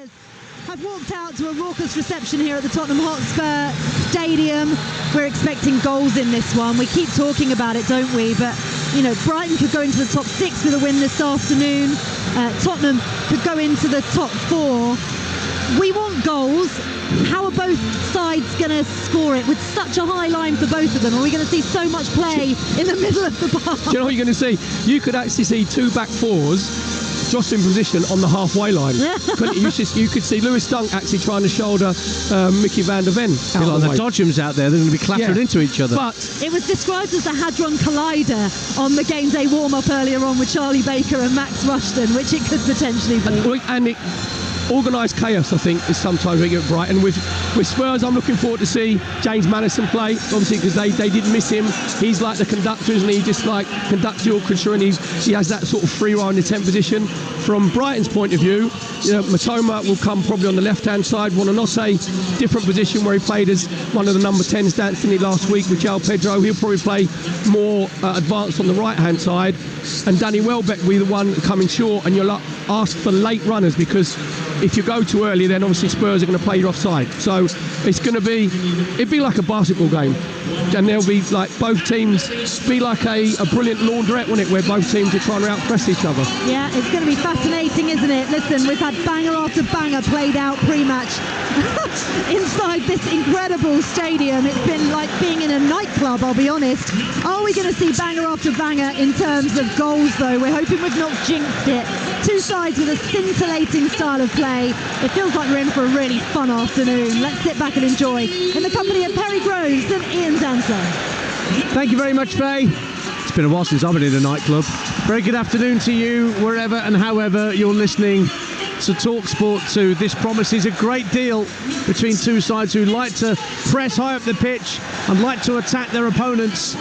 players have walked out to a raucous reception here at the Tottenham Hotspur Stadium. We're expecting goals in this one. We keep talking about it, don't we? But, you know, Brighton could go into the top 6 with a win this afternoon. Tottenham could go into the top 4. We want goals. How are both sides going to score it with such a high line for both of them? Are we going to see so much play in the middle of the park? Do you know what you're going to see? You could actually see 2 back 4s just in position on the halfway line. You could see Lewis Dunk actually trying to shoulder Mickey van der Ven. Like the Dodgems out there, they're going to be clattering into each other. But it was described as the Hadron Collider on the game day warm-up earlier on with Charlie Baker and Max Rushton, which it could potentially be. And organised chaos, I think, is sometimes we get Brighton. With Spurs, I'm looking forward to see James Maddison play, obviously, because they did miss him. He's like the conductor, isn't he? Just like conducts the orchestra, and he has that sort of free ride in the 10th position. From Brighton's point of view, you know, Matoma will come probably on the left-hand side. Buonanotte, different position where he played as one of the number 10s, dancing it last week with João Pedro. He'll probably play more advanced on the right-hand side. And Danny Welbeck will be the one coming short, and you'll ask for late runners, because if you go too early, then obviously Spurs are going to play you offside. So it's going to be, it'd be like a basketball game, and there'll be like both teams be like a brilliant laundrette, won't it, where both teams are trying to outpress each other. Yeah, it's going to be fascinating, isn't it? Listen, we've had banger after banger played out pre-match inside this incredible stadium. It's been like being in a nightclub, I'll be honest. Are we going to see banger after banger in terms of goals, though? We're hoping we've not jinxed it. 2 sides with a scintillating style of play. It feels like we're in for a really fun afternoon. Let's sit back and enjoy in the company of Perry Groves and Ian Danter. Thank you very much, Faye. It's been a while since I've been in a nightclub. Very good afternoon to you, wherever and however you're listening to Talksport 2. This promises a great deal between 2 sides who like to press high up the pitch and like to attack their opponents.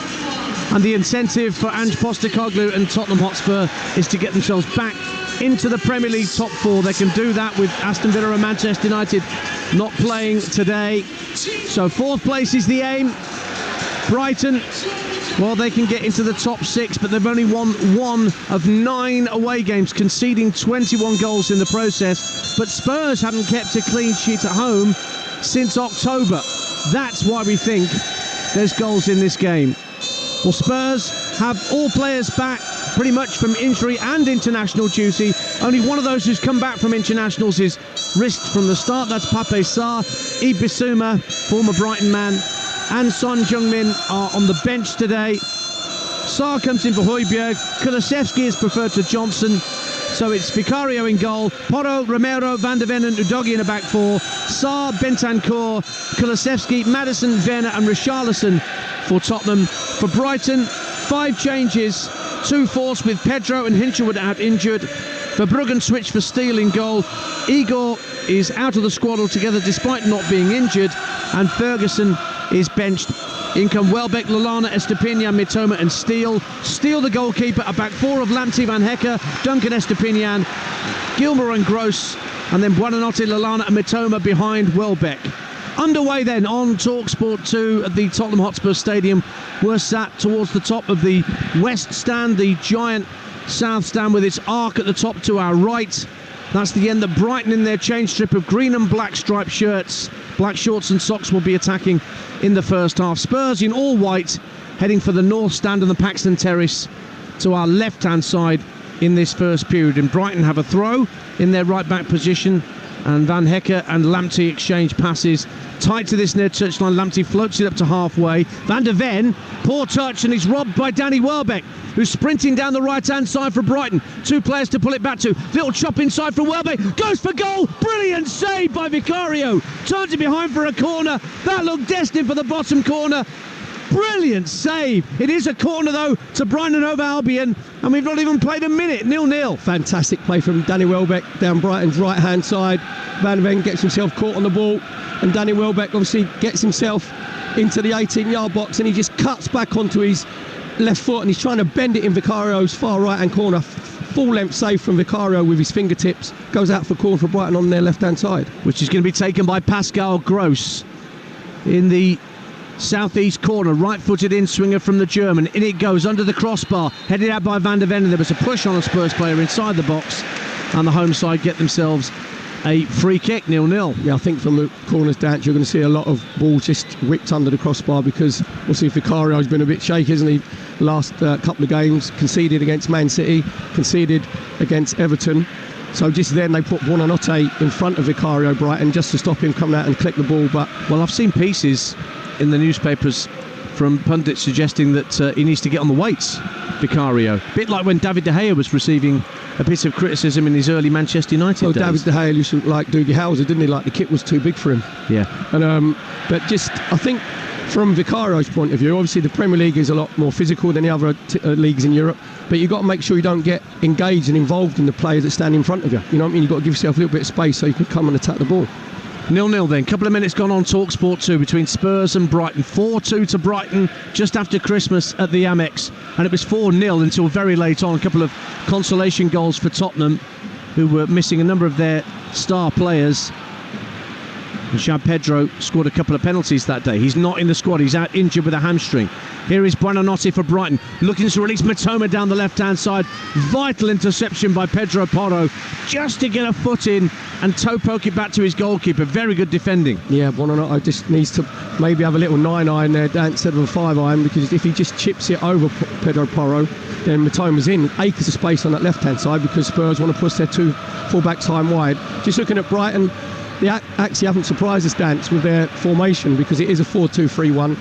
And the incentive for Ange Postecoglou and Tottenham Hotspur is to get themselves back into the Premier League top 4. They can do that with Aston Villa and Manchester United not playing today. So 4th place is the aim. Brighton, well, they can get into the top 6, but they've only won 1 of 9 away games, conceding 21 goals in the process. But Spurs haven't kept a clean sheet at home since October. That's why we think there's goals in this game. Well, Spurs have all players back pretty much from injury and international duty. Only one of those who's come back from internationals is risked from the start. That's Pape Sarr. Bissouma, former Brighton man, and Son Heung-min are on the bench today. Sarr comes in for Højbjerg. Kulusevski is preferred to Johnson. So it's Vicario in goal. Porro, Romero, Van der Ven and Udogie in a back 4. Sarr, Bentancur, Kulusevski, Maddison, Werner and Richarlison for Tottenham. For Brighton, 5 changes. 2 forced with Pedro and Hinchelwood out injured. Verbruggen switched for Steele in goal. Igor is out of the squad altogether despite not being injured. And Ferguson is benched. In come Welbeck, Lallana, Estepinian, Mitoma and Steele. Steele the goalkeeper, a back 4 of Lamptey, Van Hecke, Duncan Estepinian, Gilmour and Gross, and then Buonanotte, Lallana and Mitoma behind Welbeck. Underway then on Talksport 2 at the Tottenham Hotspur Stadium. We're sat towards the top of the West Stand, the giant South Stand with its arc at the top to our right. That's the end that Brighton in their change strip of green and black striped shirts, black shorts and socks will be attacking in the first half. Spurs in all white heading for the North Stand and the Paxton Terrace to our left-hand side in this first period. And Brighton have a throw in their right-back position, and Van Hecke and Lamptey exchange passes. Tight to this near touchline, Lamptey floats it up to halfway. Van der Ven, poor touch, and he's robbed by Danny Welbeck, who's sprinting down the right-hand side for Brighton. 2 players to pull it back to. Little chop inside from Welbeck. Goes for goal. Brilliant save by Vicario. Turns it behind for a corner. That looked destined for the bottom corner. Brilliant save. It is a corner, though, to Brighton and Hove Albion, and we've not even played a minute. 0-0. Fantastic play from Danny Welbeck down Brighton's right-hand side. Van der Ven gets himself caught on the ball, and Danny Welbeck obviously gets himself into the 18-yard box, and he just cuts back onto his left foot, and he's trying to bend it in Vicario's far right-hand corner. Full-length save from Vicario with his fingertips. Goes out for corner for Brighton on their left-hand side. Which is going to be taken by Pascal Gross in the southeast corner, right-footed in-swinger from the German. In it goes, under the crossbar, headed out by Van der Ven, and there was a push on a Spurs player inside the box, and the home side get themselves a free kick, 0-0. Yeah, I think from the corners, Danter, you're going to see a lot of balls just whipped under the crossbar because obviously Vicario's been a bit shaky, hasn't he? Last couple of games, conceded against Man City, conceded against Everton. So just then they put Buonanotte in front of Vicario Brighton just to stop him coming out and click the ball. But well, I've seen pieces in the newspapers from pundits suggesting that he needs to get on the weights, Vicario. A bit like when David De Gea was receiving a bit of criticism in his early Manchester United days. David De Gea used to like Doogie Howser, didn't he? Like the kit was too big for him. Yeah. And but just I think from Vicario's point of view, obviously the Premier League is a lot more physical than the other leagues in Europe, but you've got to make sure you don't get engaged and involved in the players that stand in front of you. You know what I mean? You've got to give yourself a little bit of space so you can come and attack the ball. 0-0 then. Couple of minutes gone on Talksport 2 between Spurs and Brighton. 4-2 to Brighton just after Christmas at the Amex, and it was 4-0 until very late on. A couple of consolation goals for Tottenham, who were missing a number of their star players. And João Pedro scored a couple of penalties that day. He's not in the squad. He's out injured with a hamstring. Here is Buonanotte for Brighton, looking to release Mitoma down the left-hand side. Vital interception by Pedro Porro, just to get a foot in and toe poke it back to his goalkeeper. Very good defending. Yeah, Buonanotte just needs to maybe have a little 9-iron there instead of a 5-iron, because if he just chips it over Pedro Porro, then Mitoma's in. Acres of space on that left-hand side because Spurs want to push their two full-backs high and wide. Just looking at Brighton, they actually haven't surprised us, Dance, with their formation, because it is a 4-2-3-1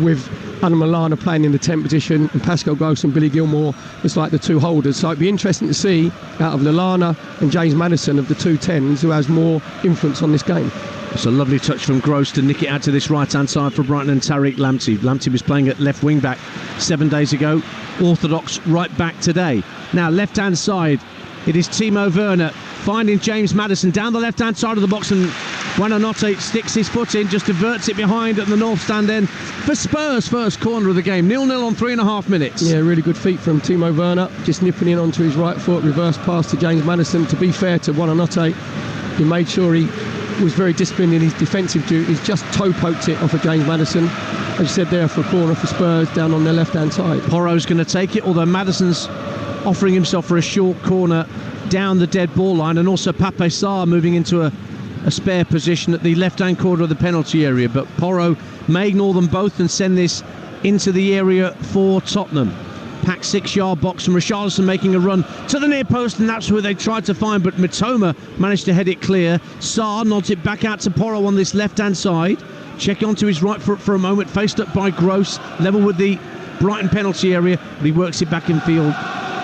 with Ana Milana playing in the 10th position and Pascal Gross and Billy Gilmour as like the two holders. So it'd be interesting to see out of Lallana and James Maddison, of the two 10s, who has more influence on this game. It's a lovely touch from Gross to nick it out to this right-hand side for Brighton and Tariq Lamptey. Lamptey was playing at left wing-back 7 days ago. Orthodox right-back today. Now, left-hand side, it is Timo Werner finding James Maddison down the left-hand side of the box, and Buonanotte sticks his foot in, just diverts it behind at the north stand end for Spurs' first corner of the game. 0-0 on 3.5 minutes. Yeah, really good feet from Timo Werner, just nipping in onto his right foot, reverse pass to James Maddison. To be fair to Buonanotte, he made sure he was very disciplined in his defensive duties, just toe poked it off of James Maddison, as you said there, for a corner for Spurs down on their left-hand side. Porro's going to take it, although Maddison's offering himself for a short corner down the dead ball line, and also Pape Sarr moving into a spare position at the left-hand corner of the penalty area. But Porro may ignore them both and send this into the area for Tottenham. Packed 6-yard box, and Richarlison making a run to the near post, and that's where they tried to find, but Mitoma managed to head it clear. Sarr nods it back out to Porro on this left-hand side, checking onto his right foot for a moment, faced up by Gross, level with the Brighton penalty area, but he works it back in field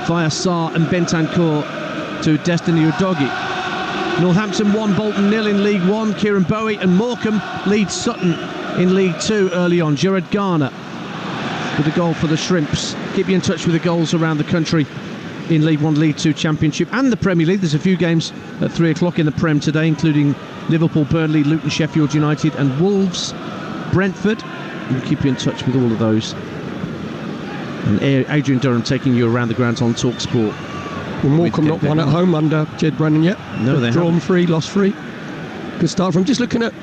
via Sarr and Bentancur to Destiny Udogie. Northampton 1, Bolton 0 in League 1. Kieran Bowie and Morecambe lead Sutton in League 2 early on. Gerard Garner with a goal for the Shrimps. Keep you in touch with the goals around the country in League 1, League 2 Championship and the Premier League. There's a few games at 3 o'clock in the Prem today, including Liverpool, Burnley, Luton, Sheffield United and Wolves, Brentford. We'll keep you in touch with all of those. And Adrian Durham taking you around the grounds on Talksport. Well, Morecambe not won at home under Jed Brennan yet. No, they drawn haven't. 3, lost 3. Good start from just looking at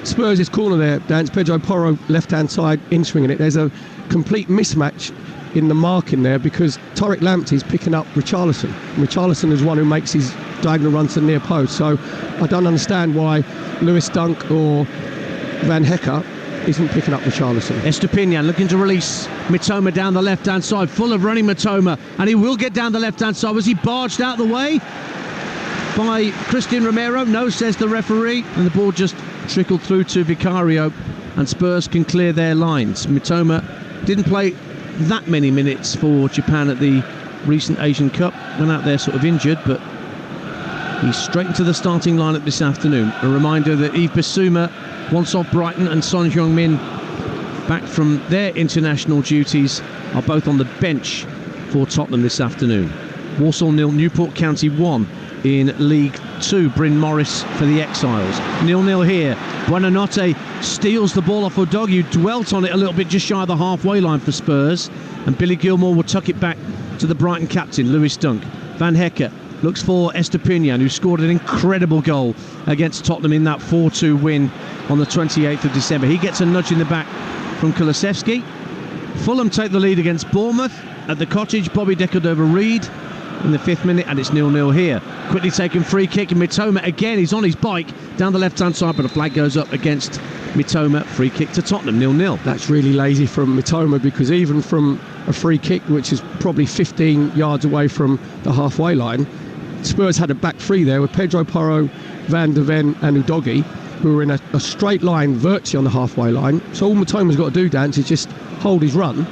Spurs' corner there, Dance. Pedro Porro left-hand side in swinging it. There's a complete mismatch in the marking there, because Tariq Lamptey's picking up Richarlison. Richarlison is one who makes his diagonal run to the near post. So I don't understand why Lewis Dunk or Van Hecke isn't picking up Richarlison. Estupinian looking to release Mitoma down the left-hand side, full of running Mitoma, and he will get down the left-hand side. Was he barged out of the way by Christian Romero? No, says the referee, and the ball just trickled through to Vicario, and Spurs can clear their lines. Mitoma didn't play that many minutes for Japan at the recent Asian Cup, went out there sort of injured, but he's straight into the starting lineup this afternoon. A reminder that Yves Bissouma, once off Brighton, and Son Heung-min, back from their international duties, are both on the bench for Tottenham this afternoon. Walsall 0, Newport County 1 in League 2. Bryn Morris for the Exiles. 0-0 here. Buonanotte steals the ball off Udogie, who dwelt on it a little bit just shy of the halfway line for Spurs, and Billy Gilmour will tuck it back to the Brighton captain, Lewis Dunk. Van Hecke looks for Estupinian, who scored an incredible goal against Tottenham in that 4-2 win on the 28th of December. He gets a nudge in the back from Kulusevski. Fulham take the lead against Bournemouth at the Cottage. Bobby Decordova-Reid in the 5th minute, and it's 0-0 here. Quickly taken free kick, and Mitoma again, he's on his bike down the left-hand side, but a flag goes up against Mitoma. Free kick to Tottenham, 0-0. That's really lazy from Mitoma, because even from a free kick, which is probably 15 yards away from the halfway line, Spurs had a back three there with Pedro Porro, Van de Ven and Udogie, who were in a straight line virtually on the halfway line. So all Mitoma's got to do, Dan, is just hold his run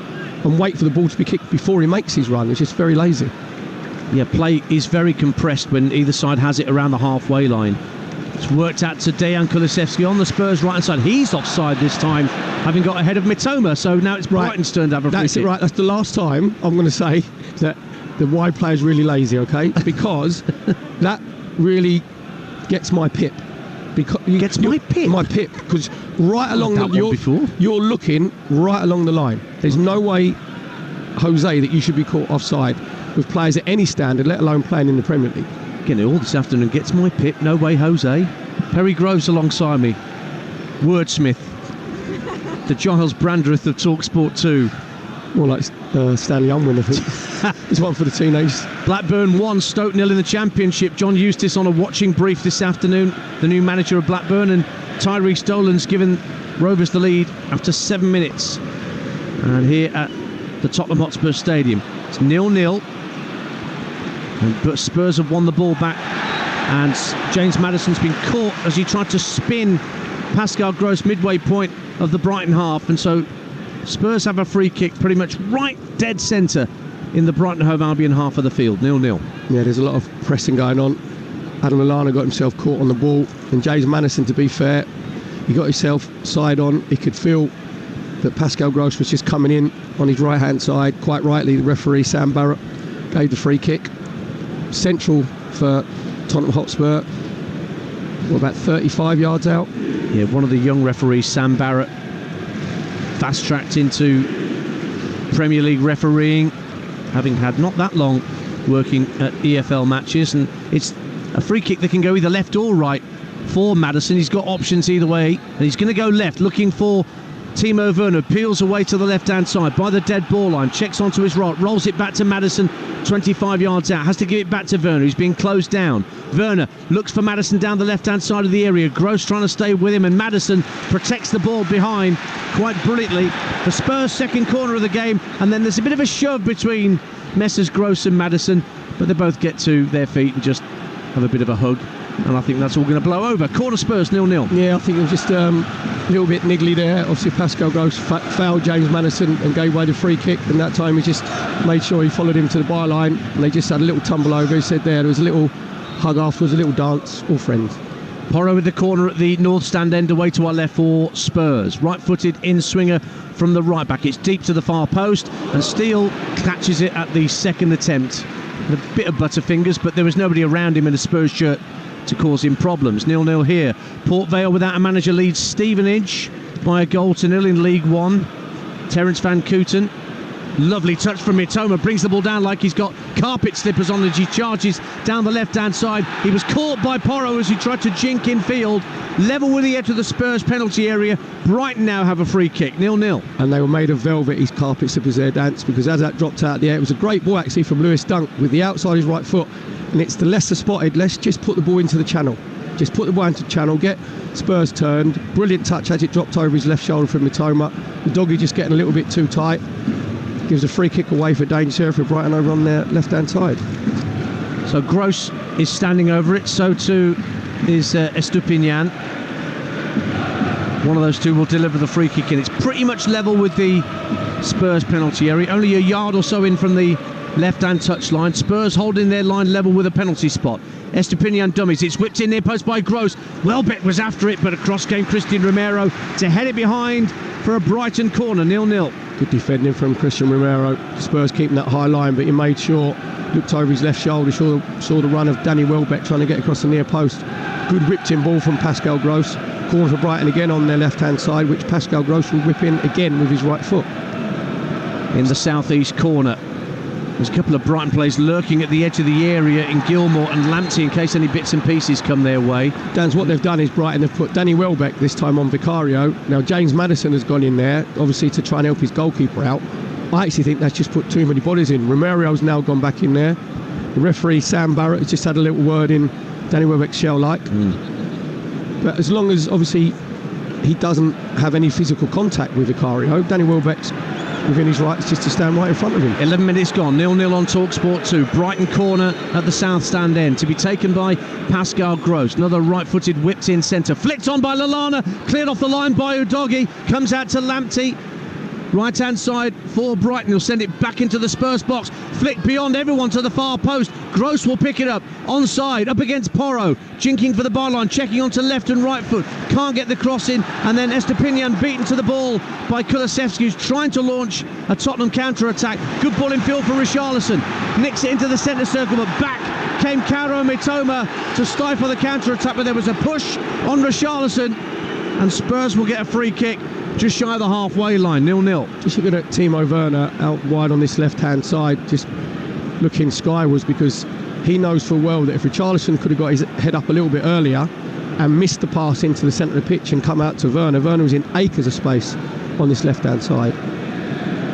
and wait for the ball to be kicked before he makes his run. It's just very lazy. Yeah, play is very compressed when either side has it around the halfway line. It's worked out to Dejan Kulusevski on the Spurs right-hand side. He's offside this time, having got ahead of Mitoma. So now it's Brighton's turn to have a free kick. That's it, right. That's the last time I'm going to say that the wide player is really lazy, okay? Because that really gets my pip. Because my pip, because right along you're looking right along the line. There's no way, Jose, that you should be caught offside with players at any standard, let alone playing in the Premier League. Getting it all this afternoon. Gets my pip. No way, Jose. Perry Groves alongside me. Wordsmith. The Giles Brandreth of Talksport 2. More like Stanley Unwin, I think. There's one for the teenagers. Blackburn 1, Stoke 0 in the Championship. John Eustace on a watching brief this afternoon, the new manager of Blackburn, and Tyrese Dolan's given Rovers the lead after 7 minutes. And here at the Tottenham Hotspur Stadium, it's 0-0. But Spurs have won the ball back, and James Maddison's been caught as he tried to spin Pascal Gross midway point of the Brighton half, and so Spurs have a free kick pretty much right dead centre in the Brighton Hove Albion half of the field, 0-0. Yeah, there's a lot of pressing going on. Adam Lallana got himself caught on the ball, and James Maddison, to be fair, he got himself side on. He could feel that Pascal Gross was just coming in on his right hand side. Quite rightly, the referee Sam Barrett gave the free kick. Central for Tottenham Hotspur. What, about 35 yards out? Yeah, one of the young referees, Sam Barrett, fast-tracked into Premier League refereeing, having had not that long working at EFL matches, and it's a free kick that can go either left or right for Maddison. He's got options either way, and he's going to go left, looking for Timo Werner. Peels away to the left-hand side by the dead ball line, checks onto his right, rolls it back to Maddison, 25 yards out, has to give it back to Werner, who's being closed down. Werner looks for Maddison down the left-hand side of the area. Gross trying to stay with him, and Maddison protects the ball behind quite brilliantly. The Spurs' second corner of the game, and then there's a bit of a shove between Messrs Gross and Maddison, but they both get to their feet and just have a bit of a hug, and I think that's all going to blow over. Corner Spurs 0-0. Yeah, I think it was just a little bit niggly there. Obviously Pascal Gross fouled James Maddison and gave away the free kick, and that time he just made sure he followed him to the byline, and they just had a little tumble over. He said there was a little hug afterwards, a little dance, all friends. Porro with the corner at the north stand end, away to our left for Spurs. Right-footed in-swinger from the right back. It's deep to the far post, and Steele catches it at the second attempt. A bit of butterfingers, but there was nobody around him in a Spurs shirt to cause him problems. 0-0 here. Port Vale without a manager leads Stevenage by a goal to 0 in League One. Terence Van Kooten. Lovely touch from Mitoma, brings the ball down like he's got carpet slippers on as he charges down the left-hand side. He was caught by Porro as he tried to jink in field. Level with the edge of the Spurs penalty area. Brighton now have a free kick, 0-0. And they were made of velvet, his carpet slippers there, Dance, because as that dropped out the air, it was a great ball actually from Lewis Dunk with the outside of his right foot. And it's the Leicester spotted, let's just put the ball into the channel. Just put the ball into the channel, get Spurs turned. Brilliant touch as it dropped over his left shoulder from Mitoma. The doggy just getting a little bit too tight. Gives a free kick away for danger for Brighton over on their left-hand side. So Gross is standing over it, so too is Estupinian. One of those two will deliver the free kick in. It's pretty much level with the Spurs penalty area, only a yard or so in from the left-hand touchline. Spurs holding their line level with a penalty spot. Estupinian dummies. It's whipped in near post by Gross. Welbeck was after it, but across came Christian Romero to head it behind for a Brighton corner, 0-0. Good defending from Christian Romero. Spurs keeping that high line, but he made sure, looked over his left shoulder, saw the run of Danny Welbeck trying to get across the near post. Good whipped in ball from Pascal Gross. Corner for Brighton again on their left-hand side, which Pascal Gross will whip in again with his right foot. In the southeast corner, there's a couple of Brighton players lurking at the edge of the area in Gilmore and Lamptey in case any bits and pieces come their way. Dan's, what they've done is Brighton have put Danny Welbeck this time on Vicario. Now James Maddison has gone in there, obviously to try and help his goalkeeper out. I actually think that's just put too many bodies in. Romero's now gone back in there. The referee, Sam Barrett, has just had a little word in Danny Welbeck's shell like. But as long as, obviously, he doesn't have any physical contact with Vicario, Danny Welbeck's within his rights just to stand right in front of him. 11 minutes gone, 0-0 on Talksport 2. Brighton corner at the south stand end to be taken by Pascal Gross. Another right-footed whipped in centre. Flicked on by Lallana, cleared off the line by Udogie. Comes out to Lamptey. Right-hand side for Brighton. He'll send it back into the Spurs box. Flick beyond everyone to the far post. Gross will pick it up. Onside, up against Porro. Jinking for the byline, checking onto left and right foot. Can't get the cross in. And then Estepinian beaten to the ball by Kulusevski, who's trying to launch a Tottenham counter-attack. Good ball in field for Richarlison. Nicks it into the centre circle, but back came Karo Mitoma to stifle the counter-attack. But there was a push on Richarlison, and Spurs will get a free kick just shy of the halfway line, 0-0. Just looking at Timo Werner out wide on this left-hand side, just looking skywards, because he knows full well that if Richarlison could have got his head up a little bit earlier and missed the pass into the centre of the pitch and come out to Werner was in acres of space on this left-hand side.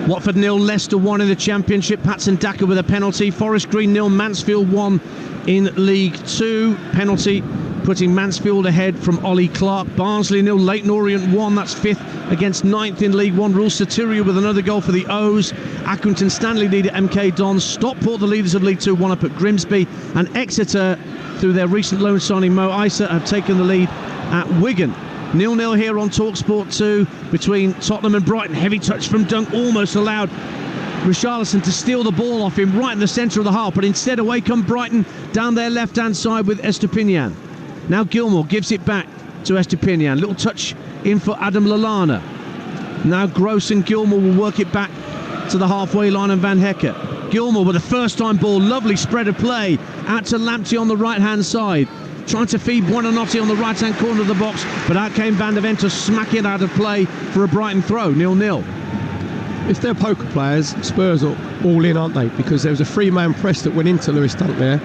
Watford 0, Leicester 1 in the Championship. Patson Daka with a penalty. Forest Green 0, Mansfield 1 in League 2. Penalty putting Mansfield ahead from Ollie Clark. Barnsley 0, Leyton Orient 1, that's 5th against 9th in League 1. Rule Sotiria with another goal for the O's. Accrington Stanley lead at MK Dons. Stockport, the leaders of League 2, 1 up at Grimsby. And Exeter, through their recent loan signing Mo Issa, have taken the lead at Wigan. 0-0 here on Talksport 2 between Tottenham and Brighton. Heavy touch from Dunk, almost allowed Richarlison to steal the ball off him right in the centre of the half, but instead away come Brighton down their left-hand side with Estepinian. Now Gilmour gives it back to Estepinian. Little touch in for Adam Lallana. Now Gross and Gilmour will work it back to the halfway line and Van Hecker. Gilmour with a first-time ball, lovely spread of play out to Lamptey on the right-hand side. Trying to feed Buonanotte on the right-hand corner of the box, but out came Van der Ven to smack it out of play for a Brighton throw, 0-0. If they're poker players, Spurs are all in, aren't they? Because there was a three-man press that went into Lewis Dunk there.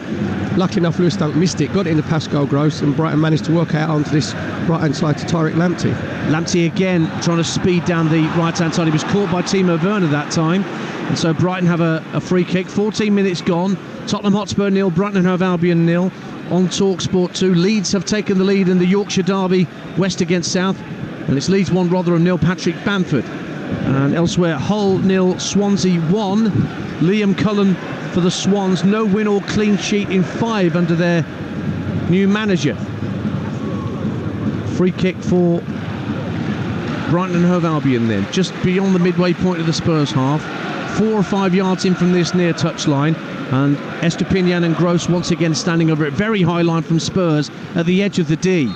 Lucky enough, Lewis Dunk missed it, got it into Pascal Gross, and Brighton managed to work out onto this right-hand side to Tariq Lamptey. Lamptey again trying to speed down the right-hand side. He was caught by Timo Werner that time, and so Brighton have a free kick. 14 minutes gone. Tottenham Hotspur 0, Brighton and Hove Albion 0. On Talksport 2, Leeds have taken the lead in the Yorkshire derby, West against South, and it's Leeds 1, Rotherham 0, Patrick Bamford. And elsewhere, Hull 0, Swansea 1. Liam Cullen for the Swans, no win or clean sheet in 5 under their new manager. Free kick for Brighton and Hove Albion then, just beyond the midway point of the Spurs half, 4 or 5 yards in from this near touchline. And Estepinian and Gross once again standing over it. Very high line from Spurs at the edge of the D.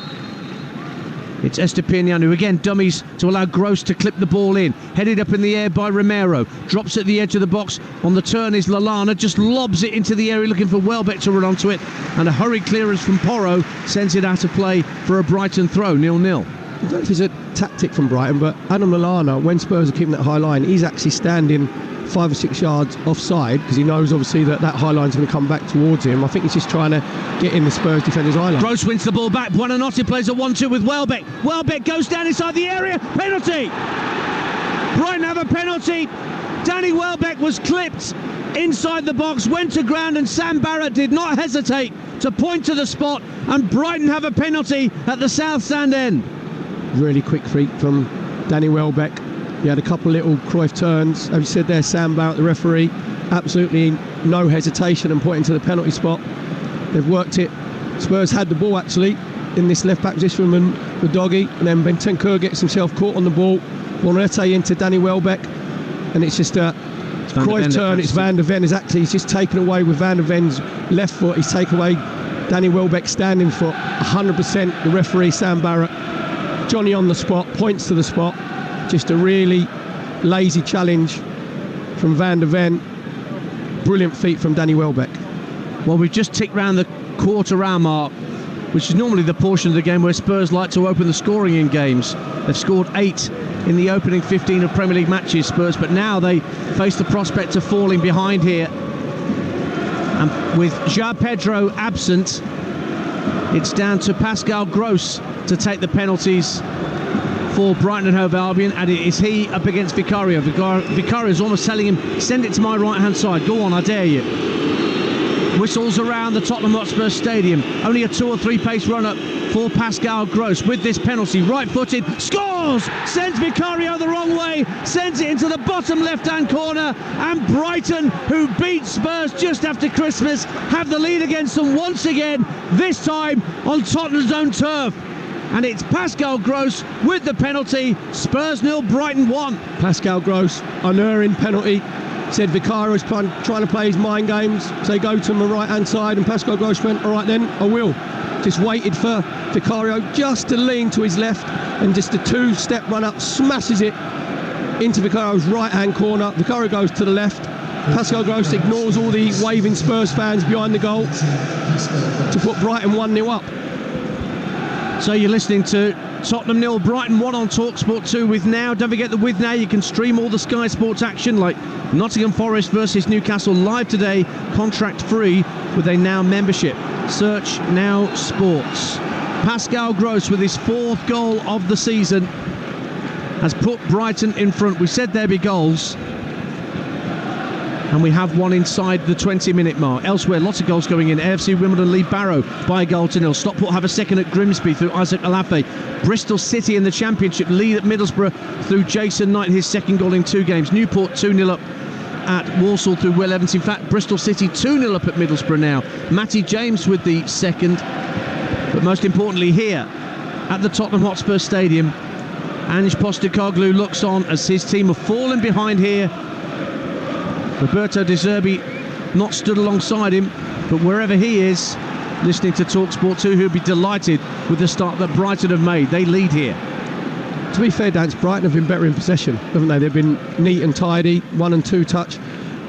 It's Estepinian who again dummies to allow Gross to clip the ball in. Headed up in the air by Romero. Drops at the edge of the box. On the turn is Lallana. Just lobs it into the area looking for Welbeck to run onto it. And a hurried clearance from Porro sends it out of play for a Brighton throw, 0-0. I don't know if it's a tactic from Brighton, but Adam Lallana, when Spurs are keeping that high line, he's actually standing 5 or 6 yards offside because he knows obviously that high line's going to come back towards him. I think he's just trying to get in the Spurs defender's eye line. Gross wins the ball back. Buonanotte plays a 1-2 with Welbeck. Welbeck goes down inside the area. Penalty! Brighton have a penalty. Danny Welbeck was clipped inside the box, went to ground, and Sam Barrett did not hesitate to point to the spot, and Brighton have a penalty at the south stand end. Really quick freak from Danny Welbeck. He had a couple of little Cruyff turns. As you said there, Sam Barrett, the referee, absolutely no hesitation and pointing to the penalty spot. They've worked it. Spurs had the ball actually in this left back position from Udogie, and then Bentancur gets himself caught on the ball. Buonanotte into Danny Welbeck, and it's just a Cruyff turn. It's Van der Ven he's just taken away with Van der Ven's left foot. He's taken away Danny Welbeck's standing foot. 100% the referee Sam Barrett. Johnny on the spot, points to the spot. Just a really lazy challenge from Van der Ven. Brilliant feat from Danny Welbeck. Well, we've just ticked round the quarter hour mark, which is normally the portion of the game where Spurs like to open the scoring in games. They've scored 8 in the opening 15 of Premier League matches, Spurs, but now they face the prospect of falling behind here. And with João Pedro absent, it's down to Pascal Gross to take the penalties for Brighton and Hove Albion, and it is he up against Vicario. Vicario is almost telling him, send it to my right hand side, go on, I dare you. Whistles around the Tottenham Hotspur Stadium. Only a 2 or 3 pace run up for Pascal Gross with this penalty. Right-footed, scores! Sends Vicario the wrong way, sends it into the bottom left-hand corner, and Brighton, who beat Spurs just after Christmas, have the lead against them once again, this time on Tottenham's own turf. And it's Pascal Gross with the penalty. Spurs 0, Brighton 1. Pascal Gross, unerring penalty. Said Vicario's trying to play his mind games. So they go to him the right-hand side, and Pascal Gross went, all right then, I will. Just waited for Vicario just to lean to his left, and just a 2-step run-up, smashes it into Vicario's right-hand corner. Vicario goes to the left. Pascal Gross ignores all the waving Spurs fans behind the goal to put Brighton 1-0 up. So you're listening to Tottenham 0, Brighton 1 on Talksport 2 with Now. Don't forget that with Now you can stream all the Sky Sports action like Nottingham Forest versus Newcastle live today, contract free with a Now membership. Search Now Sports. Pascal Gross with his 4th goal of the season has put Brighton in front. We said there'd be goals, and we have one inside the 20-minute mark. Elsewhere, lots of goals going in. AFC Wimbledon lead Barrow by a goal to 0. Stockport have a second at Grimsby through Isaac Alafe. Bristol City in the Championship lead at Middlesbrough through Jason Knight, his 2nd goal in 2 games. Newport 2-0 up at Walsall through Will Evans. In fact, Bristol City 2-0 up at Middlesbrough now. Matty James with the 2nd. But most importantly here at the Tottenham Hotspur Stadium, Ange Postecoglou looks on as his team have fallen behind here. Roberto De Zerbi not stood alongside him, but wherever he is, listening to Talksport 2, he'll be delighted with the start that Brighton have made. They lead here. To be fair, Dan, Brighton have been better in possession, haven't they? They've been neat and tidy, 1 and 2 touch.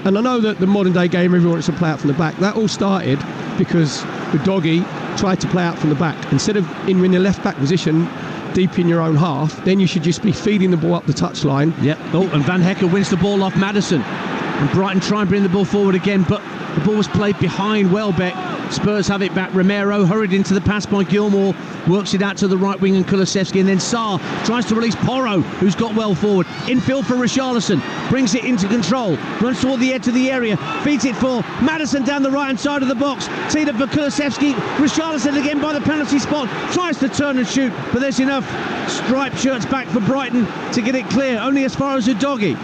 And I know that the modern day game, everyone wants to play out from the back. That all started because the doggy tried to play out from the back. Instead of in the left back position, deep in your own half, then you should just be feeding the ball up the touchline. Yep. Oh, and Van Hecker wins the ball off Maddison. And Brighton try and bring the ball forward again, but the ball was played behind Welbeck. Spurs have it back. Romero hurried into the pass by Gilmour, works it out to the right wing and Kulusevski, and then Sarr tries to release Porro, who's got well forward. Infield for Richarlison, brings it into control, runs toward the edge of the area, feeds it for Maddison down the right hand side of the box, teed up for Kulusevski. Richarlison again by the penalty spot, tries to turn and shoot, but there's enough striped shirts back for Brighton to get it clear, only as far as Udogie.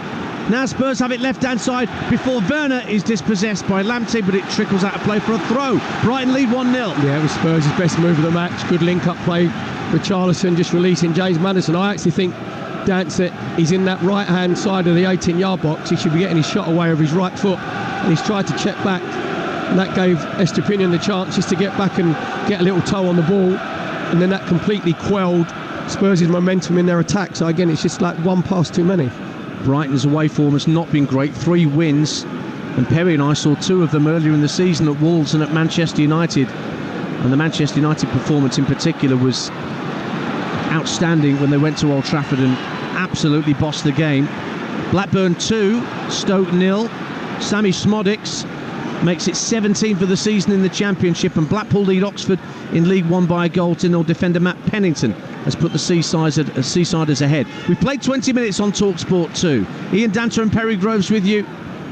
Now Spurs have it left-hand side before Werner is dispossessed by Lamptey, but it trickles out of play for a throw. Brighton lead 1-0. Yeah, it was Spurs' best move of the match. Good link-up play. Richarlison just releasing James Maddison. I actually think Danter, he's in that right-hand side of the 18-yard box. He should be getting his shot away with his right foot, and he's tried to check back. And that gave Estepinian the chance just to get back and get a little toe on the ball, and then that completely quelled Spurs' momentum in their attack. So again, it's just like one pass too many. Brighton's away form has not been great. 3 wins, and Perry and I saw 2 of them earlier in the season at Wolves and at Manchester United, and the Manchester United performance in particular was outstanding when they went to Old Trafford and absolutely bossed the game. Blackburn 2, Stoke 0. Sammy Smodics makes it 17 for the season in the Championship, and Blackpool lead Oxford in League 1 by a goal to 0. Defender Matt Pennington has put the Seasiders ahead. We've played 20 minutes on Talksport 2. Ian Danter and Perry Groves with you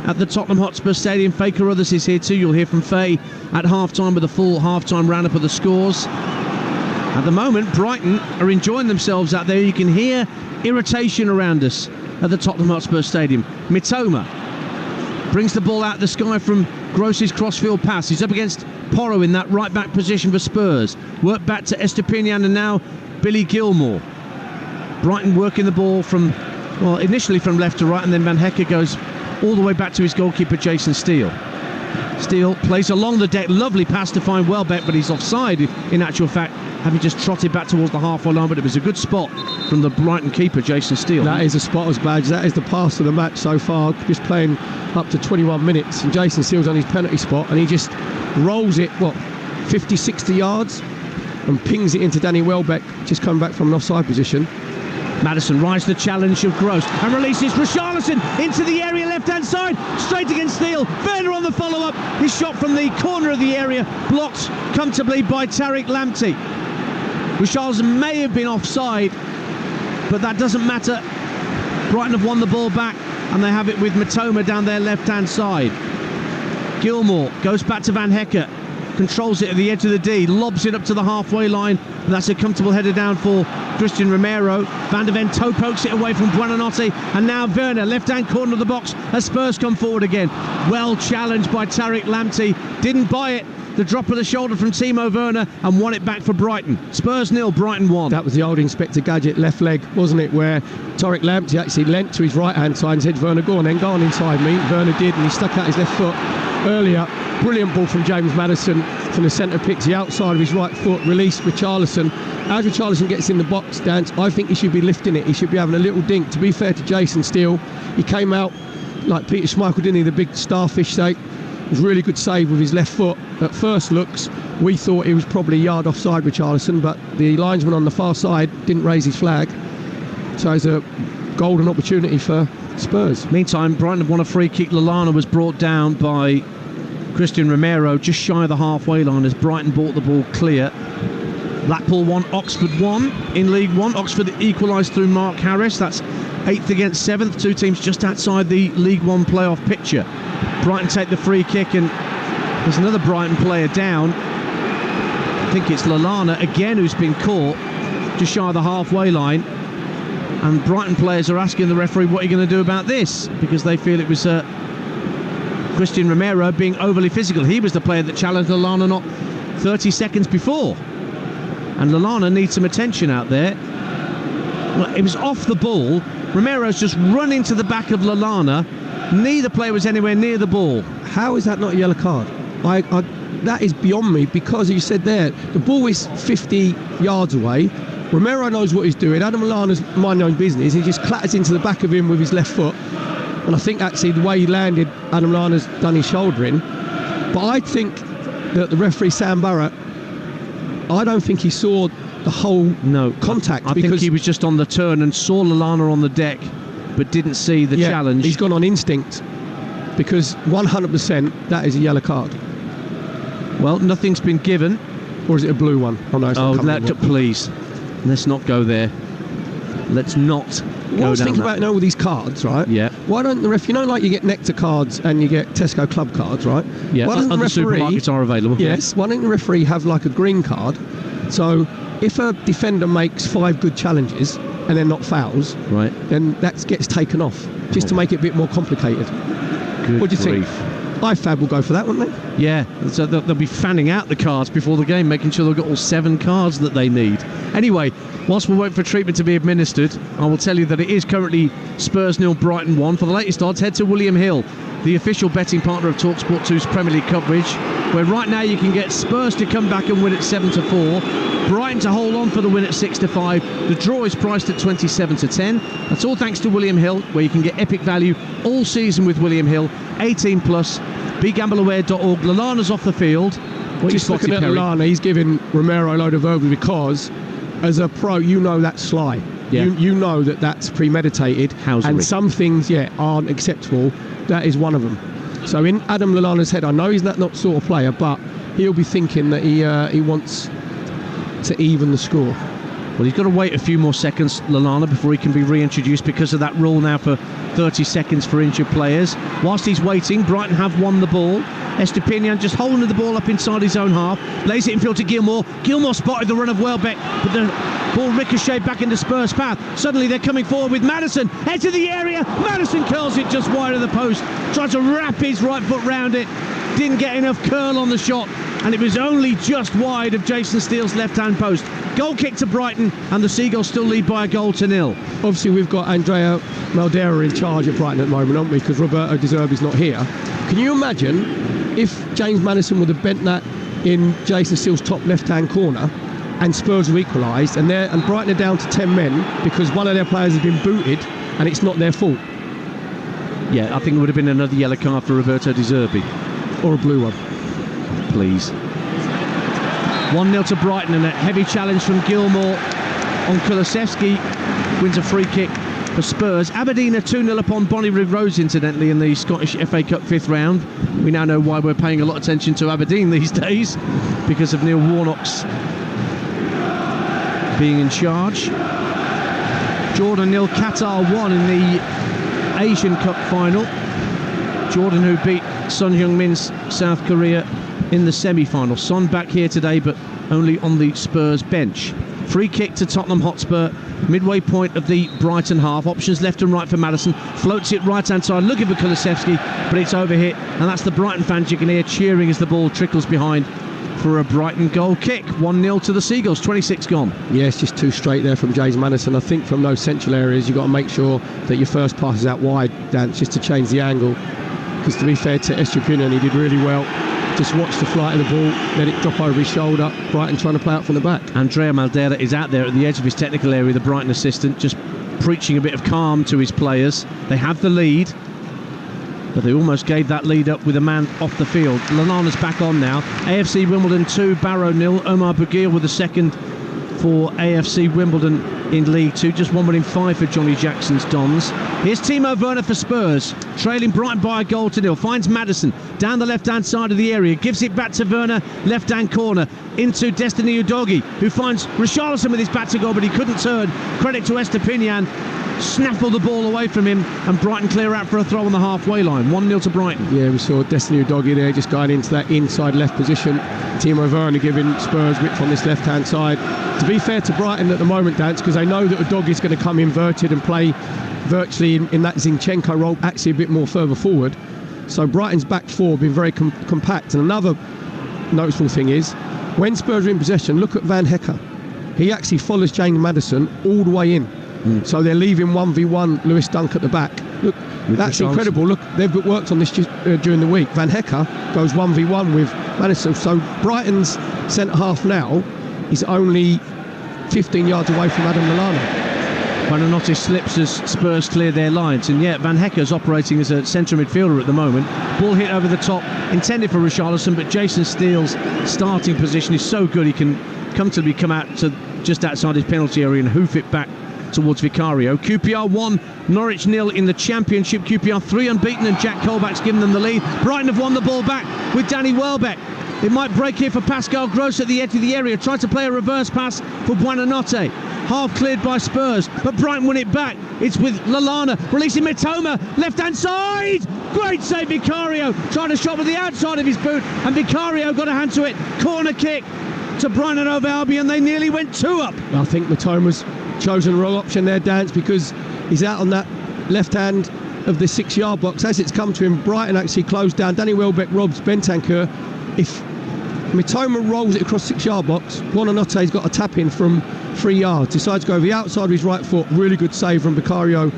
at the Tottenham Hotspur Stadium. Faye Carruthers is here too. You'll hear from Faye at half-time with a full half-time roundup of the scores. At the moment, Brighton are enjoying themselves out there. You can hear irritation around us at the Tottenham Hotspur Stadium. Mitoma brings the ball out of the sky from Gross's crossfield pass. He's up against Porro in that right-back position for Spurs. Work back to Estepinian and now Billy Gilmour. Brighton working the ball from, well, initially from left to right, and then Van Hecker goes all the way back to his goalkeeper, Jason Steele. Steele plays along the deck, lovely pass to find Welbeck, but he's offside in actual fact, having just trotted back towards the halfway line, but it was a good spot from the Brighton keeper, Jason Steele. That is a spotter's badge. That is the pass of the match so far, just playing up to 21 minutes, and Jason Steele's on his penalty spot, and he just rolls it, 50, 60 yards, and pings it into Danny Welbeck, just coming back from an offside position. Maddison rides the challenge of Gross and releases Richarlison into the area left-hand side, straight against Steele. Werner on the follow-up. His shot from the corner of the area blocked comfortably by Tariq Lamptey. Richarlison may have been offside, but that doesn't matter. Brighton have won the ball back, and they have it with Mitoma down their left-hand side. Gilmour goes back to Van Hecker, controls it at the edge of the D, lobs it up to the halfway line. That's a comfortable header down for Christian Romero. Van der Ven toe pokes it away from Buonanotte, and now Werner, left-hand corner of the box, as Spurs come forward again. Well challenged by Tariq Lamptey, didn't buy it. The drop of the shoulder from Timo Werner, and won it back for Brighton. Spurs 0, Brighton 1. That was the old Inspector Gadget left leg, wasn't it, where Tariq Lamptey actually leant to his right-hand side and said, Werner, go on inside me. Werner did, and he stuck out his left foot earlier. Brilliant ball from James Maddison from the centre, picks the outside of his right foot, released Richarlison. As Richarlison gets in the box, Dance, I think he should be lifting it. He should be having a little dink. To be fair to Jason Steele, he came out like Peter Schmeichel, didn't he, the big starfish sake. It was a really good save with his left foot. At first looks, we thought he was probably a yard offside, Richarlison, but the linesman on the far side didn't raise his flag. So it's a golden opportunity for Spurs. Meantime, Brighton have won a free kick. Lallana was brought down by Christian Romero just shy of the halfway line as Brighton brought the ball clear. Blackpool 1, Oxford 1 in League One. Oxford equalised through Mark Harris. That's 8th against 7th. Two teams just outside the League One playoff picture. Brighton take the free kick, and there's another Brighton player down. I think it's Lallana again who's been caught just shy of the halfway line. And Brighton players are asking the referee, what are you going to do about this? Because they feel it was Christian Romero being overly physical. He was the player that challenged Lallana not 30 seconds before. And Lallana needs some attention out there. Well, it was off the ball. Romero's just run into the back of Lallana. Neither player was anywhere near the ball. How is that not a yellow card? That is beyond me, because you said there, the ball is 50 yards away. Romero knows what he's doing. Adam Lallana's mind his own business. He just clatters into the back of him with his left foot. And I think actually the way he landed, Adam Lallana's done his shouldering. But I think that the referee, Sam Barrett, I don't think he saw the whole contact. I think he was just on the turn and saw Lallana on the deck, but didn't see the challenge. He's gone on instinct, because 100% that is a yellow card. Well, nothing's been given. Or is it a blue one? Oh no, it's not. Please, let's not go there. Let's not go I was down thinking that. about all these cards, right? Yeah. Why don't the ref? You know, like you get Nectar cards and you get Tesco Club cards, right? Yeah. Why don't Other supermarkets are available. Yes. Why don't the referee have like a green card? So if a defender makes 5 good challenges and they're not fouls, right, then that gets taken off, just to make it a bit more complicated. Good what do you grief. think? IFAB will go for that, won't they? Yeah, so they'll be fanning out the cards before the game, making sure they've got all 7 cards that they need. Anyway, whilst we wait for treatment to be administered, I will tell you that it is currently Spurs 0, Brighton 1. For the latest odds, head to William Hill, the official betting partner of Talksport 2's Premier League coverage, where right now you can get Spurs to come back and win at 7-4, Brighton to hold on for the win at 6-5. The draw is priced at 27-10. That's all thanks to William Hill, where you can get epic value all season with William Hill. 18 plus. BeGambleAware.org. Lallana's off the field. Just looking at Lallana, he's giving Romero a load of over, because as a pro, you know that's sly. Yeah. You know that that's premeditated. Housery. And some things, aren't acceptable. That is one of them. So in Adam Lallana's head, I know he's that not sort of player, but he'll be thinking that he wants to even the score. Well, he's got to wait a few more seconds, Lallana, before he can be reintroduced, because of that rule now for 30 seconds for injured players. Whilst he's waiting, Brighton have won the ball. Estepinian just holding the ball up inside his own half, lays it in field to Gilmour. Gilmour spotted the run of Welbeck, but the ball ricocheted back into Spurs' path. Suddenly they're coming forward with Maddison. Head to the area. Maddison curls it just wide of the post. Tried to wrap his right foot round it. Didn't get enough curl on the shot, and it was only just wide of Jason Steele's left-hand post. Goal kick to Brighton, and the Seagulls still lead by a goal to 0. Obviously, we've got Andrea Maldera in charge at Brighton at the moment, haven't we? Because Roberto De Zerbi's not here. Can you imagine if James Maddison would have bent that in Jason Steele's top left-hand corner, and Spurs have equalised, and Brighton are down to 10 men because one of their players has been booted, and it's not their fault? Yeah, I think it would have been another yellow card for Roberto De Zerbi. Or a blue one. Please. 1-0 to Brighton, and a heavy challenge from Gilmour on Kulusevski. Wins a free kick for Spurs. Aberdeen are 2-0 upon Bonnyrigg Rose, incidentally, in the Scottish FA Cup 5th round. We now know why we're paying a lot of attention to Aberdeen these days, because of Neil Warnock's being in charge. Jordan 0, Qatar 1 in the Asian Cup final. Jordan, who beat Son Heung-min's South Korea in the semi-final. Son back here today, but only on the Spurs bench. Free kick to Tottenham Hotspur, midway point of the Brighton half. Options left and right for Maddison. Floats it right-hand side, looking for Kulusevski, but it's overhit. And that's the Brighton fans you can hear cheering as the ball trickles behind for a Brighton goal kick. 1-0 to the Seagulls, 26 gone. Yeah, it's just too straight there from James Maddison. I think from those central areas, you've got to make sure that your first pass is out wide, Dance, just to change the angle. Because to be fair to Estupiñán, he did really well. Just watch the flight of the ball, let it drop over his shoulder. Brighton trying to play out from the back. Andrea Maldera is out there at the edge of his technical area, the Brighton assistant, just preaching a bit of calm to his players. They have the lead, but they almost gave that lead up with a man off the field. Lallana's back on now. AFC Wimbledon 2, Barrow 0. Omar Bouguir with the second for AFC Wimbledon in League 2. Just 1 in 5 for Johnny Jackson's Dons. Here's Timo Werner for Spurs, trailing Brighton by a goal to 0. Finds Maddison down the left-hand side of the area. Gives it back to Werner, left-hand corner, into Destiny Udogie, who finds Richarlison with his back to goal, but he couldn't turn. Credit to Estupiñán. Snaffled the ball away from him, and Brighton clear out for a throw on the halfway line. 1-0 to Brighton. Yeah, we saw Destiny Udogie there, just going into that inside left position. Timo Werner giving Spurs width on this left-hand side. To be fair to Brighton at the moment, Dance, because they know that Udogie's going to come inverted and play virtually in that Zinchenko role, actually a bit more further forward. So Brighton's back four have been very compact. And another noticeable thing is, when Spurs are in possession, look at Van Hecker. He actually follows James Maddison all the way in. So they're leaving 1v1 Lewis Dunk at the back. Look, that's incredible. Look, they've worked on this during the week. Van Hecker goes 1v1 with Maddison. So Brighton's centre-half now is only 15 yards away from Adam Lallana. Buonanotte slips as Spurs clear their lines, and yet Van Hecker's operating as a centre midfielder at the moment. Ball hit over the top, intended for Richarlison, but Jason Steele's starting position is so good he can comfortably come out to just outside his penalty area and hoof it back towards Vicario. QPR 1, Norwich 0 in the Championship. QPR 3 unbeaten, and Jack Colback's given them the lead. Brighton have won the ball back with Danny Welbeck. It might break here for Pascal Gross at the edge of the area. Tried to play a reverse pass for Buonanotte. Half cleared by Spurs, but Brighton win it back. It's with Lallana, releasing Mitoma, left-hand side! Great save, Vicario. Tried a shot with the outside of his boot, and Vicario got a hand to it. Corner kick to Brighton and Hove Albion. They nearly went 2 up. I think Mitoma's chosen the wrong option there, Dance, because he's out on that left hand of the 6-yard box. As it's come to him, Brighton actually closed down. Danny Welbeck robs Bentancur. If Mitoma rolls it across 6-yard box, Buonanotte's got a tap in from 3 yards. Decides to go over the outside of his right foot. Really good save from Vicario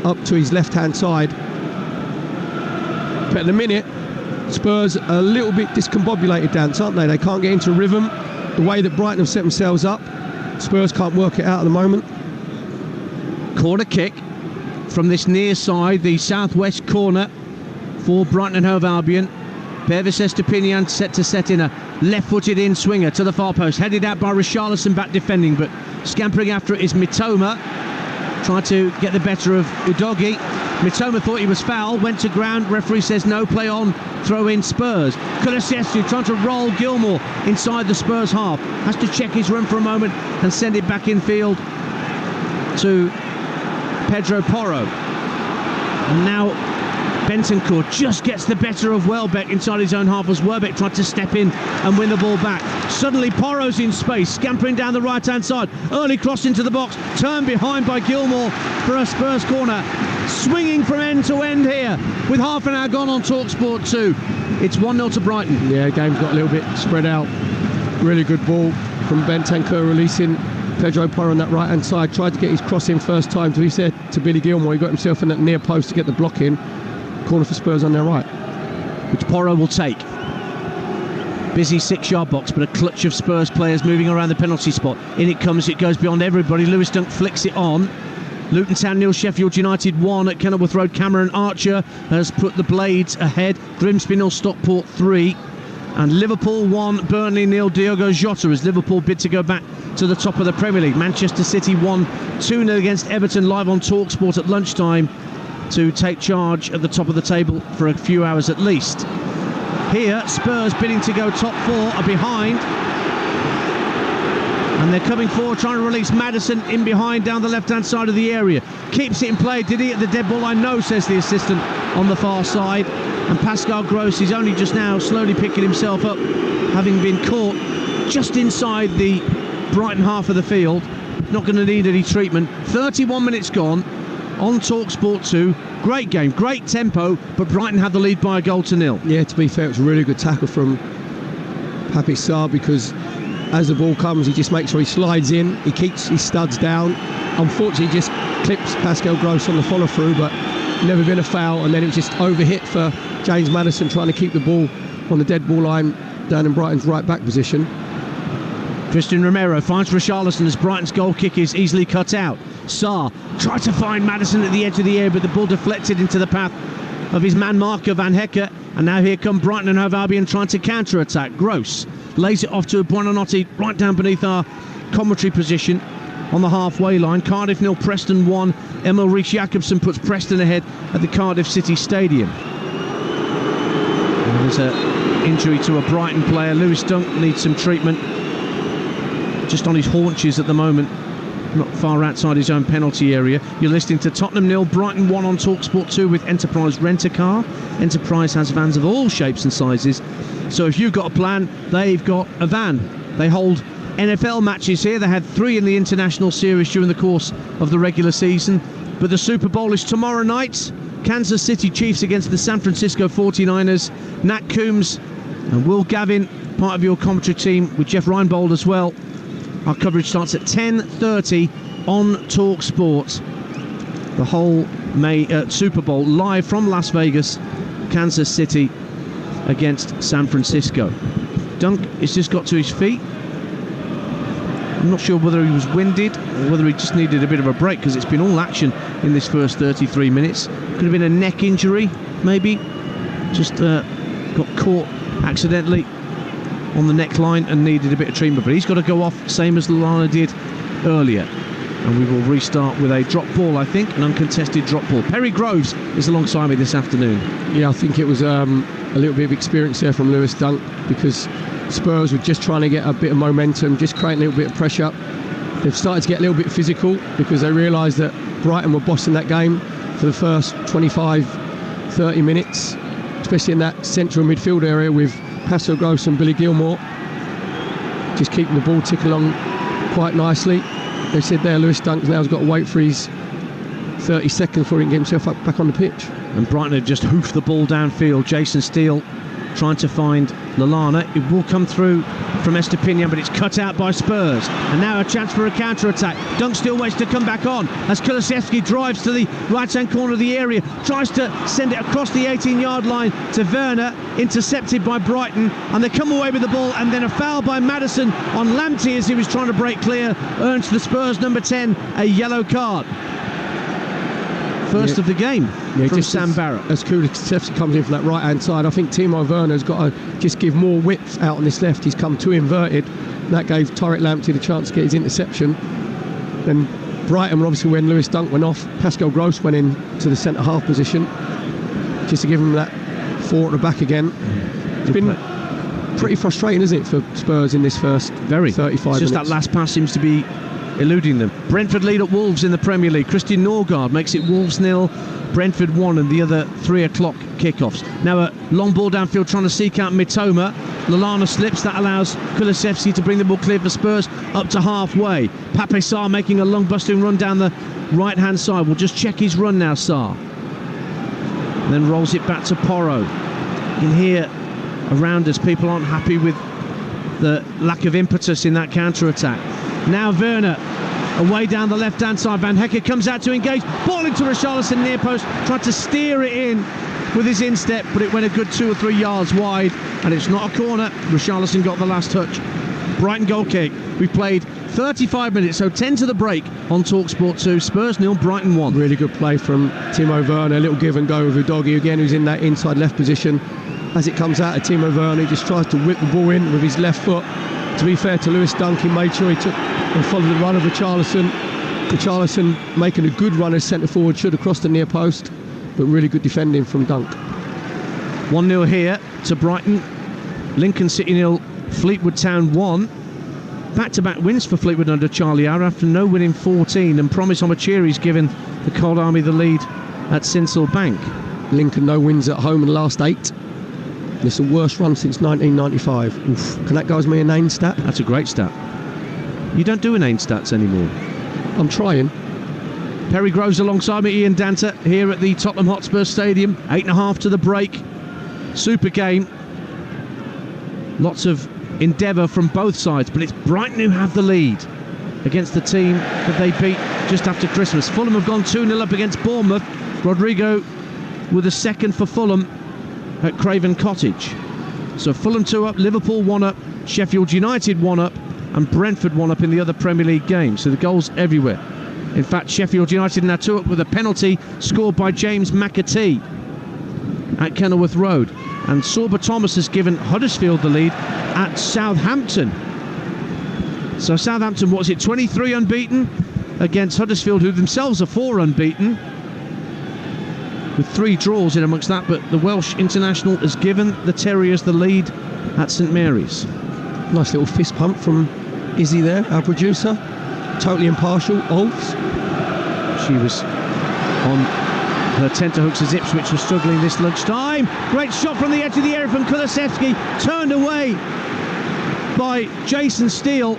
up to his left-hand side. But at the minute, Spurs are a little bit discombobulated, Dance, aren't they? They can't get into rhythm. The way that Brighton have set themselves up, Spurs can't work it out at the moment. Corner kick from this near side, the southwest corner for Brighton and Hove Albion. Pervis Estupiñán set to set in a left-footed in swinger to the far post, headed out by Richarlison back defending, but scampering after it is Mitoma. Tried to get the better of Udogie. Mitoma thought he was foul, went to ground, referee says no, play on, throw in Spurs. Kulusevski trying to roll Gilmour inside the Spurs half, has to check his run for a moment and send it back infield to Pedro Porro. And now Bentancur just gets the better of Welbeck inside his own half as Welbeck tried to step in and win the ball back. Suddenly Porro's in space, scampering down the right-hand side. Early cross into the box, turned behind by Gilmour for a Spurs corner. Swinging from end to end here with half an hour gone on Talksport 2. It's 1-0 to Brighton. Yeah, game's got a little bit spread out. Really good ball from Bentancur, releasing Pedro Porro on that right-hand side. Tried to get his cross in first time, to be said to Billy Gilmour. He got himself in that near post to get the block in. Corner for Spurs on their right, which Porro will take. Busy 6-yard box, but a clutch of Spurs players moving around the penalty spot. In it comes, it goes beyond everybody. Lewis Dunk flicks it on. Luton Town 0, Sheffield United 1 at Kenilworth Road. Cameron Archer has put the Blades ahead. Grimsby 0, Stockport 3. And Liverpool 1, Burnley 0. Diogo Jota as Liverpool bid to go back to the top of the Premier League. Manchester City 1, 2-0 against Everton, live on Talksport at lunchtime, to take charge at the top of the table for a few hours at least. Here, Spurs bidding to go top 4 are behind. And they're coming forward, trying to release Maddison in behind down the left-hand side of the area. Keeps it in play. Did he at the dead ball line? No, says the assistant on the far side. And Pascal Gross is only just now slowly picking himself up, having been caught just inside the Brighton half of the field. Not going to need any treatment. 31 minutes gone on Talksport 2. Great game, great tempo, but Brighton had the lead by a goal to nil. Yeah, to be fair, it was a really good tackle from Papi Sarr, because as the ball comes, he just makes sure he slides in, he keeps his studs down. Unfortunately, he just clips Pascal Gross on the follow through, but never been a foul, and then it was just overhit for James Maddison, trying to keep the ball on the dead ball line down in Brighton's right back position. Christian Romero finds Richarlison as Brighton's goal kick is easily cut out. Sarr tried to find Maddison at the edge of the area, but the ball deflected into the path of his man marker Van Hecke. And now here come Brighton and Hove Albion trying to counter-attack. Gross lays it off to Buonanotte right down beneath our commentary position on the halfway line. Cardiff 0, Preston 1. Emil Rees-Jacobsen puts Preston ahead at the Cardiff City Stadium. And there's an injury to a Brighton player. Lewis Dunk needs some treatment. Just on his haunches at the moment, not far outside his own penalty area. You're listening to Tottenham 0, Brighton 1 on Talksport 2 with Enterprise Rent-A-Car. Enterprise has vans of all shapes and sizes, so if you've got a plan, they've got a van. They hold NFL matches here. They had 3 in the international series during the course of the regular season, but the Super Bowl is tomorrow night. Kansas City Chiefs against the San Francisco 49ers. Nat Coombs and Will Gavin, part of your commentary team, with Jeff Reinbold as well. Our coverage starts at 10:30 on Talksport. The whole Super Bowl live from Las Vegas, Kansas City against San Francisco. Dunk has just got to his feet. I'm not sure whether he was winded or whether he just needed a bit of a break, because it's been all action in this first 33 minutes. Could have been a neck injury, maybe. Just got caught accidentally on the neckline and needed a bit of treatment, but he's got to go off, same as Lallana did earlier. And we will restart with a drop ball, I think, an uncontested drop ball. Perry Groves is alongside me this afternoon. Yeah, I think it was a little bit of experience there from Lewis Dunk, because Spurs were just trying to get a bit of momentum, just creating a little bit of pressure. They've started to get a little bit physical because they realised that Brighton were bossing that game for the first 25-30 minutes, especially in that central midfield area with Pascal Gross and Billy Gilmore, just keeping the ball ticking along quite nicely. They said there Lewis Dunk now has got to wait for his 30 seconds before he can get himself back on the pitch. And Brighton had just hoofed the ball downfield. Jason Steele trying to find Lallana. It will come through from Estepinian, but it's cut out by Spurs. And now a chance for a counter-attack. Dunk still waits to come back on as Kulusevski drives to the right-hand corner of the area, tries to send it across the 18-yard line to Werner, intercepted by Brighton, and they come away with the ball, and then a foul by Maddison on Lamptey as he was trying to break clear, earns the Spurs number 10 a yellow card. First of the game from Sam Barrett. As Kulusevski comes in from that right-hand side, I think Timo Werner's got to just give more width out on this left. He's come too inverted. That gave Tariq Lamptey the chance to get his interception. Then Brighton, obviously, when Lewis Dunk went off, Pascal Gross went in to the centre-half position just to give him that 4 at the back again. It's been pretty frustrating, isn't it, for Spurs in this first 35 minutes? Just that last pass seems to be eluding them. Brentford lead at Wolves in the Premier League. Christian Norgard makes it Wolves 0, Brentford 1, and the other 3 o'clock kickoffs. Now a long ball downfield trying to seek out Mitoma. Lallana slips. That allows Kulusevski to bring the ball clear for Spurs up to halfway. Pape Sarr making a long busting run down the right-hand side. We'll just check his run now, Sarr. And then rolls it back to Porro. You can hear around us people aren't happy with the lack of impetus in that counter-attack. Now Werner away down the left-hand side. Van Hecke comes out to engage. Ball into Richarlison near post. Tried to steer it in with his instep, but it went a good 2 or 3 yards wide, and it's not a corner. Richarlison got the last touch. Brighton goal kick. We've played 35 minutes, so 10 to the break on Talksport 2. Spurs 0, Brighton 1. Really good play from Timo Werner. A little give and go with Udogie again, who's in that inside left position. As it comes out of Timo Werner, he just tries to whip the ball in with his left foot. To be fair to Lewis Dunk, he made sure he took and followed the run of Richarlison. Richarlison making a good run as centre forward, should have crossed the near post, but really good defending from Dunk. 1-0 here to Brighton. Lincoln City 0, Fleetwood Town 1. Back-to-back wins for Fleetwood under Charlie Arrow after no win in 14, and Promise Omachiri's given the Cold Army the lead at Sinsel Bank. Lincoln no wins at home in the last 8. It's the worst run since 1995. Oof. Can that go as me inane stat? That's a great stat. You don't do inane stats anymore. I'm trying. Perry Groves alongside me, Ian Danter, here at the Tottenham Hotspur Stadium. 8.5 to the break. Super game. Lots of endeavour from both sides, but it's Brighton who have the lead against the team that they beat just after Christmas. Fulham have gone 2-0 up against Bournemouth. Rodrigo with a second for Fulham at Craven Cottage. So Fulham 2 up, Liverpool 1 up, Sheffield United 1 up, and Brentford 1 up in the other Premier League games. So the goals everywhere. In fact, Sheffield United now 2 up with a penalty scored by James McAtee at Kenilworth Road. And Sorba Thomas has given Huddersfield the lead at Southampton. So Southampton, what was it, 23 unbeaten against Huddersfield, who themselves are 4 unbeaten, with 3 draws in amongst that. But the Welsh international has given the Terriers the lead at St Mary's. Nice little fist pump from Izzy there, our producer. Totally impartial. Olds. She was on her tenterhooks as Ipswich was struggling this lunchtime. Great shot from the edge of the area from Kulusevski, turned away by Jason Steele.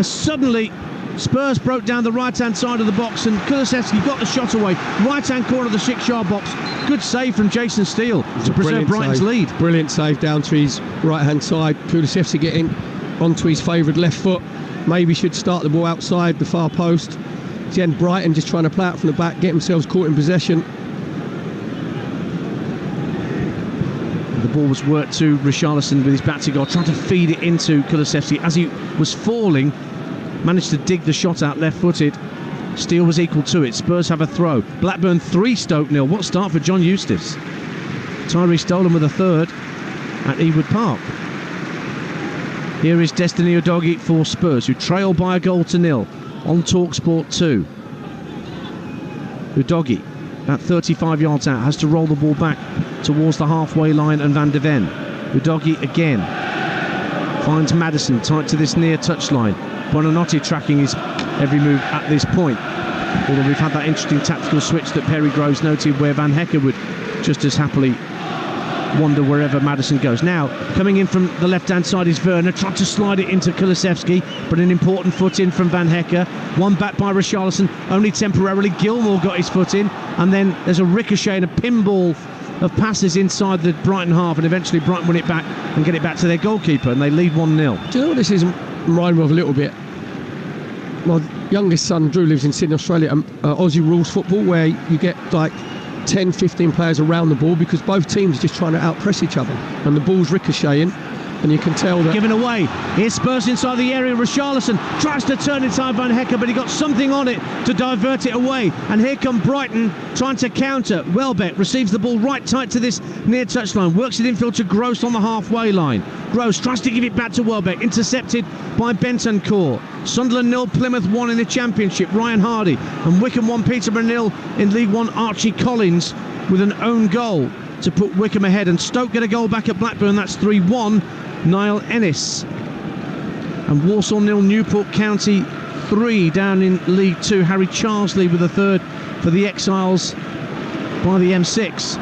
Suddenly Spurs broke down the right hand side of the box and Kulusevski got the shot away. Right hand corner of the 6-yard box. Good save from Jason Steele to preserve Brighton's lead. Brilliant save down to his right hand side. Kulusevski getting onto his favoured left foot. Maybe should start the ball outside the far post. Again, Brighton just trying to play out from the back, get themselves caught in possession. The ball was worked to Richarlison with his back to goal, trying to feed it into Kulusevski. As he was falling, managed to dig the shot out left-footed. Steele was equal to it. Spurs have a throw. Blackburn 3, Stoke 0. What start for John Eustace. Tyree Stolen with a third at Ewood Park. Here is Destiny Udogie for Spurs, who trail by a goal to 0 on Talksport 2. Udogie, about 35 yards out, has to roll the ball back towards the halfway line and Van de Ven. Udogie again finds Maddison tight to this near touchline. Buonanotte tracking his every move at this point. Although we've had that interesting tactical switch that Perry Groves noted, where Van Hecke would just as happily wander wherever Maddison goes. Now, coming in from the left-hand side is Werner, tried to slide it into Kulusevski, but an important foot in from Van Hecke. One back by Richarlison, only temporarily. Gilmour got his foot in, and then there's a ricochet and a pinball of passes inside the Brighton half, and eventually Brighton win it back and get it back to their goalkeeper, and they lead 1-0. Do you know what this is reminding me of a little bit? My youngest son, Drew, lives in Sydney, Australia, Aussie rules football, where you get like 10, 15 players around the ball because both teams are just trying to outpress each other and the ball's ricocheting and you can tell that... Given away. Here's Spurs inside the area. Richarlison tries to turn inside Van Hecke, but he got something on it to divert it away. And here come Brighton trying to counter. Welbeck receives the ball right tight to this near touchline. Works it infield to Gross on the halfway line. Gross tries to give it back to Welbeck. Intercepted by Bentancur. Sunderland 0, Plymouth 1 in the Championship. Ryan Hardy. And Wycombe 1, Peterborough 0 in League 1. Archie Collins with an own goal to put Wycombe ahead. And Stoke get a goal back at Blackburn. That's 3-1. Niall Ennis. And Walsall 0, Newport County 3 down in League 2. Harry Charsley with a third for the Exiles by the M6.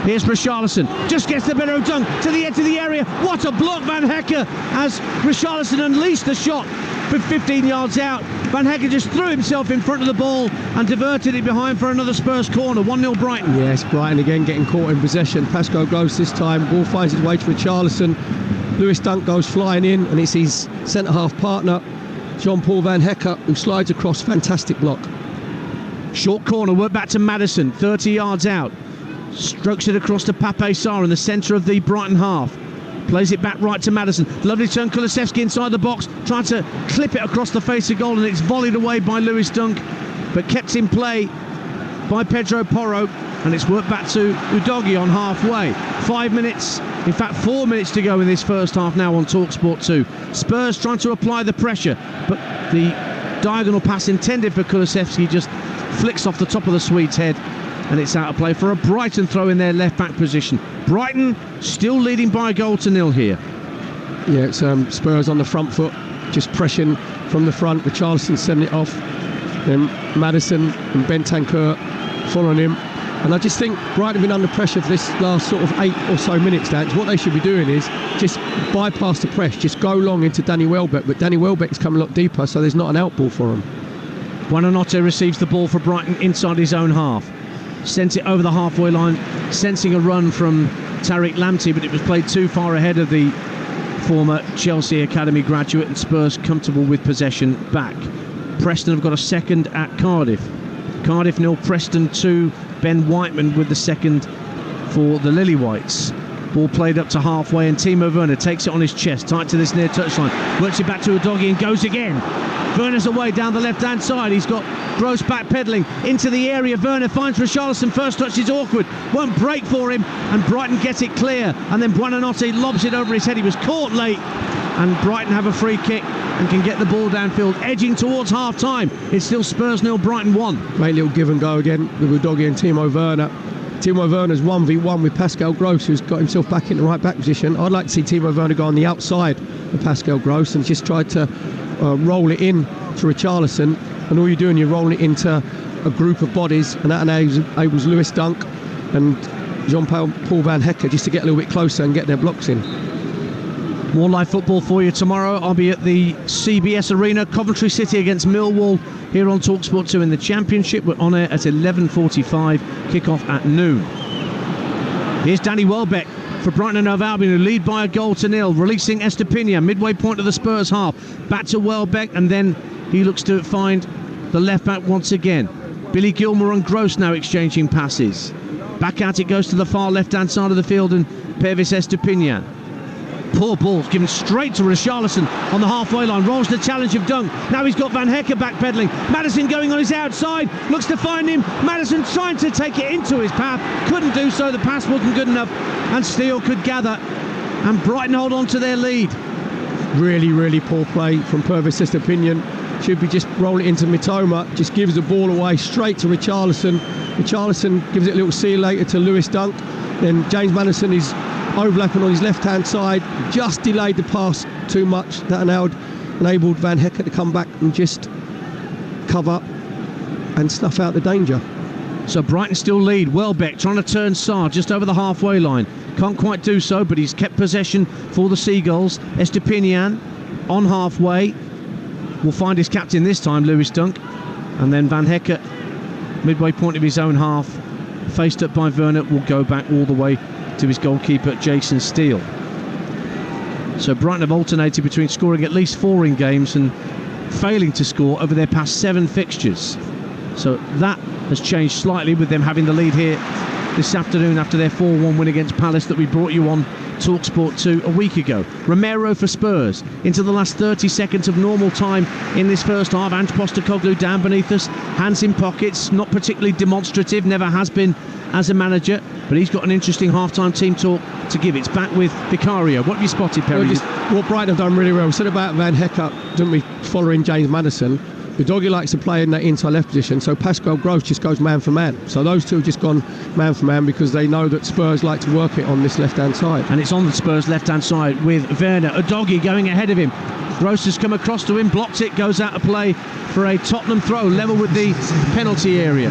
Here's Richarlison, just gets the better of Dunk to the edge of the area. What a block, Van Hecke, as Richarlison unleashed the shot for 15 yards out. Van Hecke just threw himself in front of the ball and diverted it behind for another Spurs corner. 1-0 Brighton. Yes, Brighton again getting caught in possession. Pascal Gross this time, ball finds its way to Richarlison. Lewis Dunk goes flying in and it's his centre-half partner, Jean-Paul Van Hecke, who slides across. Fantastic block. Short corner, work back to Maddison, 30 yards out. Strokes it across to Pape Sarr in the centre of the Brighton half. Plays it back right to Maddison. Lovely turn, Kulusevski inside the box. Trying to clip it across the face of goal and it's volleyed away by Lewis Dunk. But kept in play by Pedro Porro. And it's worked back to Udogie on halfway. 5 minutes, in fact 4 minutes to go in this first half now on Talksport 2. Spurs trying to apply the pressure. But the diagonal pass intended for Kulusevski just flicks off the top of the Swede's head. And it's out of play for a Brighton throw in their left-back position. Brighton still leading by a goal to 0 here. Yeah, it's Spurs on the front foot, just pressing from the front. Richarlison sending it off. Then Maddison and Bentancur following him. And I just think Brighton have been under pressure for this last sort of 8 or so minutes, Dance. What they should be doing is just bypass the press, just go long into Danny Welbeck. But Danny Welbeck's come a lot deeper, so there's not an outball for him. Buonanotte receives the ball for Brighton inside his own half. Sent it over the halfway line, sensing a run from Tariq Lamptey, but it was played too far ahead of the former Chelsea Academy graduate, and Spurs comfortable with possession back. Preston have got a second at Cardiff. Cardiff 0, Preston 2. Ben Whiteman with the second for the Lily Whites. Ball played up to halfway, and Timo Werner takes it on his chest, tight to this near touchline. Works it back to Udogie and goes again. Werner's away down the left-hand side. He's got Gross backpedaling into the area. Werner finds Richarlison. First touch is awkward. Won't break for him, and Brighton get it clear. And then Buonanotte lobs it over his head. He was caught late, and Brighton have a free kick and can get the ball downfield, edging towards half-time. It's still Spurs 0, Brighton 1. Great little give and go again with Udogie and Timo Werner. Timo Werner's 1v1 with Pascal Gross, who's got himself back in the right back position. I'd like to see Timo Werner go on the outside of Pascal Gross and just try to roll it in to Richarlison. And all you're doing, you're rolling it into a group of bodies, and that enables Lewis Dunk and Jean-Paul Van Hecke just to get a little bit closer and get their blocks in. More live football for you tomorrow. I'll be at the CBS Arena, Coventry City against Millwall, here on Talksport 2 in the Championship. We're on air at 11:45, kick-off at noon. Here's Danny Welbeck for Brighton and Hove Albion, who lead by a goal to nil, releasing Estupiñán, midway point of the Spurs half. Back to Welbeck, and then he looks to find the left-back once again. Billy Gilmour and Gross now exchanging passes. Back out it goes to the far left-hand side of the field, and Pervis Estupiñán. Poor ball's given straight to Richarlison on the halfway line. Rolls the challenge of Dunk. Now he's got Van Hecke backpedaling. Maddison going on his outside. Looks to find him. Maddison trying to take it into his path. Couldn't do so. The pass wasn't good enough. And Steele could gather. And Brighton hold on to their lead. Really, really poor play from Pervis Estupiñán. Should be just roll it into Mitoma. Just gives the ball away straight to Richarlison. Richarlison gives it a little see you later to Lewis Dunk. Then James Maddison is overlapping on his left-hand side, just delayed the pass too much. That enabled Van Hecke to come back and just cover and snuff out the danger. So Brighton still lead. Welbeck trying to turn Sarr just over the halfway line. Can't quite do so, but he's kept possession for the Seagulls. Estupiñán on halfway will find his captain this time, Lewis Dunk. And then Van Hecke, midway point of his own half, faced up by Werner, will go back all the way to his goalkeeper Jason Steele. So Brighton have alternated between scoring at least 4 in games and failing to score over their past 7 fixtures. So that has changed slightly with them having the lead here this afternoon after their 4-1 win against Palace that we brought you on Talksport 2 a week ago. Romero for Spurs into the last 30 seconds of normal time in this first half. Ange Postecoglou down beneath us, hands in pockets, not particularly demonstrative, never has been as a manager, but he's got an interesting half-time team talk to give. It's back with Vicario. What have you spotted, Perry? What Brighton have done really well. We said about Van Hecke, didn't we, following James Maddison. Udogie likes to play in that inside left position, so Pascal Gross just goes man for man. So those two have just gone man for man because they know that Spurs like to work it on this left-hand side. And it's on the Spurs left-hand side with Werner. Udogie going ahead of him. Gross has come across to him, blocks it, goes out of play for a Tottenham throw, level with the penalty area.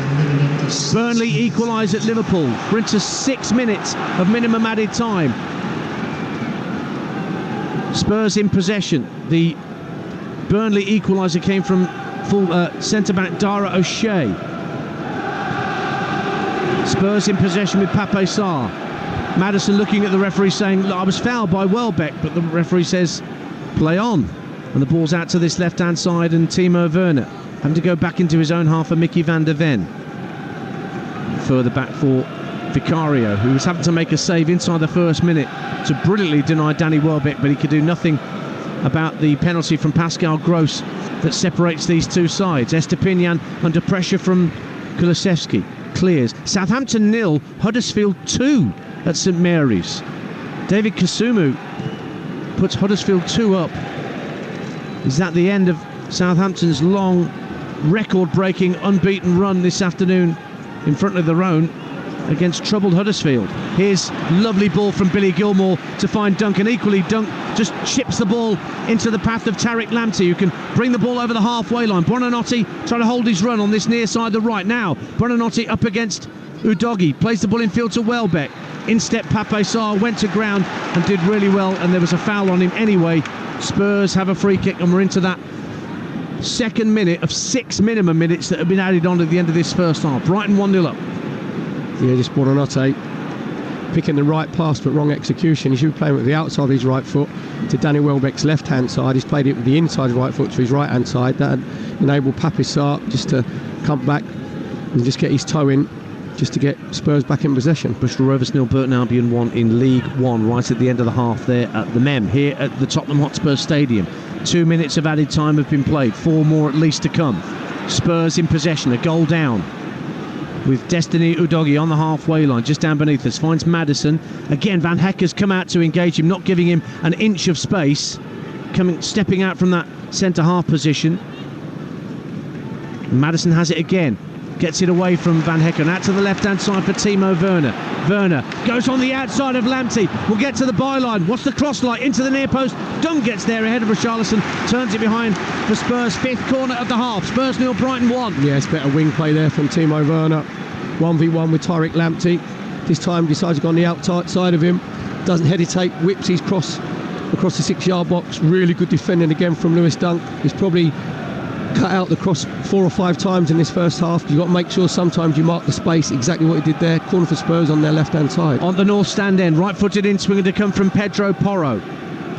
Burnley equalise at Liverpool. Brings us 6 minutes of minimum added time. Spurs in possession. The Burnley equaliser came from full centre-back Dara O'Shea. Spurs in possession with Pape Sarr. Maddison looking at the referee saying, I was fouled by Welbeck, but the referee says, play on. And the ball's out to this left-hand side, and Timo Werner having to go back into his own half for Mickey van der Ven. Further back for Vicario, who was having to make a save inside the first minute to brilliantly deny Danny Welbeck, but he could do nothing about the penalty from Pascal Gross that separates these two sides. Estupiñán under pressure from Kulusevski. Clears. Southampton 0, Huddersfield 2 at St Mary's. David Kasumu puts Huddersfield 2 up. Is that the end of Southampton's long, record-breaking, unbeaten run this afternoon in front of their own against troubled Huddersfield? Here's lovely ball from Billy Gilmour to find Dunk, and equally Dunk just chips the ball into the path of Tariq Lamptey, who can bring the ball over the halfway line. Buonanotte trying to hold his run on this near side, the right. Now Buonanotte up against Udogie plays the ball in field to Welbeck. In step Pape Sarr, went to ground and did really well, and there was a foul on him anyway. Spurs have a free kick, and we're into that second minute of 6 minimum minutes that have been added on at the end of this first half. Brighton 1-0 up. Yeah, just Buonanotte picking the right pass but wrong execution. He should be playing with the outside of his right foot to Danny Welbeck's left hand side. He's played it with the inside right foot to his right hand side. That enabled Pape Sarr just to come back and just get his toe in, just to get Spurs back in possession. Bristol Rovers 0, Burton Albion 1 in League One, right at the end of the half there at the Mem, here at the Tottenham Hotspur Stadium. 2 minutes of added time have been played, 4 more at least to come. Spurs in possession, a goal down, with Destiny Udogie on the halfway line, just down beneath us, finds Maddison. Again, Van Hecke's come out to engage him, not giving him an inch of space, stepping out from that centre-half position. Maddison has it again, gets it away from Van Hecken, out to the left-hand side for Timo Werner. Werner goes on the outside of Lamptey, will get to the byline. What's the cross like? Into the near post. Dunn gets there ahead of Richarlison, turns it behind for Spurs. 5th corner of the half. Spurs 0, Brighton 1. Yeah, it's better wing play there from Timo Werner. 1v1 with Tariq Lamptey. This time decides to go on the outside of him. Doesn't hesitate, whips his cross across the 6-yard box. Really good defending again from Lewis Dunk. He's probably cut out the cross 4 or 5 times in this first half. You've got to make sure sometimes you mark the space, exactly what he did there. Corner for Spurs on their left hand side. On the north stand end, right-footed in swinging to come from Pedro Porro.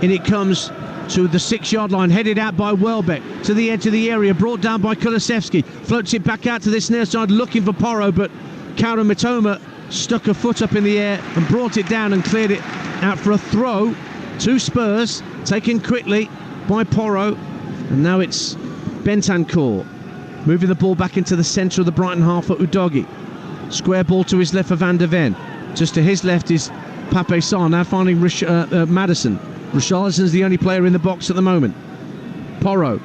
In it comes to the 6-yard line, headed out by Welbeck to the edge of the area, brought down by Kulusevski, floats it back out to this near side looking for Porro, but Kaoru Mitoma stuck a foot up in the air and brought it down and cleared it out for a throw to Spurs, taken quickly by Porro, and now it's Bentancur moving the ball back into the centre of the Brighton half for Udogie. Square ball to his left for Van der Ven. Just to his left is Pape Sarr, now finding Maddison. Richarlison's the only player in the box at the moment. Porro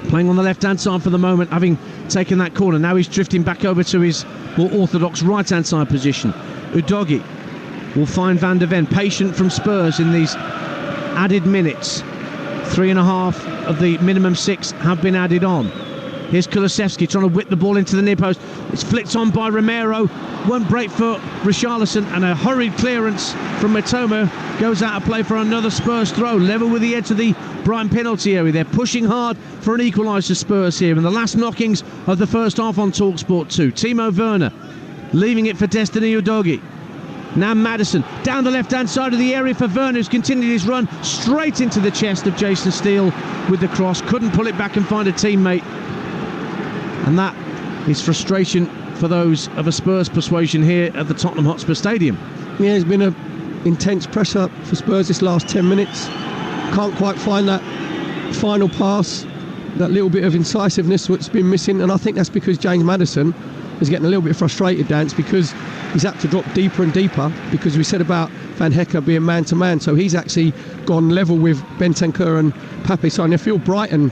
playing on the left hand side for the moment, having taken that corner. Now he's drifting back over to his more orthodox right hand side position. Udogie will find Van der Ven, patient from Spurs in these added minutes. 3.5 of the minimum 6 have been added on. Here's Kulusevski trying to whip the ball into the near post. It's flicked on by Romero. One break for Richarlison, and a hurried clearance from Mitoma goes out of play for another Spurs throw. Level with the edge of the Brighton penalty area. They're pushing hard for an equaliser, Spurs here. And the last knockings of the first half on Talksport 2. Timo Werner leaving it for Destiny Udogie. Now Maddison down the left-hand side of the area for Werner, who's continued his run straight into the chest of Jason Steele with the cross. Couldn't pull it back and find a teammate. And that is frustration for those of a Spurs persuasion here at the Tottenham Hotspur Stadium. Yeah, there's been intense pressure for Spurs this last 10 minutes. Can't quite find that final pass, that little bit of incisiveness that's been missing. And I think that's because James Maddison is getting a little bit frustrated, Dance, because he's had to drop deeper and deeper, because we said about Van Hecke being man-to-man, so he's actually gone level with Bentancur and Pape Sarr. And if you're Brighton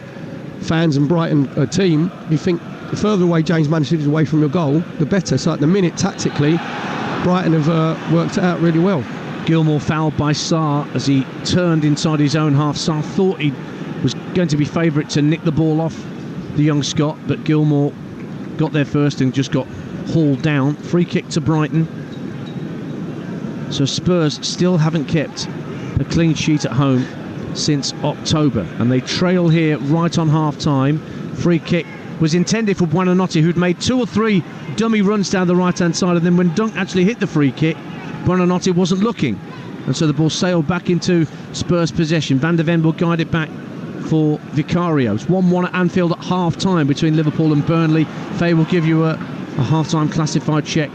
fans and Brighton team, you think the further away James Maddison is away from your goal, the better. So at the minute, tactically, Brighton have worked it out really well. Gilmour fouled by Sarr as he turned inside his own half. Sarr thought he was going to be favourite to nick the ball off the young Scot, but Gilmour got there first and just got hauled down. Free kick to Brighton. So Spurs still haven't kept a clean sheet at home since October, and they trail here right on half-time. Free kick was intended for Buonanotte, who'd made 2 or 3 dummy runs down the right-hand side, and then when Dunk actually hit the free kick, Buonanotte wasn't looking, and so the ball sailed back into Spurs possession. Van der Ven will guide it back for Vicario. It's 1-1 at Anfield at half-time between Liverpool and Burnley. Faye will give you a half-time classified check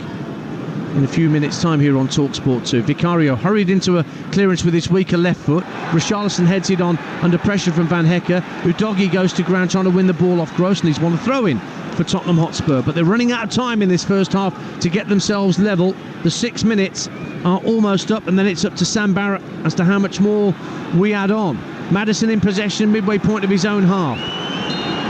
in a few minutes' time here on Talksport 2. Vicario hurried into a clearance with his weaker left foot. Richarlison heads it on under pressure from Van Hecke. Udogie goes to ground trying to win the ball off Gross, and he's won a throw-in for Tottenham Hotspur. But they're running out of time in this first half to get themselves level. The 6 minutes are almost up, and then it's up to Sam Barrett as to how much more we add on. Maddison in possession, midway point of his own half.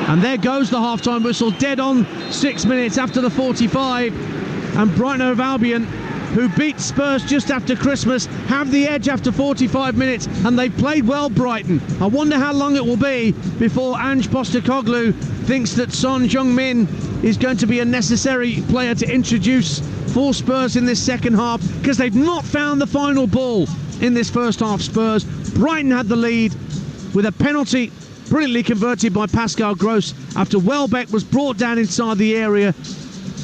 And there goes the half-time whistle, dead on 6 minutes after the 45. And Brighton of Albion who beat Spurs just after Christmas, have the edge after 45 minutes, and they played well, Brighton. I wonder how long it will be before Ange Postecoglou thinks that Son Heung-min is going to be a necessary player to introduce for Spurs in this second half, because they've not found the final ball in this first half. Spurs. Brighton had the lead with a penalty brilliantly converted by Pascal Gross after Welbeck was brought down inside the area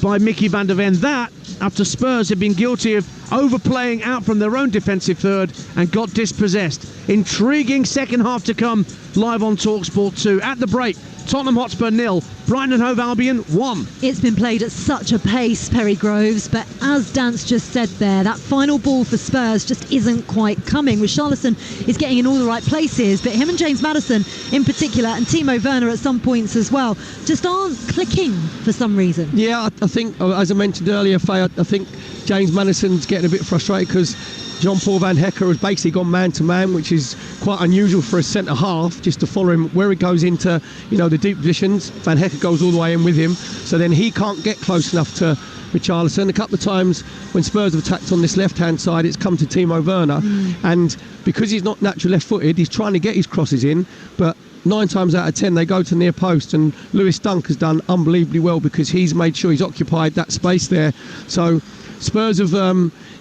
by Mickey van der Ven. That after Spurs had been guilty of overplaying out from their own defensive third and got dispossessed. Intriguing second half to come live on Talksport 2. At the break, Tottenham Hotspur 0, Brighton and Hove Albion 1. It's been played at such a pace, Perry Groves, but as Dance just said there, that final ball for Spurs just isn't quite coming. Richarlison is getting in all the right places, but him and James Maddison in particular, and Timo Werner at some points as well, just aren't clicking for some reason. Yeah, I think, as I mentioned earlier, Faye, I think James Maddison's getting a bit frustrated because Jean-Paul Van Hecke has basically gone man-to-man, which is quite unusual for a centre-half, just to follow him where he goes into, the deep positions. Van Hecke goes all the way in with him, so then he can't get close enough to Richarlison. A couple of times when Spurs have attacked on this left-hand side, it's come to Timo Werner, and because he's not naturally left-footed, he's trying to get his crosses in, but 9 times out of 10 they go to near post, and Lewis Dunk has done unbelievably well because he's made sure he's occupied that space there. So Spurs have,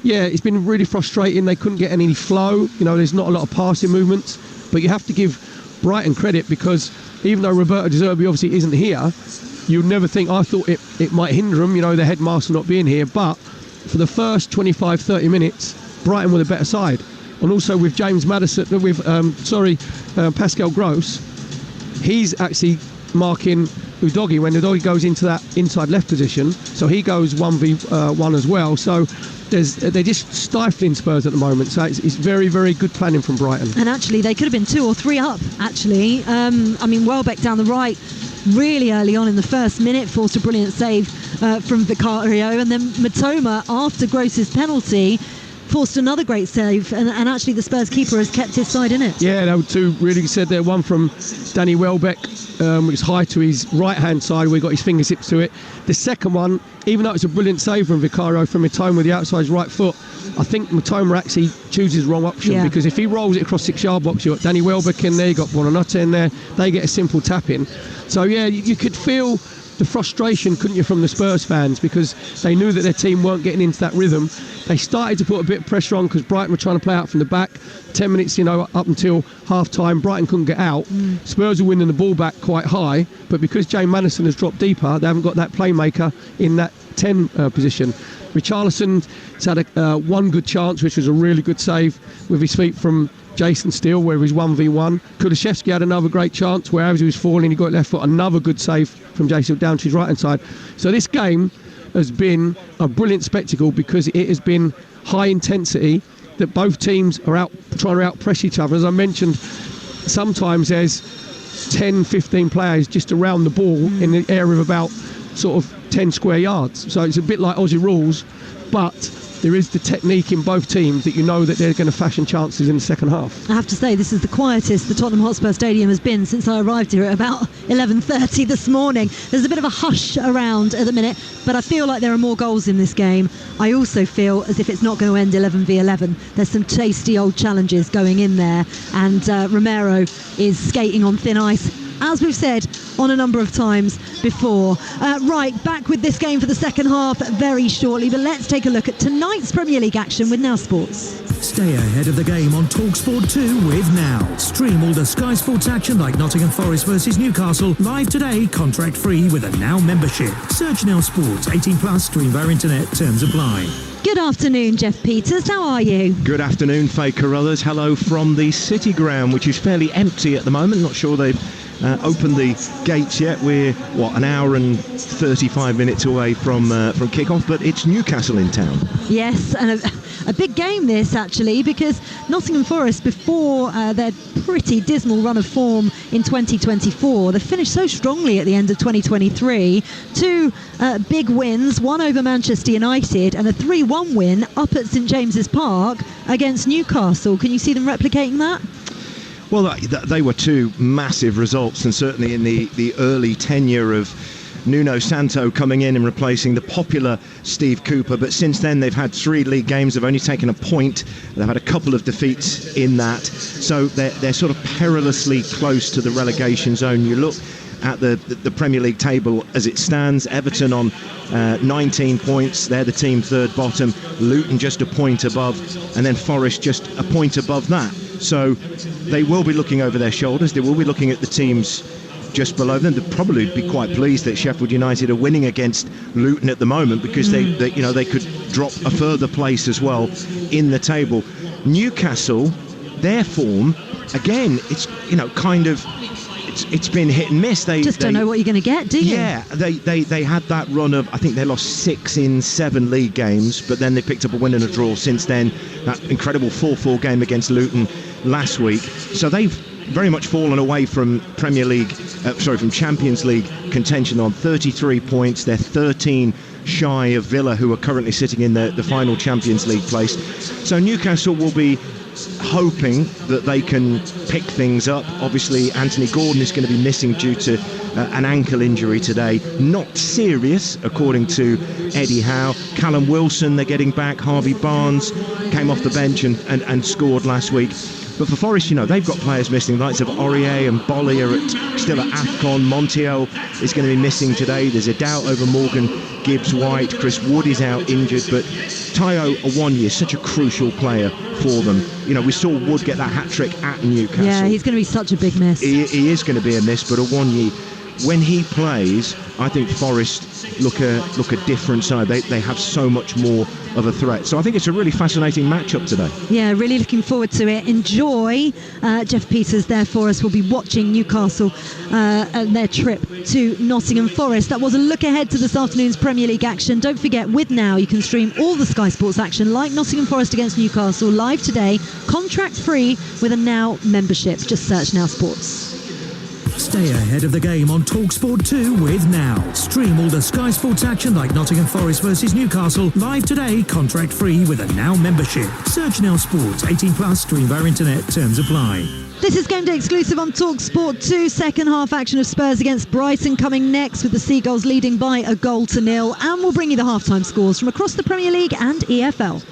it's been really frustrating. They couldn't get any flow. There's not a lot of passing movements. But you have to give Brighton credit, because even though Roberto De Zerbi obviously isn't here, you'd never think, I thought it might hinder them, the headmaster not being here. But for the first 25, 30 minutes, Brighton were the better side. And also with James Maddison, Pascal Gross, he's actually marking Udogie when Udogie goes into that inside left position, so he goes 1v1 as well. So they're just stifling Spurs at the moment, so it's very, very good planning from Brighton. And actually they could have been 2 or 3 up actually. Welbeck down the right really early on in the first minute forced a brilliant save from Vicario, and then Matoma, after Gross's penalty, forced another great save, and actually the Spurs keeper has kept his side in it. Yeah, there were 2 really good said there. One from Danny Welbeck, which is high to his right hand side where he got his fingertips to it. The second one, even though it's a brilliant save from Vicario from Matoma with the outside his right foot, I think Matoma actually chooses the wrong option, because if he rolls it across 6-yard box, you've got Danny Welbeck in there, you've got Buonanotte in there, they get a simple tap in. So you could feel the frustration, couldn't you, from the Spurs fans, because they knew that their team weren't getting into that rhythm. They started to put a bit of pressure on because Brighton were trying to play out from the back. 10 minutes, up until half-time, Brighton couldn't get out. Spurs were winning the ball back quite high, but because James Maddison has dropped deeper, they haven't got that playmaker in that 10 position. Richarlison has had one good chance, which was a really good save with his feet from Jason Steele, where he was 1v1. Kulusevski had another great chance where as he was falling, he got left foot, another good save from Jason down to his right hand side. So this game has been a brilliant spectacle because it has been high intensity, that both teams are out trying to out press each other. As I mentioned, sometimes there's 10-15 players just around the ball in the area of about sort of 10 square yards, so it's a bit like Aussie rules, but there is the technique in both teams that that they're going to fashion chances in the second half. I have to say, this is the quietest the Tottenham Hotspur Stadium has been since I arrived here at about 11:30 this morning. There's a bit of a hush around at the minute, but I feel like there are more goals in this game. I also feel as if it's not going to end 11v11. There's some tasty old challenges going in there, and Romero is skating on thin ice, as we've said on a number of times before. Right, back with this game for the second half very shortly, but let's take a look at tonight's Premier League action with Now Sports. Stay ahead of the game on Talksport 2 with Now. Stream all the Sky Sports action like Nottingham Forest versus Newcastle live today, contract free with a Now membership. Search Now Sports, 18 plus, stream via internet, terms apply. Good afternoon, Jeff Peters. How are you? Good afternoon, Faye Carruthers. Hello from the City Ground, which is fairly empty at the moment. Not sure they've opened the gates yet. We're an hour and 35 minutes away from kick-off, but it's Newcastle in town. Yes, and a big game this actually, because Nottingham Forest, before their pretty dismal run of form in 2024, they finished so strongly at the end of 2023. 2 big wins, one over Manchester United and a 3-1 win up at St James's Park against Newcastle. Can you see them replicating that? Well, they were 2 massive results, and certainly in the early tenure of Nuno Santo coming in and replacing the popular Steve Cooper. But since then, they've had 3 league games. They've only taken a point. They've had a couple of defeats in that. So they're sort of perilously close to the relegation zone. You look at the Premier League table as it stands. Everton on 19 points. They're the team third bottom. Luton just a point above. And then Forest just a point above that. So they will be looking over their shoulders. They will be looking at the teams just below them. They'd probably be quite pleased that Sheffield United are winning against Luton at the moment, because they could drop a further place as well in the table. Newcastle, their form, again, it's it's been hit and miss. They don't know what you're going to get, do you? Yeah, they had that run of, I think they lost 6 in 7 league games, but then they picked up a win and a draw since then. That incredible 4-4 game against Luton last week. So they've very much fallen away from from Champions League contention on 33 points. They're 13 shy of Villa, who are currently sitting in the final Champions League place. So Newcastle will be hoping that they can pick things up. Obviously, Anthony Gordon is going to be missing due to an ankle injury today. Not serious, according to Eddie Howe. Callum Wilson, they're getting back. Harvey Barnes came off the bench and scored last week. But for Forest, they've got players missing. The likes of Aurier and Bolly are still at AFCON. Montiel is going to be missing today. There's a doubt over Morgan Gibbs-White. Chris Wood is out injured. But Tayo Awoniyi is such a crucial player for them. We saw Wood get that hat-trick at Newcastle. Yeah, he's going to be such a big miss. He is going to be a miss, but Awoniyi, when he plays, I think Forest look a different side. They have so much more of a threat. So I think it's a really fascinating matchup today. Yeah, really looking forward to it. Enjoy. Jeff Peters there for us will be watching Newcastle and their trip to Nottingham Forest. That was a look ahead to this afternoon's Premier League action. Don't forget, with Now, you can stream all the Sky Sports action like Nottingham Forest against Newcastle live today, contract free with a Now membership. Just search Now Sports. Stay ahead of the game on Talksport 2 with Now. Stream all the Sky Sports action like Nottingham Forest versus Newcastle live today, contract free with a Now membership. Search Now Sports, 18 plus, stream via internet, terms apply. This is Game Day exclusive on Talksport 2. Second half action of Spurs against Brighton coming next, with the Seagulls leading by 1-0. And we'll bring you the halftime scores from across the Premier League and EFL.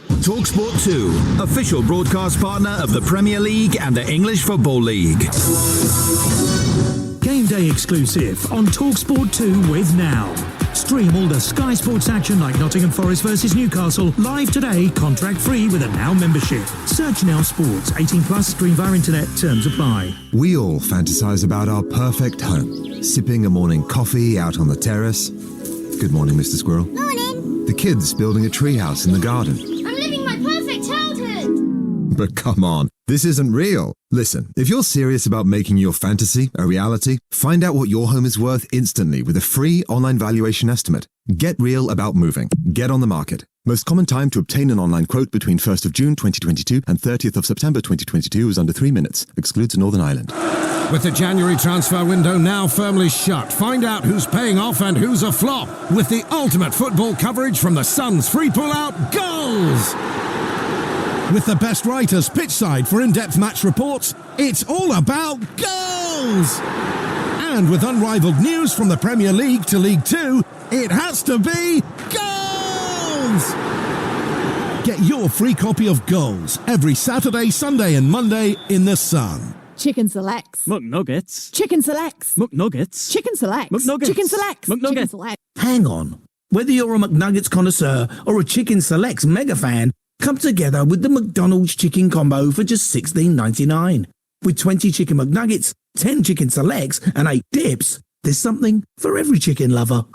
Talksport 2, official broadcast partner of the Premier League and the English Football League. Game Day exclusive on Talksport 2 with Now. Stream all the Sky Sports action like Nottingham Forest versus Newcastle live today, contract free with a Now membership. Search Now Sports, 18 plus, stream via internet, terms apply. We all fantasize about our perfect home, sipping a morning coffee out on the terrace. Good morning, Mr. Squirrel. Morning. The kids building a treehouse in the garden. I'm living my perfect childhood. But come on, this isn't real. Listen, if you're serious about making your fantasy a reality, find out what your home is worth instantly with a free online valuation estimate. Get real about moving. Get on the market. Most common time to obtain an online quote between 1st of June 2022 and 30th of September 2022 is under 3 minutes. Excludes Northern Ireland. With the January transfer window now firmly shut, find out who's paying off and who's a flop with the ultimate football coverage from the Sun's free pull-out Goals! With the best writers pitchside for in-depth match reports, it's all about goals! And with unrivaled news from the Premier League to League Two, it has to be goals! Get your free copy of Goals every Saturday, Sunday and Monday in the Sun. Chicken selects. McNuggets. Chicken selects. McNuggets. Chicken selects. McNuggets. Chicken selects. McNuggets. Chicken selects. Hang on. Whether you're a McNuggets connoisseur or a Chicken Selects mega fan, come together with the McDonald's chicken combo for just $16.99. With 20 chicken McNuggets, 10 chicken selects, and 8 dips, there's something for every chicken lover.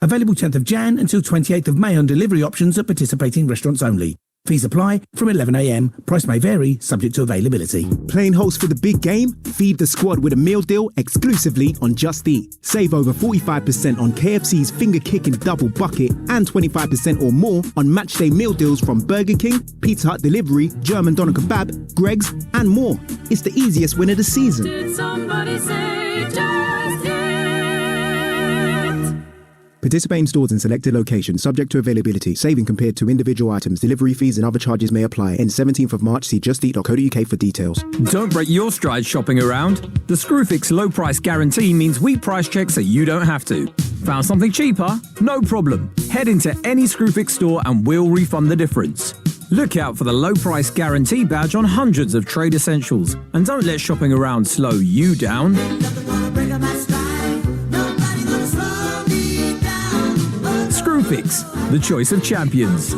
Available 10th of Jan until 28th of May on delivery options at participating restaurants only. Fees apply from 11 a.m. Price may vary, subject to availability. Playing host for the big game? Feed the squad with a meal deal exclusively on Just Eat. Save over 45% on KFC's finger kicking double bucket and 25% or more on matchday meal deals from Burger King, Pizza Hut Delivery, German Doner Kebab, Greg's, and more. It's the easiest win of the season. Did somebody say Just Eat? Participating stores in selected locations subject to availability. Saving compared to individual items. Delivery fees and other charges may apply. End 17th of March. See justeat.co.uk for details. Don't break your stride shopping around. The Screwfix low price guarantee means we price check so you don't have to. Found something cheaper? No problem. Head into any Screwfix store and we'll refund the difference. Look out for the low price guarantee badge on hundreds of trade essentials. And don't let shopping around slow you down. Screwfix, the choice of champions.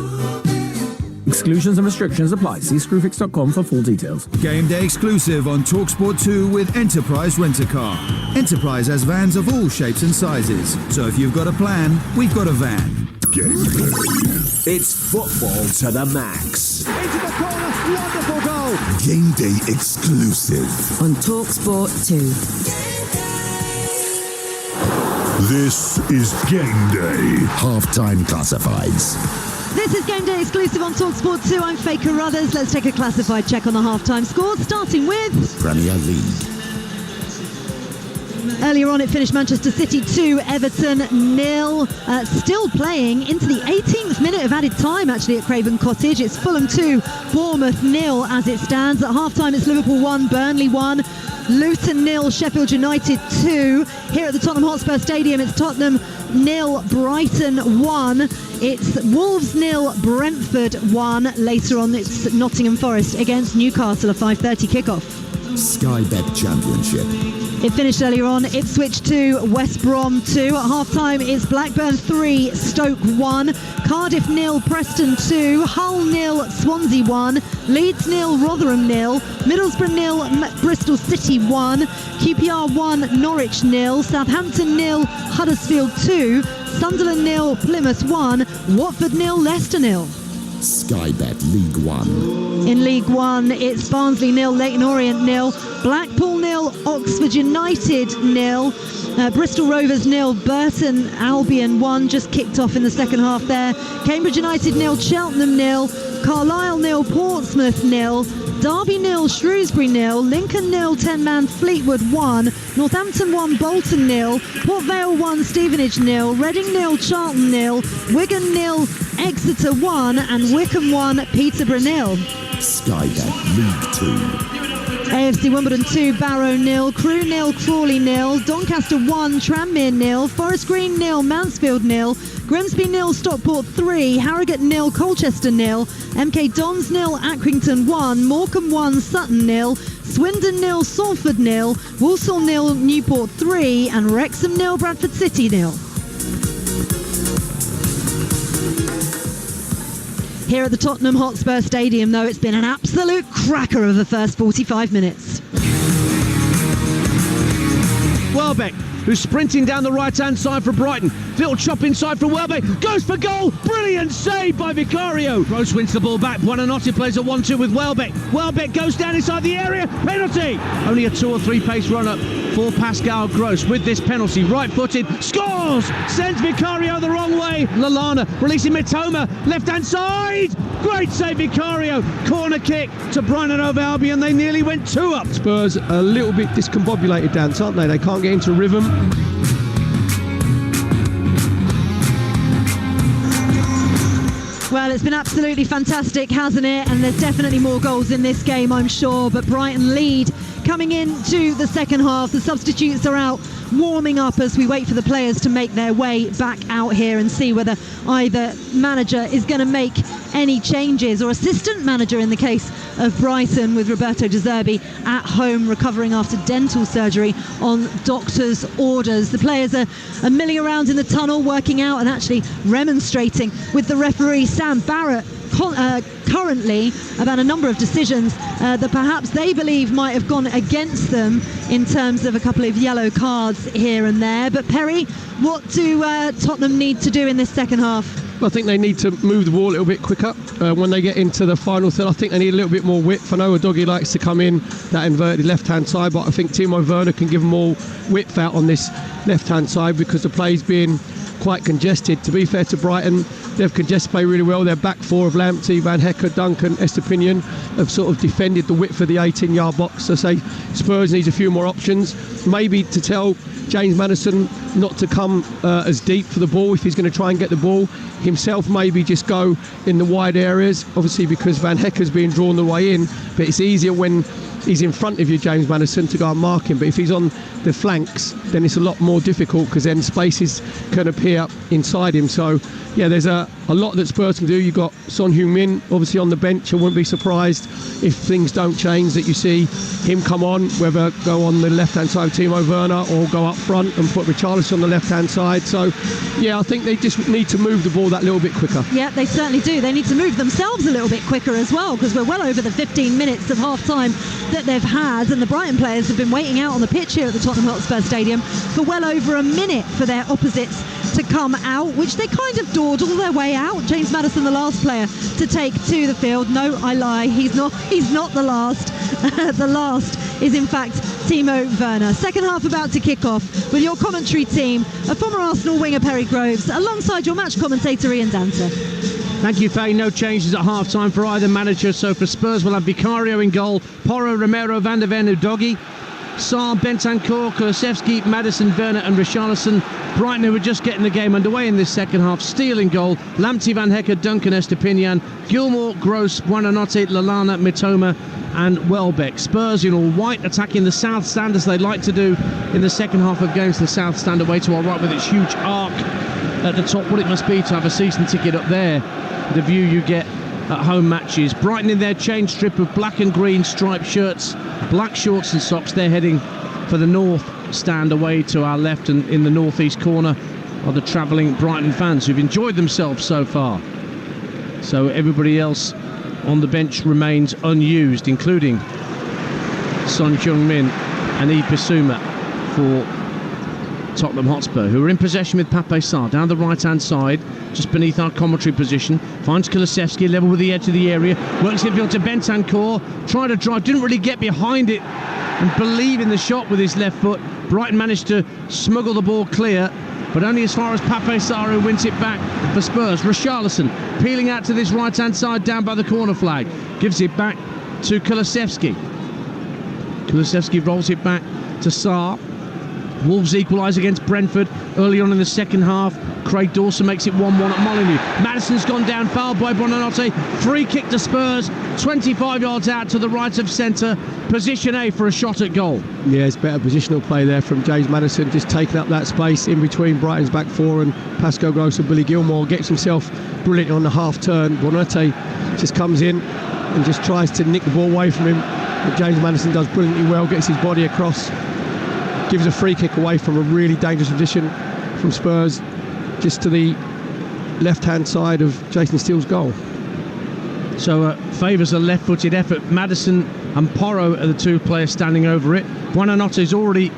Exclusions and restrictions apply. See screwfix.com for full details. Game day exclusive on Talksport 2 with Enterprise Rent-A-Car. Enterprise has vans of all shapes and sizes. So if you've got a plan, we've got a van. Game day. It's football to the max. Into the corner, wonderful goal. Game day exclusive on Talksport 2. This is Game Day. Half-time classifieds. This is Game Day exclusive on Talksport 2. I'm Faye Carruthers. Let's take a classified check on the half-time scores, starting with Premier League. Earlier on, it finished Manchester City 2, Everton 0. Still playing into the 18th minute of added time, actually, at Craven Cottage. It's Fulham 2, Bournemouth 0 as it stands. At half-time, it's Liverpool 1, Burnley 1. Luton 0, Sheffield United 2. Here at the Tottenham Hotspur Stadium, it's Tottenham 0, Brighton 1. It's Wolves 0, Brentford 1. Later on, it's Nottingham Forest against Newcastle, a 5:30 kickoff. Sky Bet Championship. It finished earlier on. Ipswich 2, West Brom 2. At half-time, it's Blackburn 3, Stoke 1. Cardiff 0, Preston 2. Hull 0, Swansea 1. Leeds 0, Rotherham 0. Middlesbrough 0, Bristol City 1. QPR 1, Norwich 0. Southampton 0, Huddersfield 2. Sunderland 0, Plymouth 1. Watford 0, Leicester 0. Sky Bet League One. In League One, it's Barnsley 0, Leyton Orient 0. Blackpool 0, Oxford United 0. Bristol Rovers 0, Burton Albion 1. Just kicked off in the second half there. Cambridge United 0, Cheltenham 0. Carlisle 0, Portsmouth 0. Derby 0, Shrewsbury 0. Lincoln 0, 10-man Fleetwood 1. Northampton 1, Bolton 0. Port Vale 1, Stevenage 0. Reading 0, Charlton 0. Wigan 0, Exeter 1. And Wycombe 1, Peterborough 0. Sky Bet League 2. AFC Wimbledon 2, Barrow 0, Crewe 0, Crawley 0, Doncaster 1, Tranmere 0, Forest Green 0, Mansfield 0, Grimsby 0, Stockport 3, Harrogate 0, Colchester 0, MK Dons 0, Accrington 1, Morecambe 1, Sutton 0, Swindon 0, Salford 0, Walsall 0, Newport 3, and Wrexham 0, Bradford City 0. Here at the Tottenham Hotspur Stadium, though, it's been an absolute cracker of the first 45 minutes. Welbeck, who's sprinting down the right-hand side for Brighton. Little chop inside from Welbeck. Goes for goal. Brilliant save by Vicario. Gross wins the ball back. Buonanotte plays a 1-2 with Welbeck. Welbeck goes down inside the area. Penalty. Only a 2 or 3 pace run-up for Pascal Gross with this penalty. Right-footed. Scores. Sends Vicario the wrong way. Lallana releasing Mitoma. Left-hand side. Great save, Vicario. Corner kick to Brighton and Hove Albion. They nearly went 2 up. Spurs a little bit discombobulated, Danter, aren't they? They can't get into rhythm. Well, it's been absolutely fantastic, hasn't it? And there's definitely more goals in this game, I'm sure. But Brighton lead coming into the second half. The substitutes are out warming up as we wait for the players to make their way back out here and see whether either manager is going to make any changes, or assistant manager in the case of Brighton, with Roberto De Zerbi at home recovering after dental surgery on doctor's orders. The players are milling around in the tunnel, working out and actually remonstrating with the referee Sam Barrett currently about a number of decisions that perhaps they believe might have gone against them in terms of a couple of yellow cards here and there. But Perry, what do Tottenham need to do in this second half? I think they need to move the ball a little bit quicker when they get into the final third. I think they need a little bit more width. I know Udogie likes to come in that inverted left-hand side, but I think Timo Werner can give more width out on this left-hand side because the play's being quite congested. To be fair to Brighton, they've congested play really well. Their back four of Lamptey, Van Hecke, Duncan, Estepinian have sort of defended the width of the 18-yard box. So say Spurs needs a few more options. Maybe to tell James Maddison not to come as deep for the ball if he's going to try and get the ball himself. Maybe just go in the wide areas, obviously because Van Hecke's being drawn the way in, but it's easier when he's in front of you, James Maddison, to go and mark him. But if he's on the flanks, then it's a lot more difficult because then spaces can appear inside him. So yeah, there's a lot that Spurs can do. You've got Son Heung-min obviously on the bench. I wouldn't be surprised if things don't change that you see him come on, whether go on the left hand side of Timo Werner or go up front and put Richarlison on the left hand side. So yeah, I think they just need to move the ball that little bit quicker. Yeah, they certainly do. They need to move themselves a little bit quicker as well, because we're well over the 15 minutes of half time that they've had, and the Brighton players have been waiting out on the pitch here at the Tottenham Hotspur Stadium for well over a minute for their opposites to come out, which they kind of dawdle their way out. James Maddison, the last player to take to the field. No, I lie, he's not the last. The last is in fact Timo Werner. Second half about to kick off with your commentary team of former Arsenal winger Perry Groves alongside your match commentator Ian Danter. Thank you, Faye. No changes at half-time for either manager. So for Spurs, we'll have Vicario in goal, Porro, Romero, Van der Ven, Udogie, Sarr, Bentancur, Kulusevski, Maddison, Werner and Richarlison. Brighton, who were just getting the game underway in this second half, Steele in goal, Lamptey, Van Hecke, Duncan, Estepinian, Gilmour, Gross, Buonanotte, Lallana, Mitoma and Welbeck. Spurs in all white, attacking the south stand as they like to do in the second half of games. The south stand away to our right with its huge arc at the top. What it must be to have a season ticket up there, the view you get at home matches. Brighton in their change strip of black and green striped shirts, black shorts and socks. They're heading for the north stand away to our left, and in the northeast corner are the travelling Brighton fans who've enjoyed themselves so far. So everybody else on the bench remains unused, including Son Heung-min and Yves Bissouma for Tottenham Hotspur, who are in possession with Pape Sarr down the right-hand side, just beneath our commentary position. Finds Kulusevski level with the edge of the area, works infield to Bentancur, tried to drive, didn't really get behind it and believe in the shot with his left foot. Brighton managed to smuggle the ball clear, but only as far as Pape Sarr, who wins it back for Spurs. Richarlison peeling out to this right-hand side down by the corner flag, gives it back to Kulusevski. Kulusevski rolls it back to Sarr. Wolves equalise against Brentford early on in the second half. Craig Dawson makes it 1-1 at Molineux. Maddison's gone down, fouled by Buonanotte. Free kick to Spurs, 25 yards out to the right of centre. Position A for a shot at goal. Yeah, it's better positional play there from James Maddison, just taking up that space in between Brighton's back four and Pascal Gross and Billy Gilmour. Gets himself brilliant on the half turn. Buonanotte just comes in and just tries to nick the ball away from him. But James Maddison does brilliantly well, gets his body across, gives a free kick away from a really dangerous position from Spurs, just to the left-hand side of Jason Steele's goal. So favours a left-footed effort. Maddison and Porro are the two players standing over it. Buonanotte is already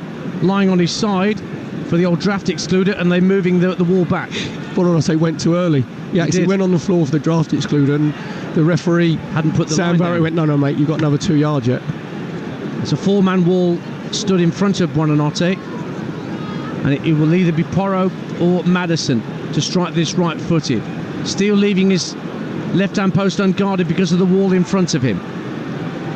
lying on his side for the old draft excluder, and they're moving the wall back. Buonanotte went too early. He actually went on the floor for the draft excluder, and the referee hadn't put the Sam line Barry down. went, no mate, you've got another 2 yards yet. It's a four-man wall stood in front of Buonanotte, and it will either be Porro or Maddison to strike this right-footed. Steele leaving his left-hand post unguarded because of the wall in front of him.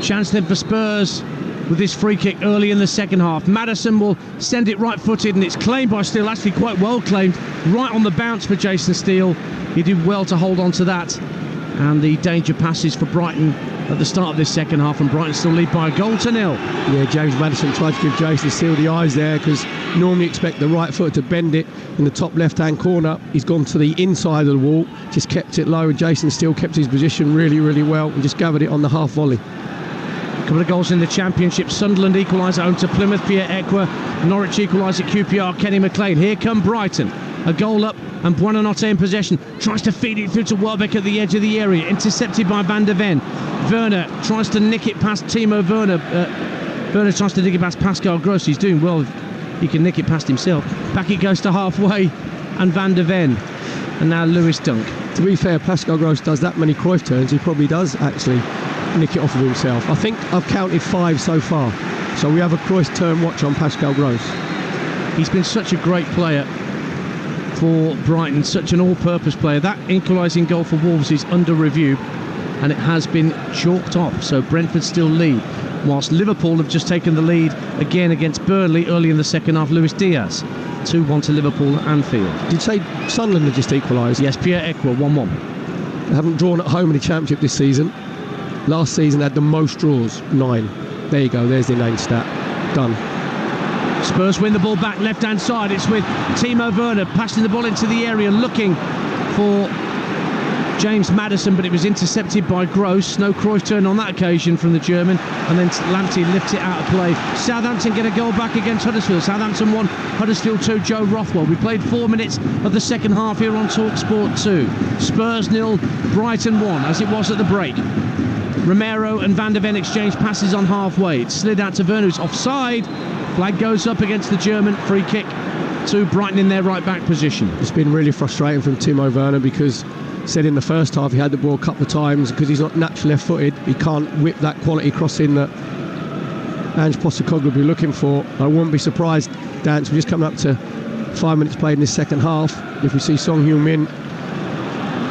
Chance then for Spurs with this free kick early in the second half. Maddison will send it right-footed, and it's claimed by Steele, actually quite well claimed, right on the bounce for Jason Steele. He did well to hold on to that, and the danger passes for Brighton at the start of this second half, and Brighton still lead by 1-0. Yeah, James Maddison tried to give Jason Steele the eyes there, because normally expect the right foot to bend it in the top left-hand corner. He's gone to the inside of the wall, just kept it low, and Jason Steele kept his position really, really well and just gathered it on the half volley. A couple of goals in the Championship. Sunderland equalise at home to Plymouth, Pierre Ekwa. Norwich equalise at QPR, Kenny McLean. Here come Brighton. A goal up, and Buonanotte in possession. Tries to feed it through to Welbeck at the edge of the area. Intercepted by Van der Ven. Werner tries to nick it past Timo Werner. Werner tries to nick it past Pascal Gross. He's doing well. He can nick it past himself. Back it goes to halfway, and Van der Ven. And now Lewis Dunk. To be fair, Pascal Gross does that many Cruyff turns. He probably does actually nick it off of himself. I think I've counted 5 so far. So we have a Cruyff turn watch on Pascal Gross. He's been such a great player for Brighton. Such an all-purpose player. That equalising goal for Wolves is under review, and it has been chalked off. So Brentford still lead, whilst Liverpool have just taken the lead again against Burnley early in the second half. Luis Diaz, 2-1 to Liverpool at Anfield. Did you say Sunderland have just equalised? Yes, Pierre Ekwa, 1-1. They haven't drawn at home in the Championship this season. Last season had the most draws, 9. There you go, there's the inane stat. Done. Spurs win the ball back left-hand side. It's with Timo Werner passing the ball into the area, looking for James Maddison, but it was intercepted by Gross. No Cruyff turn on that occasion from the German, and then Lamptey lifts it out of play. Southampton get a goal back against Huddersfield. Southampton 1, Huddersfield 2. Joe Rothwell. We played 4 minutes of the second half here on Talksport 2. Spurs 0, Brighton 1, as it was at the break. Romero and Van der Ven exchange passes on halfway. It slid out to Werner, who's offside. Flag goes up against the German. Free kick to Brighton in their right back position. It's been really frustrating from Timo Werner, because said in the first half he had the ball a couple of times, because he's not naturally left-footed. He can't whip that quality cross in that Ange Postecoglou will be looking for. I wouldn't be surprised, Danter, we're just coming up to 5 minutes played in this second half, if we see Song Heung-min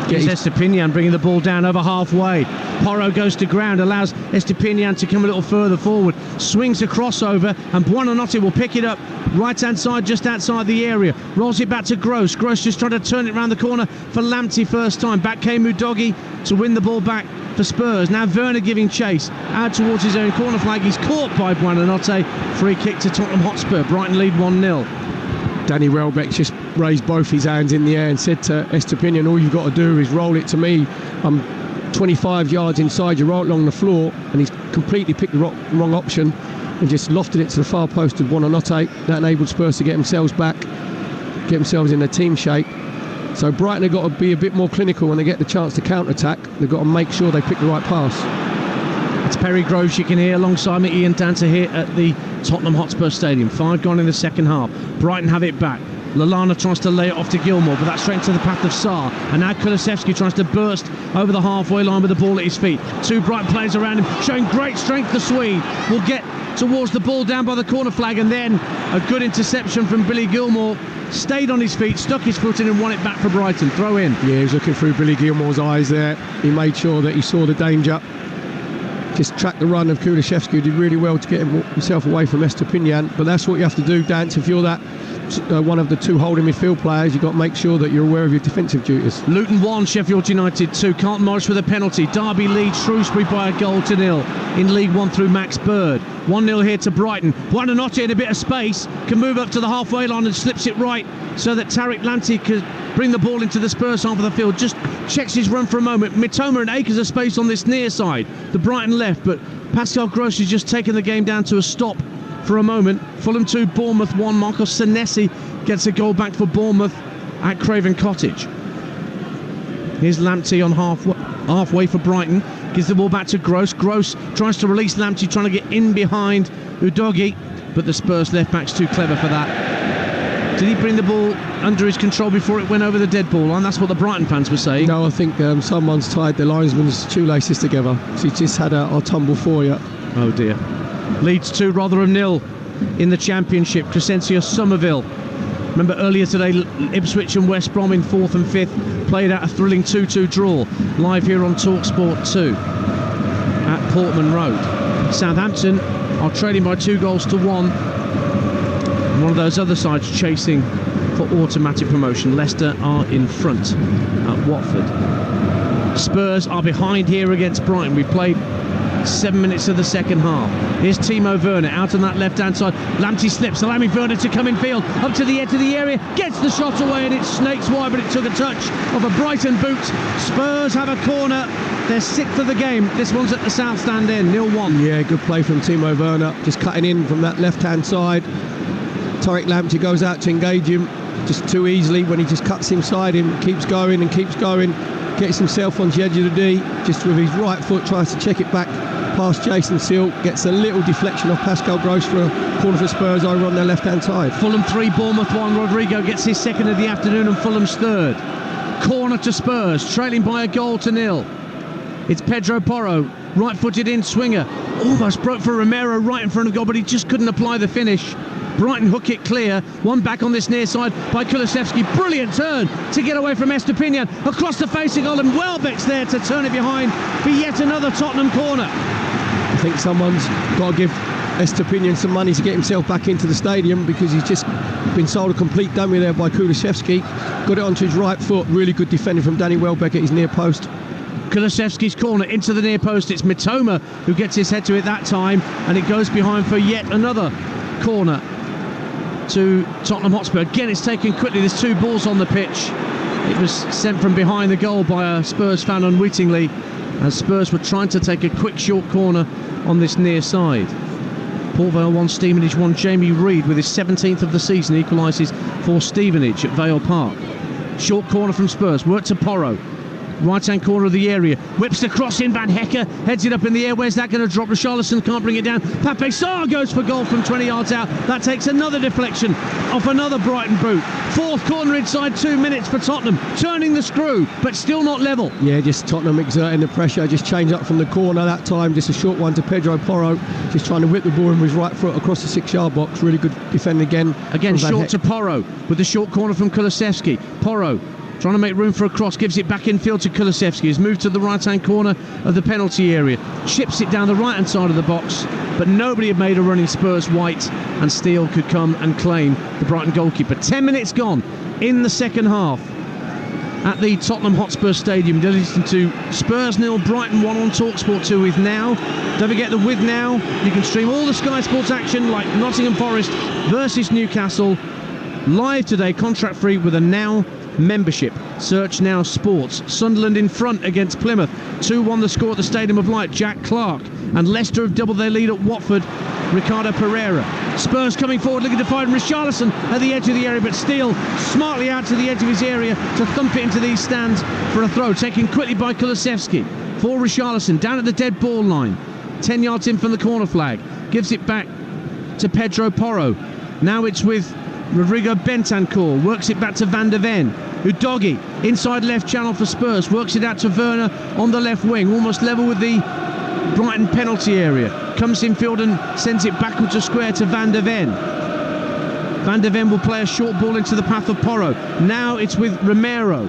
Here's Estepinian bringing the ball down over halfway. Porro goes to ground, allows Estepinian to come a little further forward, swings a crossover, and Buonanotte will pick it up right hand side just outside the area, rolls it back to Gross. Gross just trying to turn it around the corner for Lamptey first time. Back came Udogie to win the ball back for Spurs. Now Werner giving chase out towards his own corner flag. He's caught by Buonanotte. Free kick to Tottenham Hotspur. Brighton lead 1-0. Danny Welbeck just raised both his hands in the air and said to Estepinian, all you've got to do is roll it to me. I'm 25 yards inside, you roll it along the floor. And he's completely picked the wrong option and just lofted it to the far post of Buonanotte. That enabled Spurs to get themselves back, get themselves in their team shape. So Brighton have got to be a bit more clinical when they get the chance to counter-attack. They've got to make sure they pick the right pass. It's Perry Groves you can hear alongside me, Ian Danter here at the Tottenham Hotspur Stadium. 5 gone in the second half. Brighton have it back. Lallana tries to lay it off to Gilmour, but that's straight into the path of Sarr. And now Kulusevski tries to burst over the halfway line with the ball at his feet. 2 Brighton players around him, showing great strength. The Swede will get towards the ball down by the corner flag, and then a good interception from Billy Gilmour. Stayed on his feet, stuck his foot in and won it back for Brighton. Throw in. Yeah, he was looking through Billy Gilmour's eyes there. He made sure that he saw the danger. Just tracked the run of Kulusevski, did really well to get himself away from Estepinian. But that's what you have to do, Dance. If you're that one of the 2 holding midfield players, you've got to make sure that you're aware of your defensive duties. Luton 1, Sheffield United 2. Carlton Morris with a penalty. Derby leads Shrewsbury by a 1-0 in League 1 through Max Bird. 1-0 here to Brighton. Buonanotte in a bit of space, can move up to the halfway line and slips it right so that Tariq Lamptey could bring the ball into the Spurs half of the field. Just checks his run for a moment. Mitoma and acres of space on this near side. The Brighton left, but Pascal Gross has just taken the game down to a stop for a moment. Fulham 2, Bournemouth 1. Marcos Senesi gets a goal back for Bournemouth at Craven Cottage. Here's Lamptey on halfway for Brighton. Gives the ball back to Gross. Gross tries to release Lamptey, trying to get in behind Udogie, but the Spurs left back's too clever for that. Did he bring the ball under his control before it went over the dead ball line? That's what the Brighton fans were saying. No, I think someone's tied the linesman's shoelaces together. She just had a tumble for you. Oh dear. Leeds 2, Rotherham 0 in the Championship. Crescencio Somerville. Remember earlier today, Ipswich and West Brom in 4th and 5th played out a thrilling 2-2 draw. Live here on Talksport 2 at Portman Road. Southampton are trailing by 2-1. One of those other sides chasing for automatic promotion. Leicester are in front at Watford. Spurs are behind here against Brighton. We played 7 minutes of the second half. Here's Timo Werner out on that left-hand side. Lamptey slips, allowing Werner to come in field. Up to the edge of the area, gets the shot away, and it snakes wide, but it took a touch of a Brighton boot. Spurs have a corner. They're 6th of the game. This one's at the south stand end, 0-1. Yeah, good play from Timo Werner. Just cutting in from that left-hand side. Tariq Lamptey goes out to engage him just too easily when he just cuts inside him, keeps going, gets himself on the edge of the D, just with his right foot tries to check it back past Jason Seal, gets a little deflection off Pascal Gross for a corner for Spurs over on their left-hand side. Fulham 3, Bournemouth 1. Rodrigo gets his 2nd of the afternoon and Fulham's 3rd. Corner to Spurs, trailing by 1-0. It's Pedro Porro, right-footed in swinger. Almost broke for Romero right in front of goal, but he just couldn't apply the finish. Brighton hook it clear. One back on this near side by Kulusevski. Brilliant turn to get away from Estepinian. Across the facing goal, and Welbeck's there to turn it behind for yet another Tottenham corner. I think someone's got to give Estepinian some money to get himself back into the stadium, because he's just been sold a complete dummy there by Kulusevski. Got it onto his right foot. Really good defending from Danny Welbeck at his near post. Kulusevski's corner into the near post. It's Mitoma who gets his head to it that time, and it goes behind for yet another corner to Tottenham Hotspur. Again, it's taken quickly. There's two balls on the pitch. It was sent from behind the goal by a Spurs fan unwittingly, as Spurs were trying to take a quick short corner on this near side. Port Vale 1, Stevenage 1. Jamie Reid with his 17th of the season equalises for Stevenage at Vale Park. Short corner from Spurs, work to Porro. Right hand corner of the area, whips the cross in. Van Hecke heads it up in the air. Where's that going to drop? Richarlison can't bring it down. Pape Sarr goes for goal from 20 yards out. That takes another deflection off another Brighton boot. Fourth corner inside 2 minutes for Tottenham, turning the screw but still not level. Yeah, just Tottenham exerting the pressure. Just changed up from the corner that time. Just a short one to Pedro Porro, just trying to whip the ball in with his right foot across the 6 yard box. Really good defending again short to Porro with the short corner from Kulusevski. Porro trying to make room for a cross, gives it back infield to Kulusevski. He's moved to the right-hand corner of the penalty area, chips it down the right-hand side of the box, but nobody had made a run in Spurs white, and Steele could come and claim the Brighton goalkeeper. 10 minutes gone in the second half at the Tottenham Hotspur Stadium. You're listening to Spurs 0, Brighton 1 on Talksport 2 with Now. Don't forget the With Now. You can stream all the Sky Sports action like Nottingham Forest versus Newcastle live today, contract free, with a Now membership. Search Now Sports. Sunderland in front against Plymouth. 2-1 the score at the Stadium of Light. Jack Clark. And Leicester have doubled their lead at Watford. Ricardo Pereira. Spurs coming forward looking to find Richarlison at the edge of the area, but Steele smartly out to the edge of his area to thump it into these stands for a throw, taken quickly by Kulusevski for Richarlison down at the dead ball line, 10 yards in from the corner flag. Gives it back to Pedro Porro. Now it's with Rodrigo Bentancur, works it back to Van der Ven. Udogie, inside left channel for Spurs, works it out to Werner on the left wing, almost level with the Brighton penalty area. Comes infield and sends it backwards to square to Van der Ven. Van der Ven will play a short ball into the path of Porro. Now it's with Romero.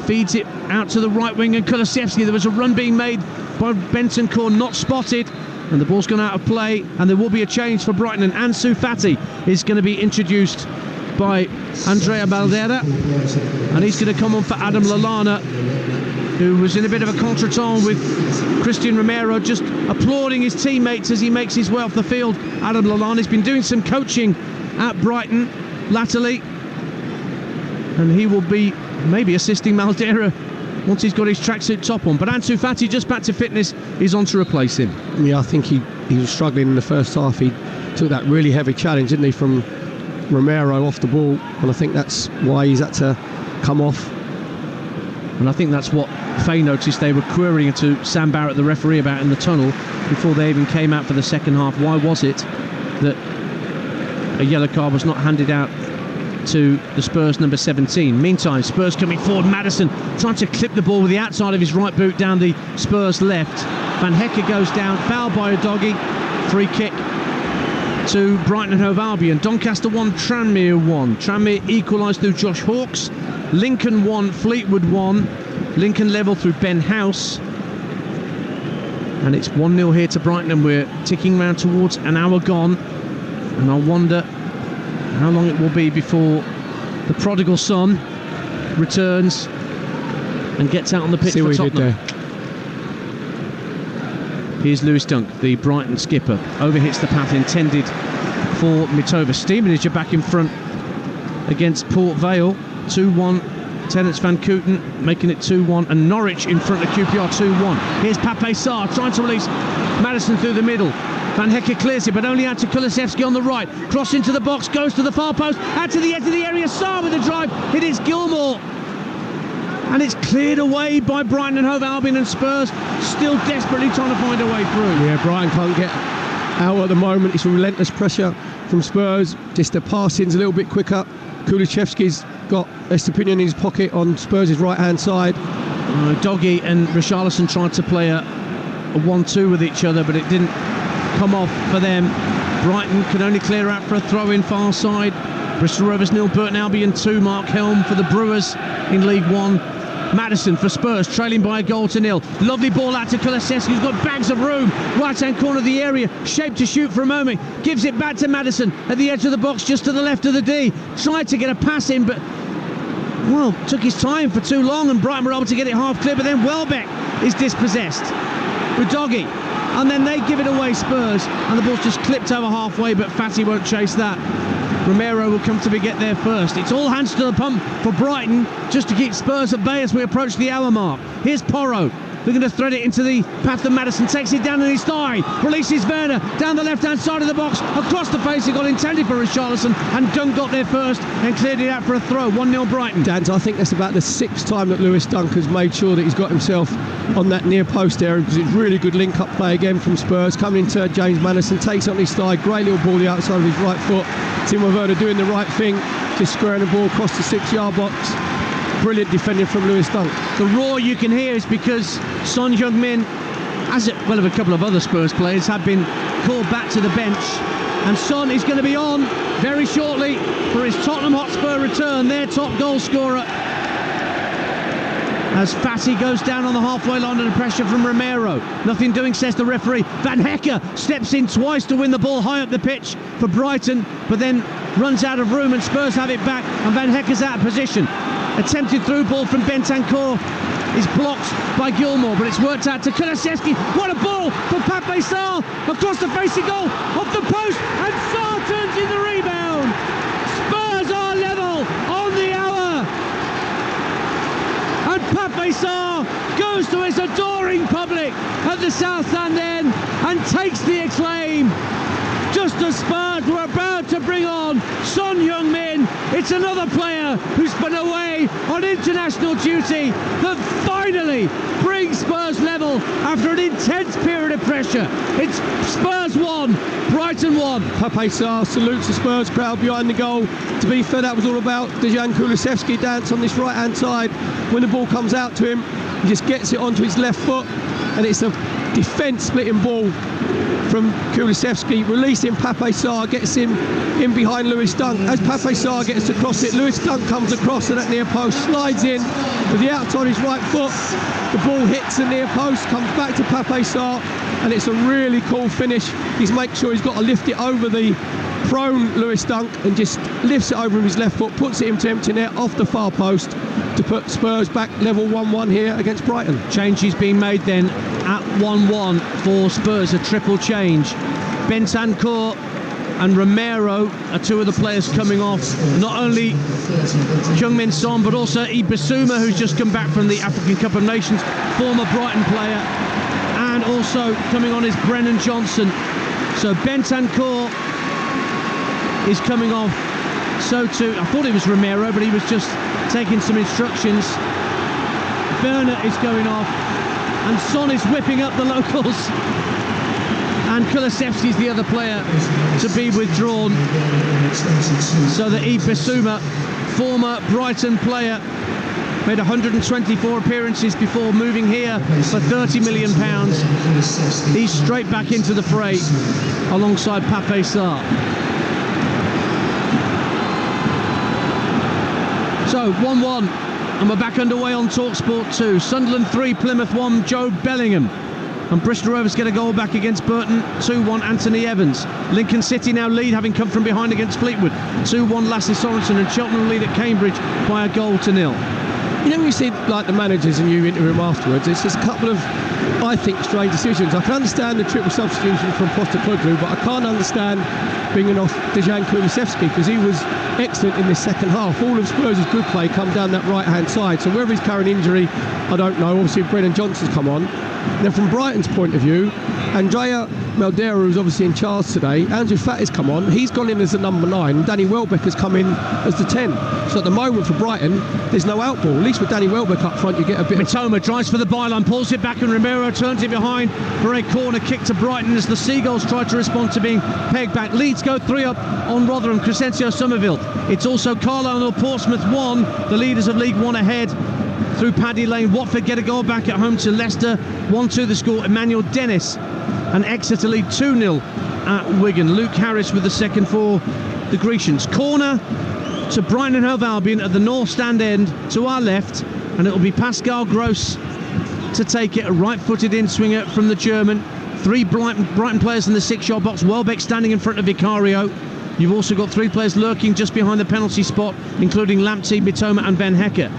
Feeds it out to the right wing and Kulusevski. There was a run being made by Bentancur, not spotted. And the ball's gone out of play, and there will be a change for Brighton, and Ansu Fati is going to be introduced by Andrea Baldera, and he's going to come on for Adam Lallana, who was in a bit of a contretemps with Christian Romero, just applauding his teammates as he makes his way off the field. Adam Lallana's been doing some coaching at Brighton latterly, and he will be maybe assisting Baldera once he's got his tracksuit top on. But Ansu Fati, just back to fitness, is on to replace him. Yeah, I think he was struggling in the first half. He took that really heavy challenge, didn't he, from Romero off the ball, and I think that's why he's had to come off. And I think that's what Faye noticed they were querying to Sam Barrett, the referee, about in the tunnel before they even came out for the second half. Why was it that a yellow card was not handed out to the Spurs number 17? Meantime, Spurs coming forward. Maddison trying to clip the ball with the outside of his right boot down the Spurs left. Van Hecke goes down, fouled by Udogie. Free kick to Brighton and Hove Albion. Doncaster 1, Tranmere 1. Tranmere equalised through Josh Hawkes. Lincoln 1, Fleetwood 1. Lincoln level through Ben House. And it's 1-0 here to Brighton, and we're ticking round towards an hour gone. And I wonder how long it will be before the prodigal son returns and gets out on the pitch for Tottenham. Here's Lewis Dunk, the Brighton skipper. Overhits the path intended for Mitova. Stevenage are back in front against Port Vale. 2-1. Terence Van Kooten making it 2-1. And Norwich in front of QPR 2-1. Here's Pape Sarr trying to release Maddison through the middle. Van Hecke clears it, but only out to Kulusevski on the right. Cross into the box, goes to the far post, out to the edge of the area. Sarr with a drive. It is Gilmour. And it's cleared away by Brighton and Hove Albion, and Spurs still desperately trying to find a way through. Yeah, Brighton can't get out at the moment. It's relentless pressure from Spurs. Just the passing's a little bit quicker. Kulusevski's got Estepinian in his pocket on Spurs' right-hand side. Doggy and Richarlison tried to play a 1-2 with each other, but it didn't come off for them. Brighton can only clear out for a throw-in far side. Bristol Rovers 0, Burton Albion 2. Mark Helm for the Brewers in League One. Madison for Spurs, trailing by a goal to nil. Lovely ball out to Kulusevski, who's got bags of room. Right-hand corner of the area, shaped to shoot for a moment. Gives it back to Madison at the edge of the box, just to the left of the D. Tried to get a pass in, but, well, took his time for too long, and Brighton were able to get it half clear, but then Welbeck is dispossessed. Udogie. And then they give it away, Spurs, and the ball's just clipped over halfway, but Fatty won't chase that. Romero will comfortably get there first. It's all hands to the pump for Brighton, just to keep Spurs at bay as we approach the hour mark. Here's Porro, looking to thread it into the path of Madison, takes it down on his thigh, releases Werner down the left-hand side of the box, across the face. He got intended for Richarlison, and Dunk got there first and cleared it out for a throw. 1-0 Brighton. Danter, I think that's about the 6th time that Lewis Dunk has made sure that he's got himself on that near post area, because it's really good link-up play again from Spurs. Coming into James Madison, takes it on his thigh, great little ball the outside of his right foot. Timo Werner doing the right thing, just squaring the ball across the 6-yard box. Brilliant defending from Lewis Dunk. The roar you can hear is because Son Heung-min, as well as a couple of other Spurs players, have been called back to the bench, and Son is going to be on very shortly for his Tottenham Hotspur return, their top goal scorer, as Fatty goes down on the halfway line under pressure from Romero. Nothing doing, says the referee. Van Hecker steps in twice to win the ball high up the pitch for Brighton, but then runs out of room, and Spurs have it back, and Van Hecker's out of position. Attempted through ball from Bentancur is blocked by Gilmour, but it's worked out to Kulusevski. What a ball for Pape Sarr across the facing goal, off the post, and Sarr turns in the rebound. Spurs are level on the hour, and Pape Sarr goes to his adoring public at the South Stand End and takes the acclaim. Just as Spurs were about to bring on Son Heung-min, it's another player who's been away on international duty that finally brings Spurs level after an intense period of pressure. It's Spurs 1, Brighton 1. Pape Sarr salutes the Spurs crowd behind the goal. To be fair, that was all about Dejan Kulusevski dance on this right-hand side. When the ball comes out to him, he just gets it onto his left foot, and it's a defence-splitting ball from Kulusevski, releasing Pape Sarr, gets him in behind Lewis Dunk. As Pape Sarr gets across it, Lewis Dunk comes across to that near post, slides in with the outside of his right foot. The ball hits the near post, comes back to Pape Sarr, and it's a really cool finish. He's making sure he's got to lift it over the prone Lewis Dunk, and just lifts it over with his left foot, puts it into empty net off the far post to put Spurs back level 1-1 here against Brighton. Change is being made then at 1-1 for Spurs, a triple change. Bentancur and Romero are two of the players coming off. Not only Heung-min Son, but also Ibissouma, who's just come back from the African Cup of Nations, former Brighton player, and also coming on is Brennan Johnson. So Bentancur is coming off. So too, I thought it was Romero, but he was just taking some instructions. Werner is going off, and Son is whipping up the locals, and Kulusevski is the other player to be withdrawn, so that Ibissouma, former Brighton player, made 124 appearances before moving here for £30 million. He's straight back into the fray alongside Pape Sarr. So 1-1, and we're back underway on Talksport 2. Sunderland 3, Plymouth 1, Joe Bellingham. And Bristol Rovers get a goal back against Burton, 2-1 Anthony Evans. Lincoln City now lead, having come from behind against Fleetwood, 2-1 Lasse Sorensen, and Cheltenham lead at Cambridge by a 1-0. You know, when you see like the managers and you interview them afterwards, it's just a couple of, I think, strange decisions. I can understand the triple substitution from Postecoglou, but I can't understand bringing off Dejan Kulusevski, because he was excellent in the second half. All of Spurs' good play come down that right-hand side. So whether he's carrying injury, I don't know. Obviously, Brennan Johnson's come on. Then from Brighton's point of view, Andrea Maldera, who's obviously in charge today, Andrew Fatty's come on. He's gone in as the number 9. Danny Welbeck has come in as the 10. So at the moment for Brighton, there's no out ball. At least with Danny Welbeck up front, you get a bit Mitoma drives for the byline, pulls it back, and Romero turns it behind for a corner kick to Brighton as the Seagulls try to respond to being pegged back. Leeds go 3 up on Rotherham, Crescencio Somerville. It's also Carlisle or Portsmouth 1, the leaders of League One ahead through Paddy Lane. Watford get a goal back at home to Leicester, 1-2 the score. Emmanuel Dennis, and Exeter lead 2-0 at Wigan. Luke Harris with the second for the Grecians. Corner to Brighton and Hove Albion at the north stand end to our left, and it'll be Pascal Gross to take it, a right-footed in-swinger from the German. 3 Brighton players in the 6-yard box. Welbeck standing in front of Vicario. You've also got 3 players lurking just behind the penalty spot, including Lamptey, Mitoma and Ben Hecker.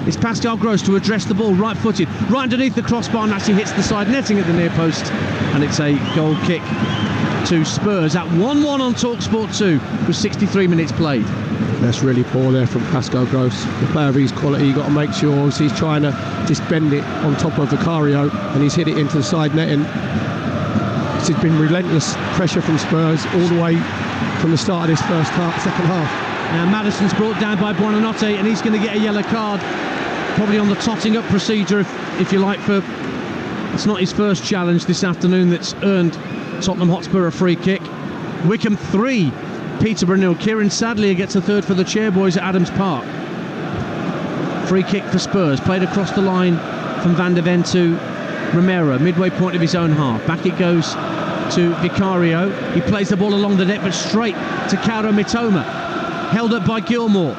It's Pascal Gross to address the ball, right-footed, right underneath the crossbar, and actually hits the side netting at the near post, and it's a goal kick to Spurs at 1-1 on Talksport 2 with 63 minutes played. That's really poor there from Pascal Gross. The player of his quality, you've got to make sure he's trying to just bend it on top of Vicario, and he's hit it into the side netting. It's been relentless pressure from Spurs all the way from the start of this second half. Now Maddison's brought down by Buonanotte, and he's going to get a yellow card, probably on the totting up procedure, if you like, for it's not his first challenge this afternoon that's earned Tottenham Hotspur a free kick. Wickham 3, Peterborough 0. Kieran Sadlier gets a third for the Chairboys at Adams Park. Free kick for Spurs, played across the line from Van der Ven to Romero, midway point of his own half. Back it goes to Vicario. He plays the ball along the net, but straight to Kaoru Mitoma. Held up by Gilmour.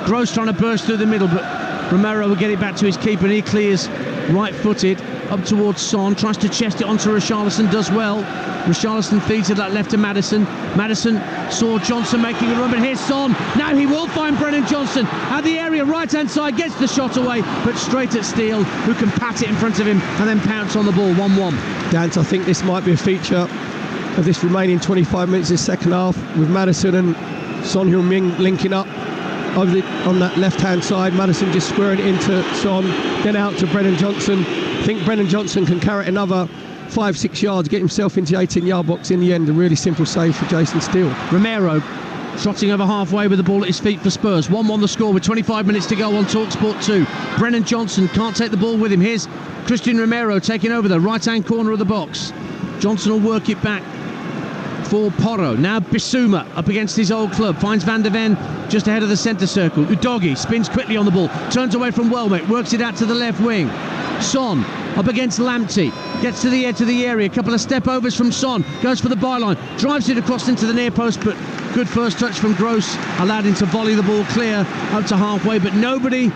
Gross trying to burst through the middle, but Romero will get it back to his keeper, and he clears right-footed up towards Son. Tries to chest it onto Richarlison, does well. Richarlison feeds it that left to Maddison. Maddison saw Johnson making a run, but here's Son. Now he will find Brennan Johnson at the area, right-hand side, gets the shot away, but straight at Steele, who can pat it in front of him and then pounce on the ball. 1-1. Danter, I think this might be a feature of this remaining 25 minutes of the second half, with Maddison and Son Heung-min linking up on that left-hand side. Maddison just squaring it into Son, then out to Brennan Johnson. I think Brennan Johnson can carry it another 5-6 yards, get himself into the 18-yard box in the end. A really simple save for Jason Steele. Romero trotting over halfway with the ball at his feet for Spurs. 1-1 the score with 25 minutes to go on Talksport 2. Brennan Johnson can't take the ball with him. Here's Christian Romero taking over the right-hand corner of the box. Johnson will work it back for Porro. Now Bissouma up against his old club, finds Van der Ven just ahead of the centre circle. Udogie spins quickly on the ball, turns away from Welbeck, works it out to the left wing. Son up against Lamptey, gets to the edge of the area, a couple of step overs from Son, goes for the byline, drives it across into the near post, but good first touch from Gross, allowed him to volley the ball clear up to halfway, but nobody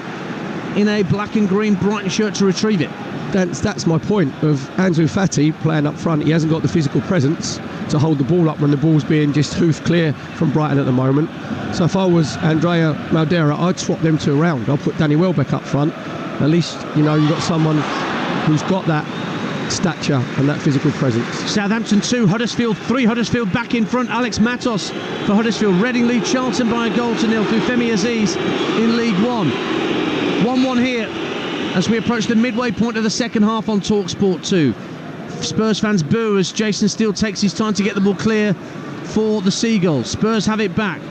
in a black and green Brighton shirt to retrieve it. That's my point of Ansu Fati playing up front. He hasn't got the physical presence to hold the ball up when the ball's being just hoof clear from Brighton at the moment. So if I was Andrea Maldera, I'd swap them two around. I'll put Danny Welbeck up front. At least, you've got someone who's got that stature and that physical presence. Southampton 2, Huddersfield 3. Huddersfield back in front. Alex Matos for Huddersfield. Reading lead Charlton by a 1-0 through Femi Aziz in League One. 1-1 here as we approach the midway point of the second half on Talksport 2. Spurs fans boo as Jason Steele takes his time to get the ball clear for the Seagulls. Spurs have it back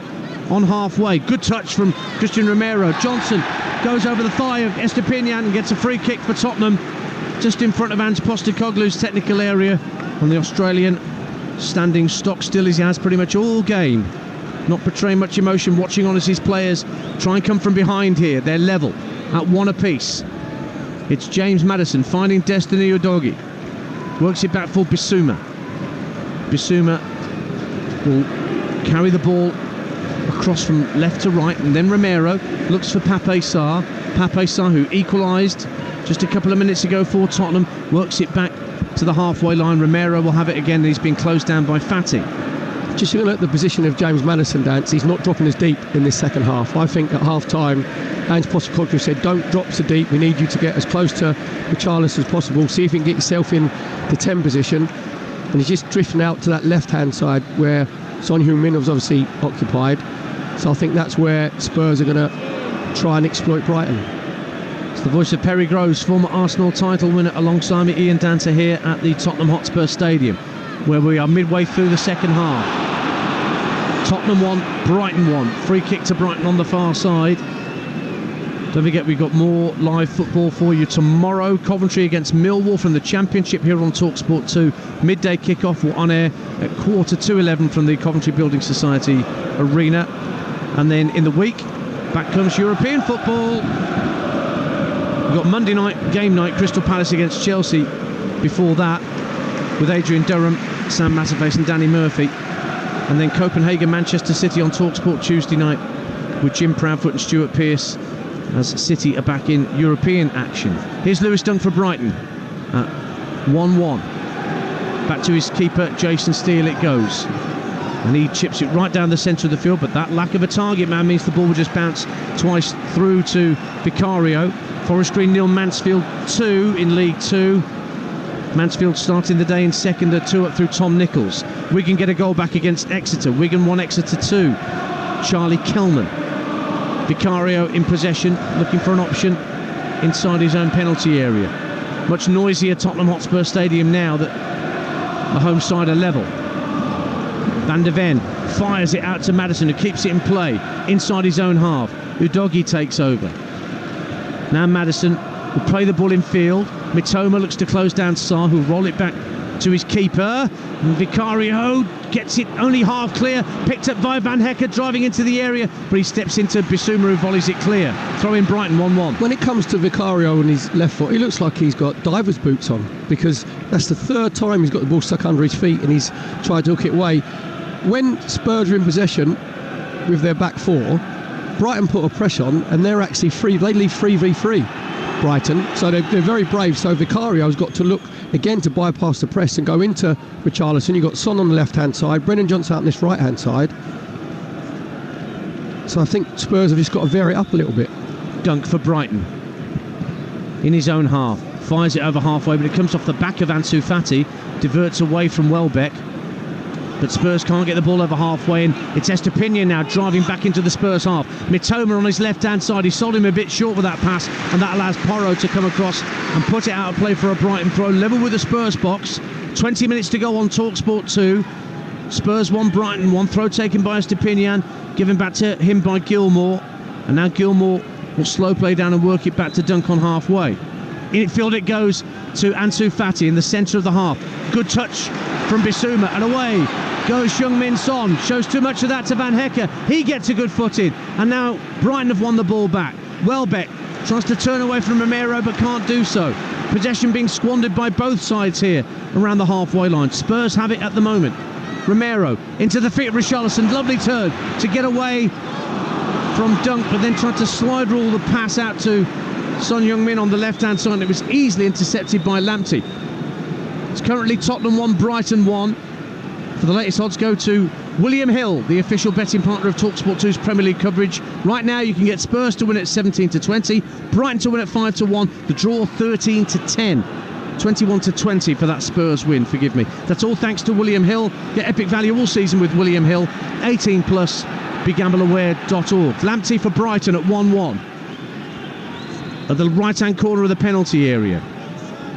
on halfway. Good touch from Christian Romero. Johnson goes over the thigh of Estepinian and gets a free kick for Tottenham just in front of Ange Postecoglou's technical area, and the Australian standing stock still as he has pretty much all game, not portraying much emotion, watching on as his players try and come from behind here. They're level at 1 apiece. It's James Maddison finding Destiny Udogie, works it back for Bissouma. Bissouma will carry the ball across from left to right, and then Romero looks for Pape Sarr. Pape Sarr, who equalised just a couple of minutes ago for Tottenham, works it back to the halfway line. Romero will have it again, and he's been closed down by Fati. Just looking at the position of James Maddison, Dance, he's not dropping as deep in this second half. I think at half-time, Ange Postecoglou said, don't drop so deep, we need you to get as close to Richarlison as possible, see if you can get yourself in the 10 position. And he's just drifting out to that left-hand side where Son Heung-min was obviously occupied. So I think that's where Spurs are going to try and exploit Brighton. It's the voice of Perry Groves, former Arsenal title winner, alongside me, Ian Danter, here at the Tottenham Hotspur Stadium, where we are midway through the second half. Tottenham 1, Brighton 1. Free kick to Brighton on the far side. Don't forget, we've got more live football for you tomorrow. Coventry against Millwall from the Championship here on Talksport 2. Midday kickoff. We're on air at 11:15 from the Coventry Building Society Arena. And then in the week, back comes European football. We've got Monday night, game night, Crystal Palace against Chelsea. Before that, with Adrian Durham Sam Matterface and Danny Murphy. And then Copenhagen, Manchester City on Talksport Tuesday night with Jim Proudfoot and Stuart Pearce as City are back in European action. Here's Lewis Dunk for Brighton at 1-1. Back to his keeper, Jason Steele it goes. And he chips it right down the centre of the field, but that lack of a target man means the ball will just bounce twice through to Vicario. Forest Green 0, Mansfield 2 in League 2. Mansfield starting the day in second, 2 up through Tom Nichols. Wigan get a goal back against Exeter. Wigan 1, Exeter 2. Charlie Kellman. Vicario in possession, looking for an option inside his own penalty area. Much noisier Tottenham Hotspur Stadium now that the home side are level. Van der Ven fires it out to Maddison, who keeps it in play inside his own half. Udogie takes over. Now Maddison will play the ball in field. Mitoma looks to close down Sarr, who'll roll it back to his keeper. And Vicario gets it only half clear, picked up by Van Hecke driving into the area, but he steps into Bissouma, who volleys it clear. Throw in Brighton 1-1. When it comes to Vicario and his left foot, he looks like he's got diver's boots on, because that's the third time he's got the ball stuck under his feet and he's tried to hook it away. When Spurs are in possession with their back four, Brighton put a press on and they're actually free. They leave 3v3, Brighton, so they're very brave. So Vicario's got to look again to bypass the press and go into Richarlison. You've got Son on the left hand side, Brennan Johnson out on this right hand side. So I think Spurs have just got to vary it up a little bit. Dunk for Brighton in his own half, fires it over halfway, but it comes off the back of Ansu Fati, diverts away from Welbeck. But Spurs can't get the ball over halfway, and it's Estupiñán now driving back into the Spurs half. Mitoma on his left-hand side, he sold him a bit short with that pass, and that allows Porro to come across and put it out of play for a Brighton throw, level with the Spurs box. 20 minutes to go on Talksport 2. Spurs 1, Brighton 1. Throw taken by Estupiñán, given back to him by Gilmour, and now Gilmour will slow play down and work it back to Dunk on halfway. In field it goes to Ansu Fati in the centre of the half. Good touch from Bissouma, and away goes Heung-min Son. Shows too much of that to Van Hecke. He gets a good footing, and now Brighton have won the ball back. Welbeck tries to turn away from Romero but can't do so. Possession being squandered by both sides here around the halfway line. Spurs have it at the moment. Romero into the feet of Richarlison. Lovely turn to get away from Dunk, but then tried to slide rule the pass out to Son Heung-min on the left-hand side, and it was easily intercepted by Lamptey. It's currently Tottenham 1, Brighton 1. For the latest odds, go to William Hill, the official betting partner of Talksport 2's Premier League coverage. Right now, you can get Spurs to win at 17-20, Brighton to win at 5-1, the draw 13-10. 21-20 for that Spurs win, forgive me. That's all thanks to William Hill. Get epic value all season with William Hill. 18+, begambleaware.org. Lamptey for Brighton at 1-1. At the right-hand corner of the penalty area.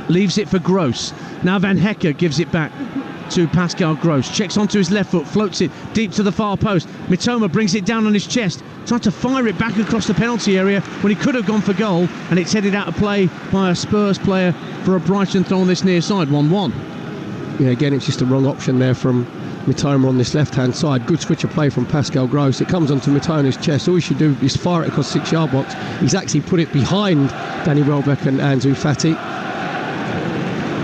Leaves it for Gross. Now Van Hecke gives it back to Pascal Gross. Checks onto his left foot, floats it deep to the far post. Mitoma brings it down on his chest. Tried to fire it back across the penalty area when he could have gone for goal, and it's headed out of play by a Spurs player for a Brighton throw on this near side, 1-1. Yeah, again, it's just a wrong option there from Mitoma on this left-hand side. Good switch of play from Pascal Gross. It comes onto Mitoma's chest. All he should do is fire it across the 6-yard box. He's actually put it behind Danny Welbeck and Ansu Fati.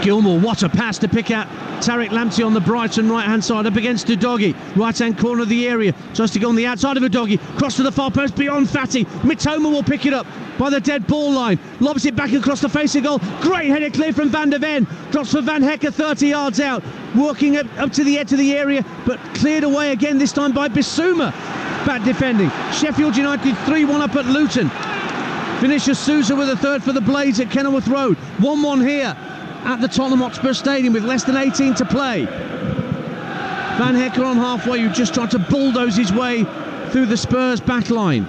Gilmour, what a pass to pick out Tariq Lamptey on the Brighton right-hand side, up against Udogie, right-hand corner of the area, tries to go on the outside of Udogie, cross to the far post beyond Fati. Mitoma will pick it up by the dead ball line, lobs it back across the face of goal. Great header clear from Van der Ven, drops for Van Hecke 30 yards out, working up to the edge of the area, but cleared away again, this time by Bissouma. Bad defending. Sheffield United 3-1 up at Luton. Finishes Sousa with a third for the Blades at Kenilworth Road. 1-1 here at the Tottenham Hotspur Stadium with less than 18 to play. Van Hecke on halfway, who just tried to bulldoze his way through the Spurs back line.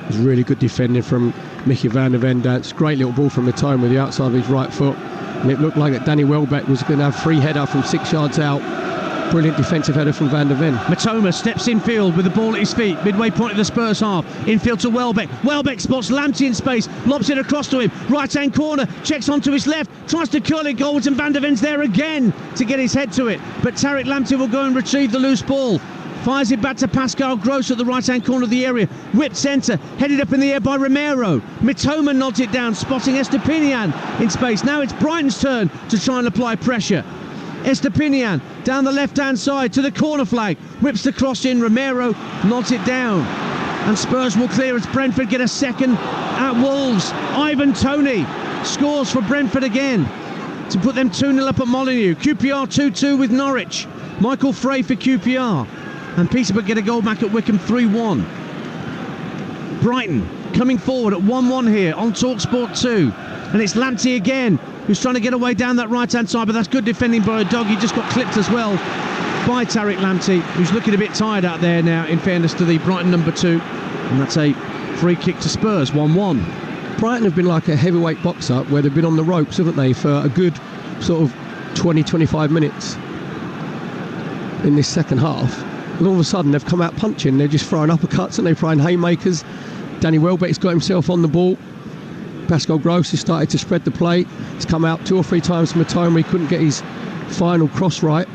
It was really good defending from Mickey van der Ven. That's great little ball from Mitoma with the outside of his right foot, and it looked like that Danny Welbeck was going to have free header from 6 yards out. Brilliant defensive header from Van der Ven. Mitoma steps in field with the ball at his feet, midway point of the Spurs half. Infield to Welbeck. Welbeck spots Lamptey in space, lobs it across to him. Right-hand corner, checks onto his left, tries to curl it goals, and Van der Ven's there again to get his head to it. But Tariq Lamptey will go and retrieve the loose ball. Fires it back to Pascal Gross at the right-hand corner of the area. Whipped centre, headed up in the air by Romero. Mitoma nods it down, spotting Estupiñán in space. Now it's Brighton's turn to try and apply pressure. Estepinian down the left-hand side to the corner flag. Whips the cross in. Romero nods it down. And Spurs will clear as Brentford get a second at Wolves. Ivan Toney scores for Brentford again to put them 2-0 up at Molineux. QPR 2-2 with Norwich. Michael Frey for QPR. And Peterborough get a goal back at Wycombe 3-1. Brighton coming forward at 1-1 here on Talksport 2. And it's Lamptey again, who's trying to get away down that right-hand side, but that's good defending by a dog. He just got clipped as well by Tariq Lamptey, who's looking a bit tired out there now, in fairness to the Brighton number 2. And that's a free kick to Spurs, 1-1. Brighton have been like a heavyweight boxer where they've been on the ropes, haven't they, for a good sort of 20-25 minutes in this second half. And all of a sudden they've come out punching. They're just throwing uppercuts and they're throwing haymakers. Danny Welbeck's got himself on the ball. Pascal Gross has started to spread the play. He's come out 2 or 3 times from Matoma. He couldn't get his final cross right.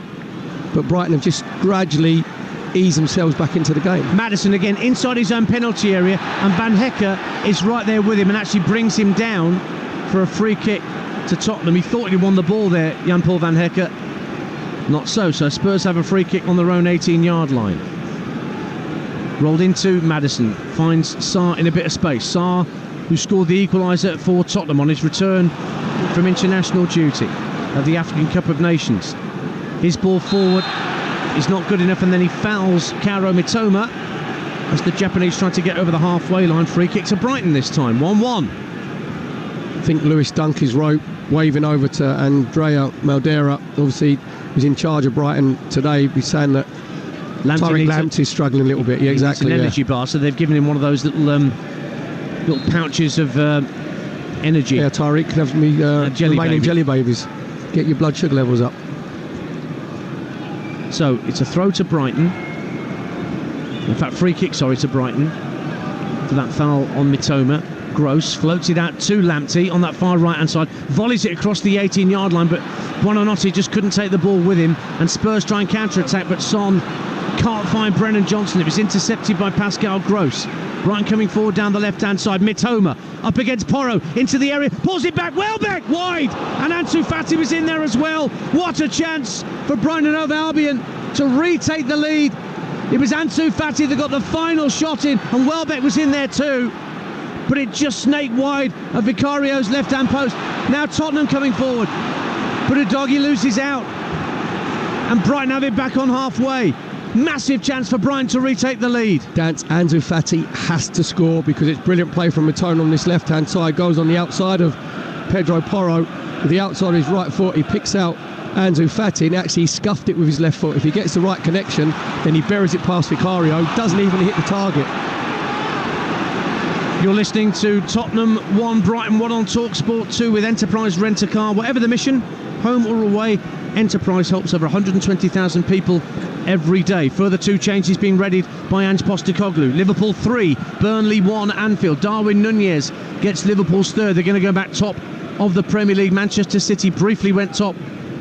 But Brighton have just gradually eased themselves back into the game. Maddison again inside his own penalty area, and Van Hecke is right there with him and actually brings him down for a free kick to Tottenham. He thought he won the ball there, Jan-Paul Van Hecke. Not so Spurs have a free kick on their own 18-yard line. Rolled into Maddison, finds Sarr in a bit of space. Sarr, who scored the equaliser for Tottenham on his return from international duty at the African Cup of Nations. His ball forward is not good enough, and then he fouls Kaoru Mitoma as the Japanese try to get over the halfway line. Free kick to Brighton this time, 1-1. I think Lewis Dunk is waving over to Andrea Maldera. Obviously, he's in charge of Brighton today. He's saying that Tariq Lamptey is struggling a little bit. Yeah, exactly. An energy bar, so they've given him one of those little pouches of energy. Yeah, Tariq can have me jelly babies. Get your blood sugar levels up. So it's a throw to Brighton. In fact, free kick, to Brighton for that foul on Mitoma. Gross floats it out to Lamptey on that far right-hand side, volleys it across the 18-yard line, but Buonanotte just couldn't take the ball with him, and Spurs try and counter-attack, but Son can't find Brennan Johnson. It was intercepted by Pascal Gross. Brighton coming forward down the left-hand side. Mitoma up against Porro, into the area, pulls it back, Welbeck wide, and Ansu Fati was in there as well. What a chance for Brighton and Hove Albion to retake the lead. It was Ansu Fati that got the final shot in, and Welbeck was in there too, but it just snaked wide of Vicario's left-hand post. Now Tottenham coming forward, but Udogie loses out, and Brighton have it back on halfway. Massive chance for Brighton to retake the lead. Ansu Fati has to score because it's brilliant play from Matone on this left-hand side. Goes on the outside of Pedro Porro. With the outside of his right foot, he picks out Ansu Fati and actually scuffed it with his left foot. If he gets the right connection, then he buries it past Vicario. Doesn't even hit the target. You're listening to Tottenham 1, Brighton 1 on Talksport 2 with Enterprise Rent-A-Car. Whatever the mission, home or away, Enterprise helps over 120,000 people every day. Further 2 changes being readied by Ange Postecoglou. Liverpool 3, Burnley 1, Anfield. Darwin Nunez gets Liverpool's third. They're going to go back top of the Premier League. Manchester City briefly went top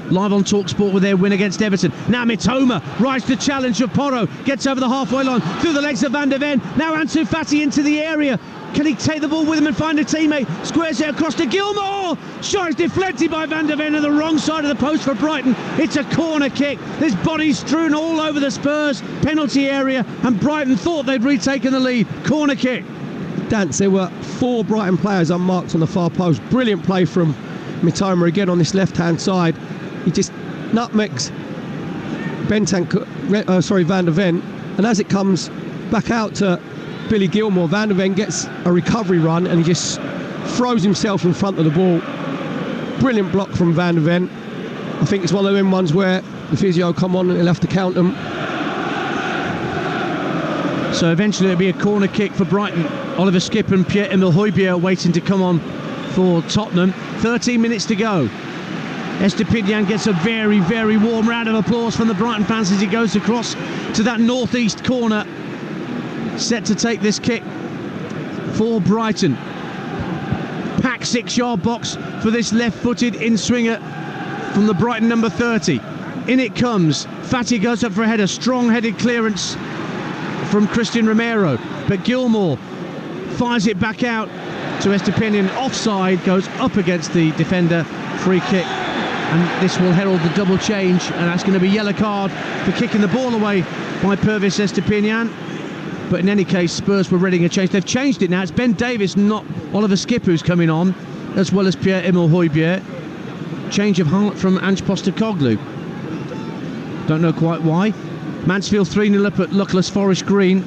live on Talksport with their win against Everton. Now Mitoma rides the challenge of Porro, gets over the halfway line through the legs of Van der Ven. Now Ansu Fati into the area. Can he take the ball with him and find a teammate? Squares it across to Gilmour. Shot is deflected by Van der Ven on the wrong side of the post for Brighton. It's a corner kick. There's bodies strewn all over the Spurs penalty area, and Brighton thought they'd retaken the lead. Corner kick. Dance, there were 4 Brighton players unmarked on the far post. Brilliant play from Mitoma again on this left-hand side. He just nutmegs Van der Ven, and as it comes back out to Billy Gilmour, Van der Ven gets a recovery run and he just throws himself in front of the ball. Brilliant block from Van der Ven. I think it's one of them ones where the physio come on and he'll have to count them. So eventually it'll be a corner kick for Brighton. Oliver Skipp and Pierre-Emile Højbjerg waiting to come on for Tottenham. 13 minutes to go. Estepinian gets a very, very warm round of applause from the Brighton fans as he goes across to that northeast corner. Set to take this kick for Brighton. Packed 6-yard box for this left-footed in-swinger from the Brighton number 30. In it comes. Fati goes up for a header. Strong-headed clearance from Christian Romero. But Gilmour fires it back out to Estepinian. Offside, goes up against the defender. Free kick and this will herald the double change, and that's going to be yellow card for kicking the ball away by Pervis Estupiñán. But in any case, Spurs were readying a change. They've changed it now. It's Ben Davies, not Oliver Skipp, who's coming on, as well as Pierre-Emile Højbjerg. Change of heart from Ange Postecoglou. Don't know quite why. Mansfield 3-0 up at luckless Forest Green.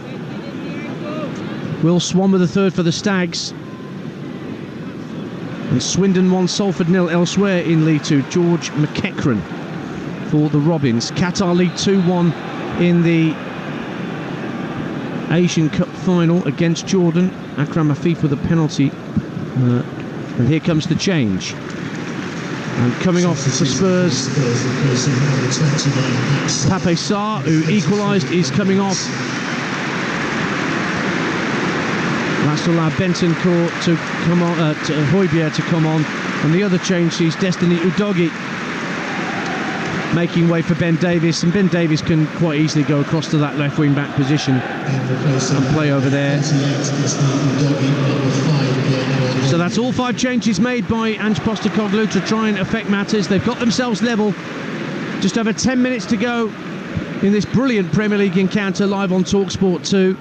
Will Swan with the third for the Stags. And Swindon 1, Salford 0 elsewhere in League 2. George McEachran for the Robins. Qatar League 2-1 in the Asian Cup final against Jordan. Akram Afif with a penalty. And here comes the change. And coming off for Spurs, Pape Sarr, who equalised, is coming off. That's to allow Bentancur to come on, to Højbjerg to come on. And the other change sees Destiny Udogie making way for Ben Davies, and Ben Davies can quite easily go across to that left wing back position and play over there. So that's all 5 changes made by Ange Postecoglou to try and affect matters. They've got themselves level. Just over 10 minutes to go in this brilliant Premier League encounter live on Talksport 2.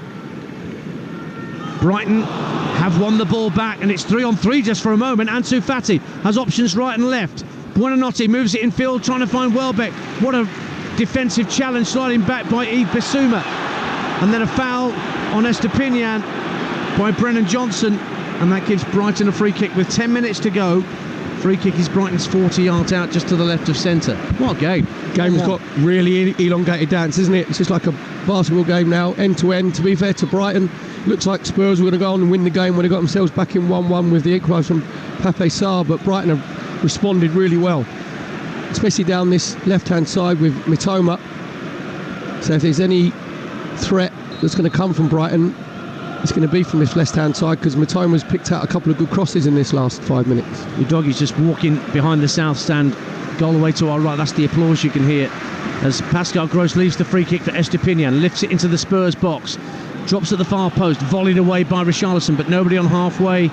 Brighton have won the ball back, and it's 3-on-3 just for a moment. Ansu Fati has options right and left. Buonanotte moves it in field, trying to find Welbeck. What a defensive challenge, sliding back by Yves Bissouma. And then a foul on Estupiñán by Brennan Johnson, and that gives Brighton a free kick with 10 minutes to go. Free kick is Brighton's 40 yards out, just to the left of centre. What a game. Game's got really elongated dance, isn't it? It's just like a basketball game now, end to end. To be fair to Brighton, looks like Spurs were going to go on and win the game when they got themselves back in 1-1 with the equaliser from Pape Sarr, but Brighton have responded really well, especially down this left-hand side with Mitoma. So if there's any threat that's going to come from Brighton, it's going to be from this left-hand side, because Mitoma's picked out a couple of good crosses in this last 5 minutes. Udogie's just walking behind the south stand, goal away to our right. That's the applause you can hear as Pascal Gross leaves the free kick for Estupiñán, lifts it into the Spurs box, drops at the far post, volleyed away by Richarlison, but nobody on halfway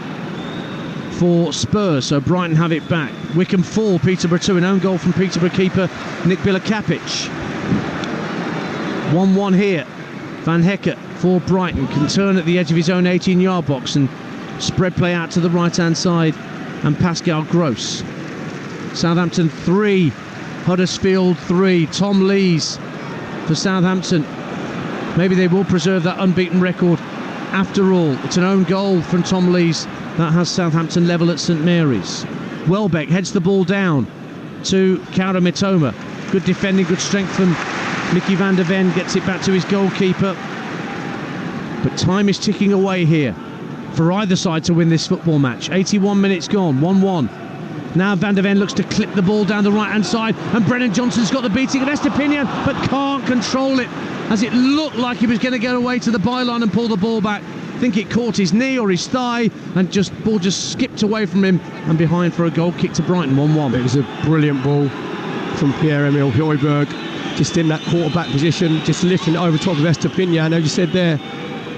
for Spurs, so Brighton have it back. Wycombe 4, Peterborough 2, an own goal from Peterborough keeper Nick Bilakapic. 1-1 here. Van Hekke for Brighton can turn at the edge of his own 18-yard box and spread play out to the right-hand side, and Pascal Gross. Southampton 3, Huddersfield 3. Tom Lees for Southampton. Maybe they will preserve that unbeaten record after all. It's an own goal from Tom Lees that has Southampton level at St Mary's. Welbeck heads the ball down to Kaoru Mitoma. Good defending, good strength from Mickey van der Ven, gets it back to his goalkeeper. But time is ticking away here for either side to win this football match. 81 minutes gone, 1-1. Now Van der Ven looks to clip the ball down the right-hand side, and Brennan Johnson's got the beating of Estupiñán, but can't control it, as it looked like he was going to get away to the byline and pull the ball back. I think it caught his knee or his thigh, and ball just skipped away from him and behind for a goal kick to Brighton. 1-1. It was a brilliant ball from Pierre-Emile Højbjerg, just in that quarterback position, just lifting it over top of Estupiñán. As you said there,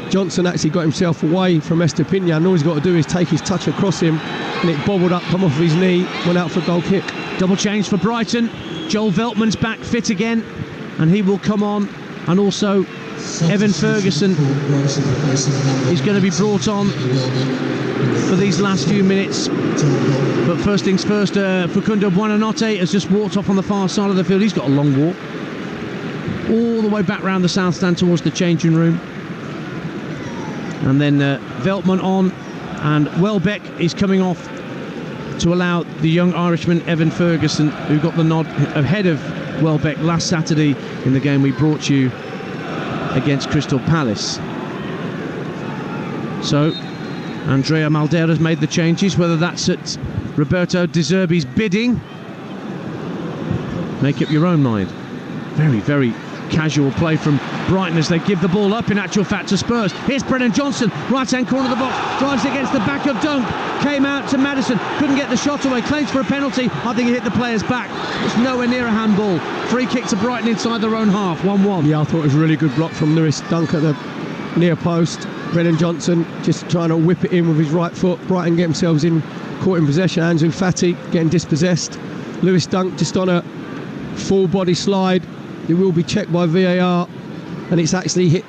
Johnson actually got himself away from Estupiñán. All he's got to do is take his touch across him, and it bobbled up, come off of his knee, went out for a goal kick. Double change for Brighton. Joel Veltman's back fit again, and he will come on, and also Evan Ferguson is going to be brought on for these last few minutes. But first things first, Facundo Buonanotte has just walked off on the far side of the field. He's got a long walk all the way back round the south stand towards the changing room. And then Veltman on, and Welbeck is coming off to allow the young Irishman Evan Ferguson, who got the nod ahead of Welbeck last Saturday in the game we brought you against Crystal Palace. So Andrea Maldeira's made the changes, whether that's at Roberto De Zerbi's bidding. Make up your own mind. Very casual play from Brighton as they give the ball up, in actual fact, to Spurs. Here's Brennan Johnson, right-hand corner of the box, drives against the back of Dunk, came out to Maddison, couldn't get the shot away, claims for a penalty. I think he hit the player's back. It's nowhere near a handball. Free kick to Brighton inside their own half, 1-1. Yeah, I thought it was a really good block from Lewis Dunk at the near post. Brennan Johnson just trying to whip it in with his right foot. Brighton get themselves in, caught in possession. Ansu Fati getting dispossessed. Lewis Dunk just on a full body slide. It will be checked by VAR, and it's actually hit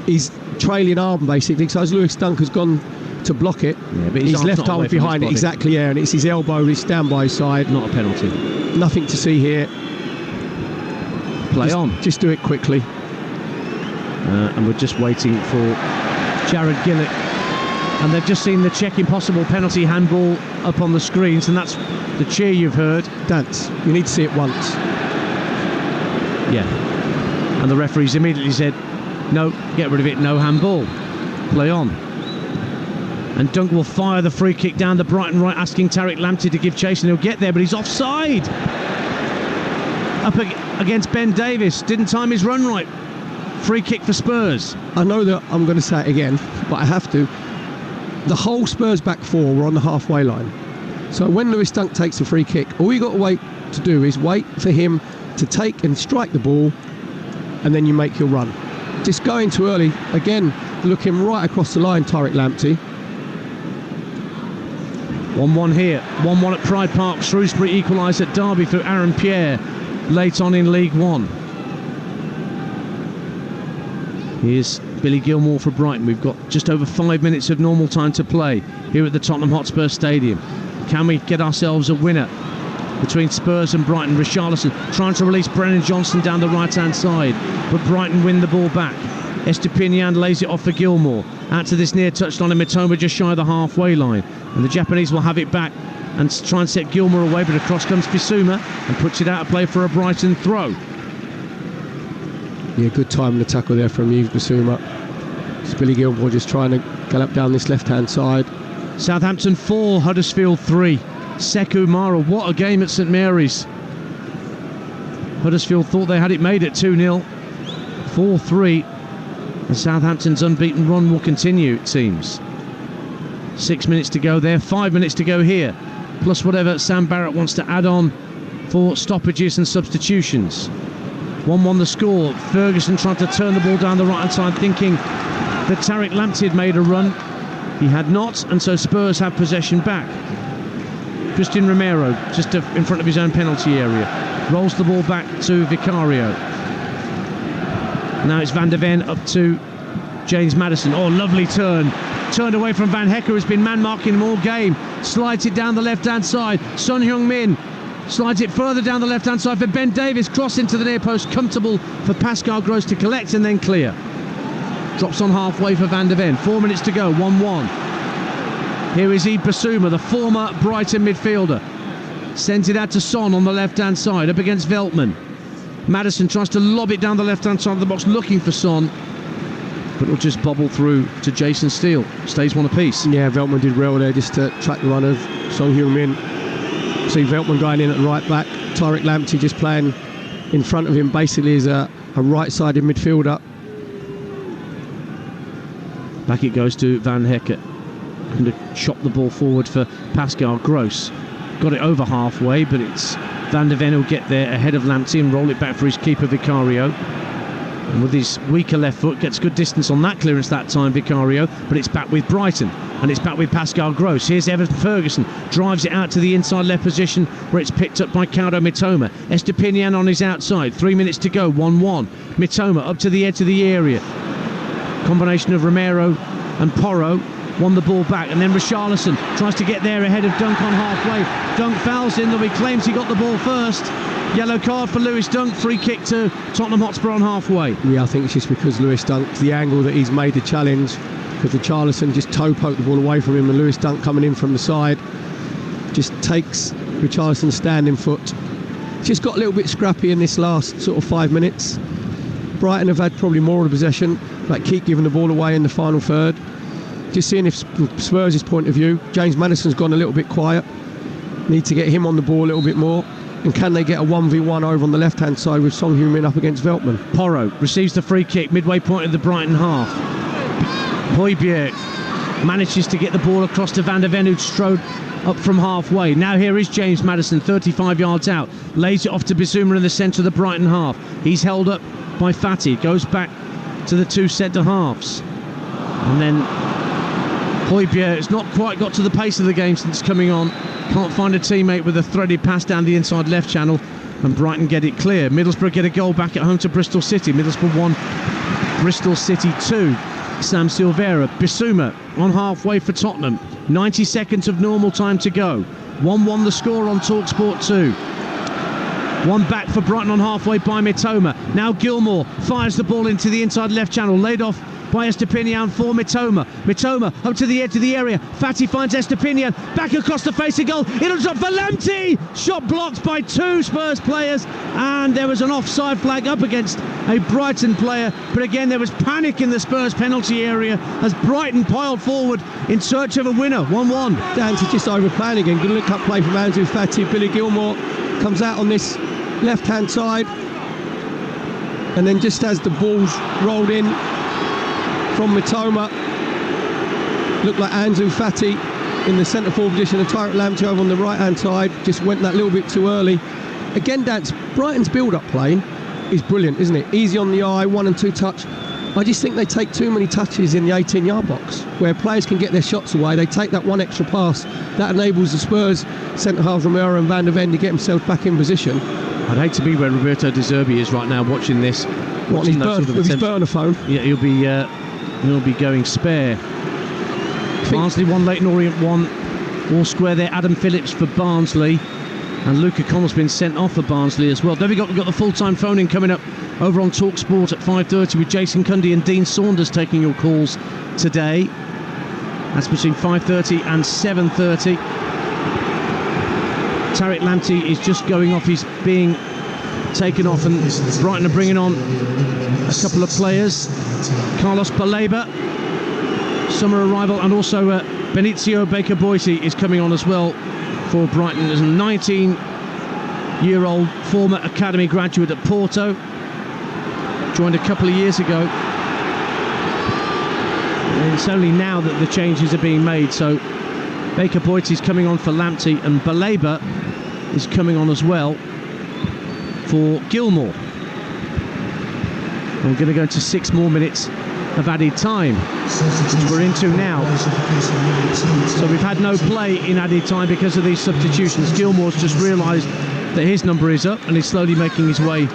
his trailing arm basically. So as Lewis Dunk has gone to block it, but his left arm behind it, exactly, yeah, and it's his elbow, his standby side. Not a penalty. Nothing to see here. Play on. Just do it quickly. And we're just waiting for Jared Gillett. And they've just seen the Czech impossible penalty handball up on the screens, and that's the cheer you've heard. Dance. You need to see it once. Yeah. And the referees immediately said, no, get rid of it, no handball. Play on. And Dunk will fire the free kick down the Brighton right, asking Tariq Lamptey to give chase, and he'll get there, but he's offside. Up against Ben Davies. Didn't time his run right. Free kick for Spurs. I know that I'm going to say it again, but I have to. The whole Spurs back four were on the halfway line. So when Lewis Dunk takes a free kick, all you got to wait to do is wait for him to take and strike the ball, and then you make your run. Just going too early. Again, looking right across the line, Tariq Lamptey. 1-1 here. 1-1 at Pride Park. Shrewsbury equalised at Derby through Aaron Pierre late on in League One. Here's Billy Gilmore for Brighton. We've got just over 5 minutes of normal time to play here at the Tottenham Hotspur Stadium. Can we get ourselves a winner between Spurs and Brighton? Richarlison trying to release Brennan Johnson down the right-hand side, but Brighton win the ball back. Estepinian lays it off for Gilmore. Out to this near touchline, and Mitoma just shy of the halfway line. And the Japanese will have it back and try and set Gilmore away, but across comes Bissouma and puts it out of play for a Brighton throw. Yeah, good time in the tackle there from Yves Bissouma. It's Billy Gilmore just trying to gallop down this left-hand side. Southampton 4, Huddersfield 3. Sekou Mara, what a game at St Mary's. Huddersfield thought they had it made at 2-0. 4-3. And Southampton's unbeaten run will continue, it seems. 6 minutes to go there, 5 minutes to go here. Plus whatever Sam Barrett wants to add on for stoppages and substitutions. 1-1 the score. Ferguson trying to turn the ball down the right-hand side, thinking that Tariq Lamptey had made a run. He had not, and so Spurs have possession back. Christian Romero, just in front of his own penalty area, rolls the ball back to Vicario. Now it's Van der Ven up to James Maddison. Oh, lovely turn. Turned away from Van Hecker, who's been man-marking him all game. Slides it down the left-hand side. Son Heung-min slides it further down the left-hand side for Ben Davies. Cross into the near post, comfortable for Pascal Gross to collect and then clear. Drops on halfway for Van der Ven. 4 minutes to go, 1-1. Here is Yves Bissouma, the former Brighton midfielder. Sends it out to Son on the left-hand side, up against Veltman. Maddison tries to lob it down the left-hand side of the box, looking for Son, but it'll just bobble through to Jason Steele. Stays one apiece. Yeah, Veltman did well there just to track the run of Son Heung-min. See Veltman going in at right back. Tariq Lamptey just playing in front of him, basically as a right-sided midfielder. Back it goes to Van Hecker. Going to chop the ball forward for Pascal Gross. Got it over halfway, but it's Van der Ven who'll get there ahead of Lamptey and roll it back for his keeper Vicario. And with his weaker left foot, gets good distance on that clearance that time, Vicario, but it's back with Brighton, and it's back with Pascal Gross. Here's Evan Ferguson, drives it out to the inside left position, where it's picked up by Kaudo Mitoma. Estepinian on his outside, 3 minutes to go, 1-1. Mitoma up to the edge of the area. Combination of Romero and Porro won the ball back, and then Richarlison tries to get there ahead of Dunk on halfway. Dunk fouls in, though he claims he got the ball first. Yellow card for Lewis Dunk, free kick to Tottenham Hotspur on halfway. Yeah, I think it's just because Lewis Dunk, the angle that he's made the challenge, because Richarlison just toe poked the ball away from him, and Lewis Dunk coming in from the side just takes Richarlison's standing foot. Just got a little bit scrappy in this last sort of 5 minutes. Brighton have had probably more of the possession, but keep giving the ball away in the final third. Just seeing if Spurs' point of view, James Maddison's gone a little bit quiet. Need to get him on the ball a little bit more. And can they get a 1v1 over on the left-hand side with Son Heung-min up against Veltman? Porro receives the free kick, midway point of the Brighton half. Højbjerg manages to get the ball across to Van der Ven, who strode up from halfway. Now here is James Maddison, 35 yards out. Lays it off to Bissouma in the centre of the Brighton half. He's held up by Fati. Goes back to the two centre halves. And then Hojbjerg has not quite got to the pace of the game since coming on. Can't find a teammate with a threaded pass down the inside left channel, and Brighton get it clear. Middlesbrough get a goal back at home to Bristol City. Middlesbrough 1, Bristol City 2. Sam Silvera, Bissouma on halfway for Tottenham. 90 seconds of normal time to go. 1-1 the score on Talksport 2. One back for Brighton on halfway by Mitoma. Now Gilmour fires the ball into the inside left channel, laid off by Estepinian for Mitoma. Mitoma up to the edge of the area. Fati finds Estepinian back across the facing goal. It'll drop for Lamptey. Shot blocked by 2 Spurs players, and there was an offside flag up against a Brighton player. But again, there was panic in the Spurs penalty area as Brighton piled forward in search of a winner. 1-1. Danter just overplaying again. Good look up play from Andrew Fati. Billy Gilmour comes out on this left-hand side, and then just as the ball's rolled in from Mitoma, looked like Andrew Fati in the centre forward position, and Tyrant Lamptey over on the right hand side just went that little bit too early. Again, Brighton's build-up play is brilliant, isn't it? Easy on the eye, 1 and 2 touch. I just think they take too many touches in the 18-yard box where players can get their shots away. They take that one extra pass that enables the Spurs centre halves Romero and Van der Ven to get themselves back in position. I'd hate to be where Roberto De Zerbi is right now watching this. With his bird on the phone. Yeah, he'll be going spare. Barnsley 1, Leyton Orient 1. All square there. Adam Phillips for Barnsley, and Luca Connell's been sent off for Barnsley as well. Then we've got the full-time phone-in coming up over on Talksport at 5:30 with Jason Cundy and Dean Saunders taking your calls today. That's between 5:30 and 7:30. Tariq Lamptey is just going off. He's being taken off, and Brighton are bringing on a couple of players. Carlos Baleba, summer arrival, and also Benicio Baker-Boise is coming on as well for Brighton as a 19-year-old former academy graduate at Porto. Joined a couple of years ago. And it's only now that the changes are being made, so Baker-Boise is coming on for Lamptey, and Baleba is coming on as well for Gilmour. We're going to go into 6 more minutes of added time, which we're into now. So we've had no play in added time because of these substitutions. Gilmour's just realised that his number is up, and he's slowly making his way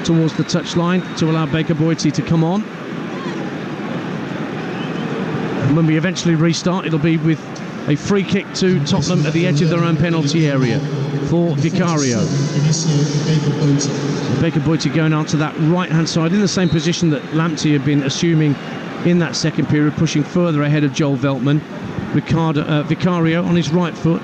towards the touchline to allow Baker-Boise to come on. And when we eventually restart, it'll be with a free kick to Tottenham at the edge of their own penalty area for Vicario. Baker-Boise going out to that right-hand side in the same position that Lamptey had been assuming in that second period, pushing further ahead of Joel Veltman. Vicario on his right foot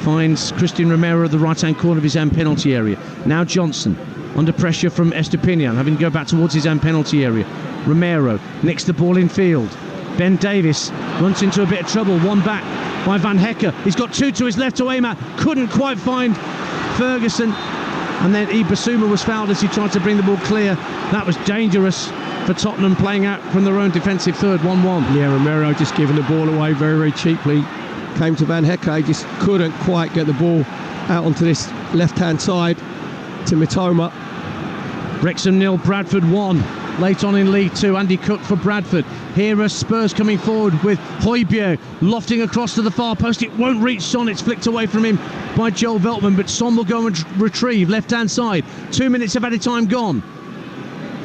finds Christian Romero at the right-hand corner of his own penalty area. Now Johnson under pressure from Estepinian, having to go back towards his own penalty area. Romero nicks the ball in field. Ben Davis runs into a bit of trouble. One back by Van Hecker. He's got 2 to his left to aim at. Couldn't quite find Ferguson. And then Bissouma was fouled as he tried to bring the ball clear. That was dangerous for Tottenham, playing out from their own defensive third. 1-1. Yeah, Romero just giving the ball away very, very cheaply. Came to Van Hecker. He just couldn't quite get the ball out onto this left-hand side to Mitoma. Wrexham 0, Bradford 1. Late on in League 2, Andy Cook for Bradford. Here are Spurs coming forward with Hojbjerg lofting across to the far post. It won't reach Son. It's flicked away from him by Joel Veltman, but Son will go and retrieve left-hand side. 2 minutes of added time gone.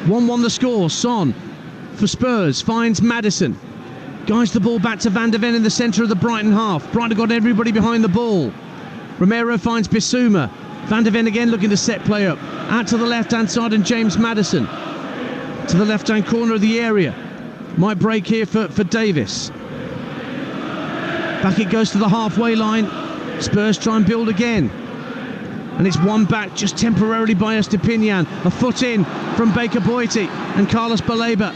1-1 the score. Son for Spurs finds Maddison. Guides the ball back to Van der Ven in the centre of the Brighton half. Brighton got everybody behind the ball. Romero finds Bissouma. Van der Ven again looking to set play up. Out to the left-hand side, and James Maddison to the left-hand corner of the area. Might break here for Davis. Back it goes to the halfway line. Spurs try and build again. And it's one back just temporarily by Estepinian. A foot in from Baker-Boise and Carlos Baleba.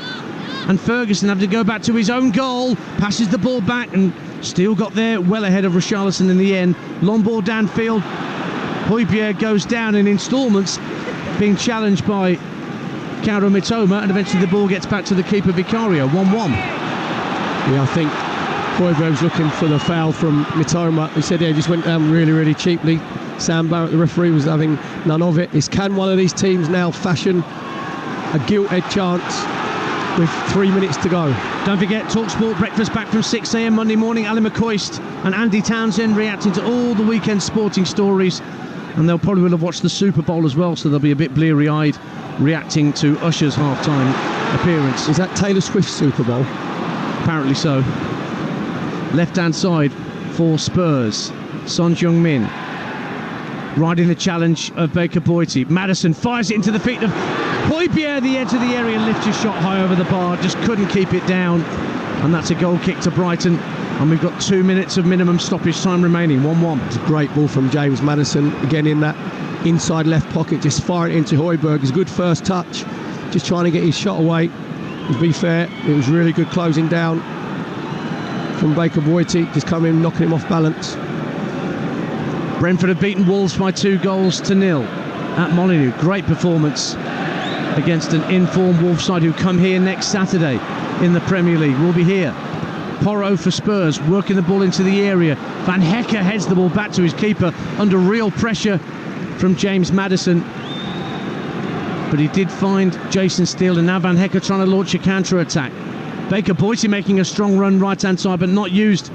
And Ferguson having to go back to his own goal. Passes the ball back and still got there well ahead of Richarlison in the end. Long ball downfield. Hojbjerg goes down in instalments, being challenged by Kaoru Mitoma, and eventually the ball gets back to the keeper Vicario. 1-1. Yeah, I think Hojbjerg's looking for the foul from Mitoma. He said, yeah, he just went down really, really cheaply. Sam Barrett, the referee, was having none of it. Can one of these teams now fashion a gilt-edged chance with 3 minutes to go. Don't forget, Talksport breakfast back from 6 a.m. Monday morning. Alan McCoist and Andy Townsend reacting to all the weekend sporting stories. And they'll probably will have watched the Super Bowl as well, so they'll be a bit bleary-eyed reacting to Usher's half-time appearance. Is that Taylor Swift's Super Bowl? Apparently so. Left-hand side for Spurs. Son Heung-min riding the challenge of Baker Boyte. Maddison fires it into the feet of Højbjerg, the edge of the area, lifts his shot high over the bar, just couldn't keep it down. And that's a goal kick to Brighton. And we've got 2 minutes of minimum stoppage time remaining, 1-1. It's a great ball from James Maddison, again in that inside left pocket, just firing it into Højbjerg. It's a good first touch, just trying to get his shot away. To be fair, it was really good closing down from Baker Boyte, just coming in, knocking him off balance. Brentford have beaten Wolves by 2-0 at Molineux. Great performance against an informed Wolves side who come here next Saturday in the Premier League. We'll be here. Porro for Spurs, working the ball into the area. Van Hecke heads the ball back to his keeper under real pressure from James Maddison. But he did find Jason Steele, and now Van Hecke trying to launch a counter-attack. Baker Boyte making a strong run right-hand side, but not used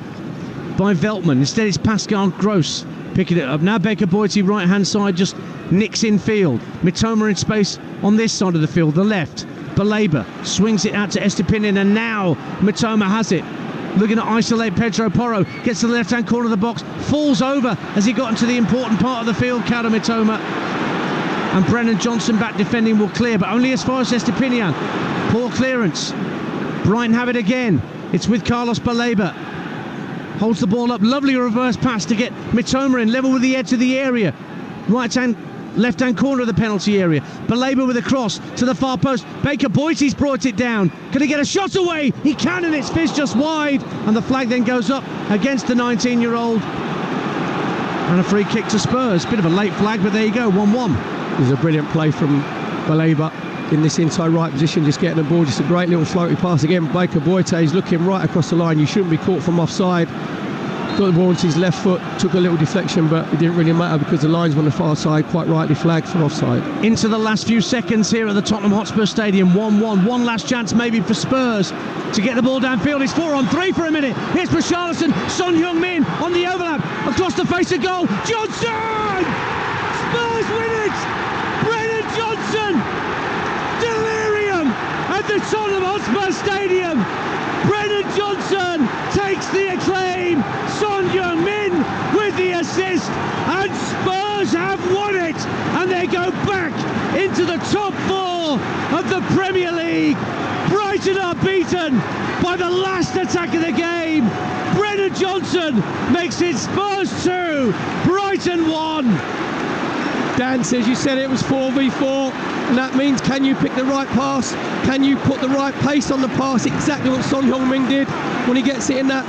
by Veltman. Instead, it's Pascal Gross picking it up. Now Baker Boyte, right-hand side, just nicks in field. Mitoma in space on this side of the field, the left. Baleba swings it out to Estepinian, and now Mitoma has it. Looking to isolate Pedro Porro, gets to the left-hand corner of the box, falls over as he got into the important part of the field, Kauda Mitoma. And Brennan Johnson back defending will clear, but only as far as Estepinian. Poor clearance. Brighton have it again. It's with Carlos Baleba. Holds the ball up, lovely reverse pass to get Mitoma in, level with the edge of the area. Left-hand corner of the penalty area. Baleba with a cross to the far post. Baker Boyte's brought it down. Can he get a shot away? He can, and it's fizzed just wide. And the flag then goes up against the 19-year-old. And a free kick to Spurs. Bit of a late flag, but there you go, 1-1. It was a brilliant play from Baleba in this inside right position, just getting the ball. Just a great little floaty pass again. Baker Boyte is looking right across the line. You shouldn't be caught from offside. Got the ball into his left foot, took a little deflection, but it didn't really matter because the linesman on the far side quite rightly flagged for offside. Into the last few seconds here at the Tottenham Hotspur Stadium, 1-1. One last chance maybe for Spurs to get the ball downfield. It's 4-on-3 for a minute. Here's Richarlison, Son Heung-min on the overlap, across the face of goal. Johnson! Spurs win it! Brennan Johnson! Delirium at the Tottenham Hotspur Stadium! Brennan Johnson takes the acclaim. Son Heung-min with the assist, and Spurs have won it, and they go back into the top four of the Premier League. Brighton are beaten by the last attack of the game. Brennan Johnson makes it Spurs 2, Brighton 1. Dan says you said it was 4v4, and that means can you pick the right pass? Can you put the right pace on the pass? Exactly what Son Heung-min did when he gets it in that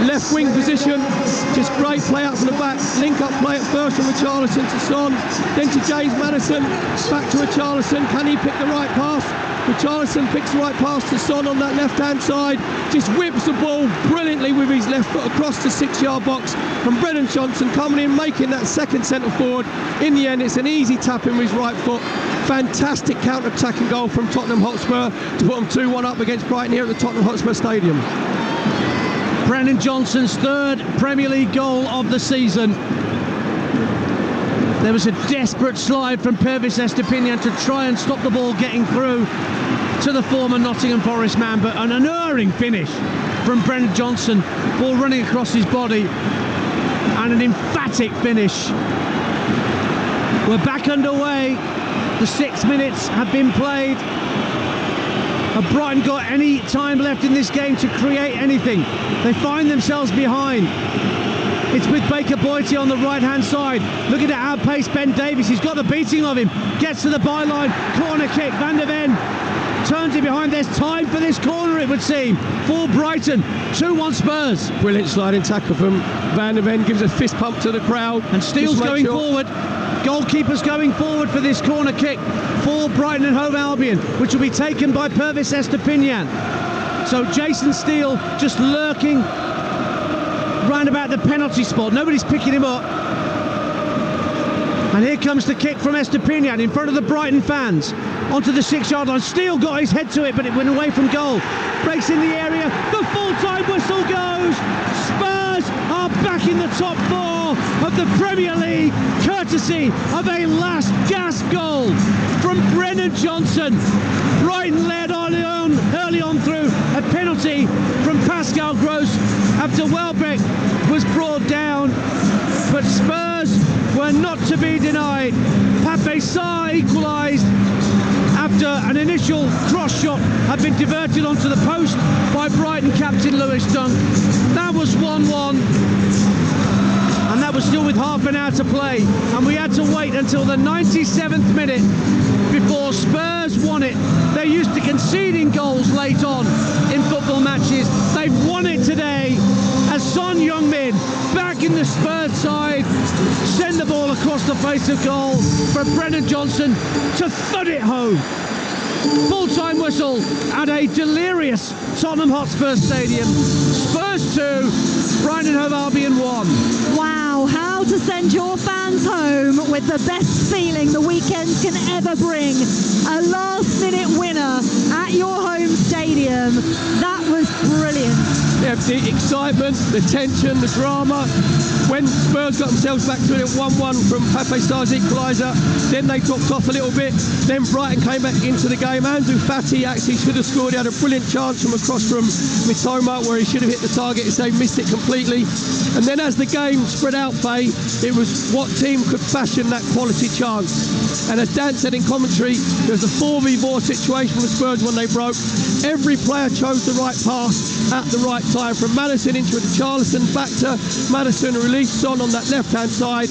left wing position. Just great play out from the back. Link up play at first from Richarlison to Son, then to James Maddison, back to Richarlison. Can he pick the right pass? Richarlison picks the right pass to Son on that left-hand side, just whips the ball brilliantly with his left foot across the 6-yard box from Brennan Johnson, coming in, making that second centre forward. In the end, it's an easy tap in with his right foot. Fantastic counter-attacking goal from Tottenham Hotspur to put them 2-1 up against Brighton here at the Tottenham Hotspur Stadium. Brennan Johnson's third Premier League goal of the season. There was a desperate slide from Pervis Estepinian to try and stop the ball getting through to the former Nottingham Forest man, but an unerring finish from Brennan Johnson, ball running across his body, and an emphatic finish. We're back underway. The 6 minutes have been played. Have Brighton got any time left in this game to create anything? They find themselves behind. It's with Baker Boyte on the right-hand side, looking to outpace Ben Davies. He's got the beating of him, gets to the byline, corner kick, Van der Ven turns it behind. There's time for this corner, it would seem, for Brighton. 2-1 Spurs. Brilliant sliding tackle from Van der Ven, gives a fist pump to the crowd. And Steele's going forward. Goalkeeper's going forward for this corner kick for Brighton and Hove Albion, which will be taken by Pervis Estepinian. So Jason Steele just lurking round about the penalty spot. Nobody's picking him up. And here comes the kick from Estepinian in front of the Brighton fans. onto the 6-yard line. Steele got his head to it, but it went away from goal. Breaks in the area. The full-time whistle goes. Spurs are back in the top 4 of the Premier League, courtesy of a last gasp goal from Brennan Johnson. Brighton led early on through a penalty from Pascal Gross after Welbeck was brought down, but Spurs were not to be denied. Pape Sarr equalised after an initial cross shot had been diverted onto the post by Brighton captain Lewis Dunk. That was 1-1, and that was still with half an hour to play, and we had to wait until the 97th minute before Spurs won it. They're used to conceding goals late on in football matches. They've won it today as Son Heung-min, back in the Spurs side, send the ball across the face of goal for Brennan Johnson to thud it home. Full-time whistle at a delirious Tottenham Hotspur Stadium. Spurs 2, Brighton and Hove Albion 1. Wow, how to send your fans home with the best feeling the weekend can ever bring. A last-minute winner at your home stadium. That was brilliant. Yeah, the excitement, the tension, the drama. When Spurs got themselves back to it at 1-1 from Pape Sarr's equaliser, then they dropped off a little bit. Then Brighton came back into the game. Andrew Fati actually should have scored. He had a brilliant chance from across from Mitoma where he should have hit the target. They missed it completely. And then as the game spread out, Faye, it was what team could fashion that quality chance. And as Dan said in commentary, there was a 4v4 situation for Spurs when they broke. Every player chose the right pass at the right time, from Maddison into Richarlison, back to Maddison, released Son on that left-hand side.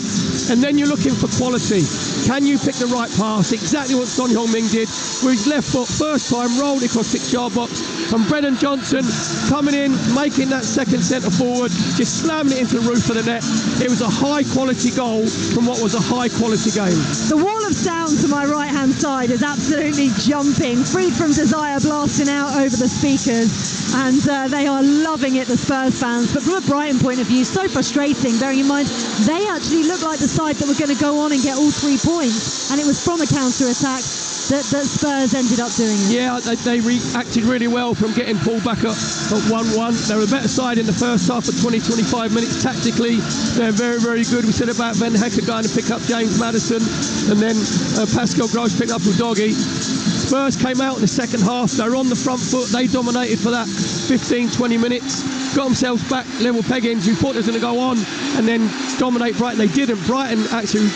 And then you're looking for quality. Can you pick the right pass? Exactly what Son Heung-min did, with his left foot, first time, rolled across 6-yard box. And Brennan Johnson coming in, making that second centre forward, just slamming it into the roof of the net. It was a high-quality goal from what was a high-quality game. The wall of sound to my right-hand side is absolutely jumping, freed from desire, blasting out over the speakers. And they are loving it, the Spurs fans. But from a Brighton point of view, so frustrating, bearing in mind they actually looked like the side that were going to go on and get all 3 points. And it was from a counter-attack that Spurs ended up doing it. Yeah, they reacted really well from getting pulled back up at 1-1. They were a better side in the first half of 20-25 minutes. Tactically, they're very, very good. We said about Van Hecker going to pick up James Maddison, and then Pascal Gross picked up Udogie. Spurs came out in the second half. They were on the front foot. They dominated for that 15-20 minutes. Got themselves back level peggings. We thought they were going to go on and then dominate Brighton. They didn't. Brighton actually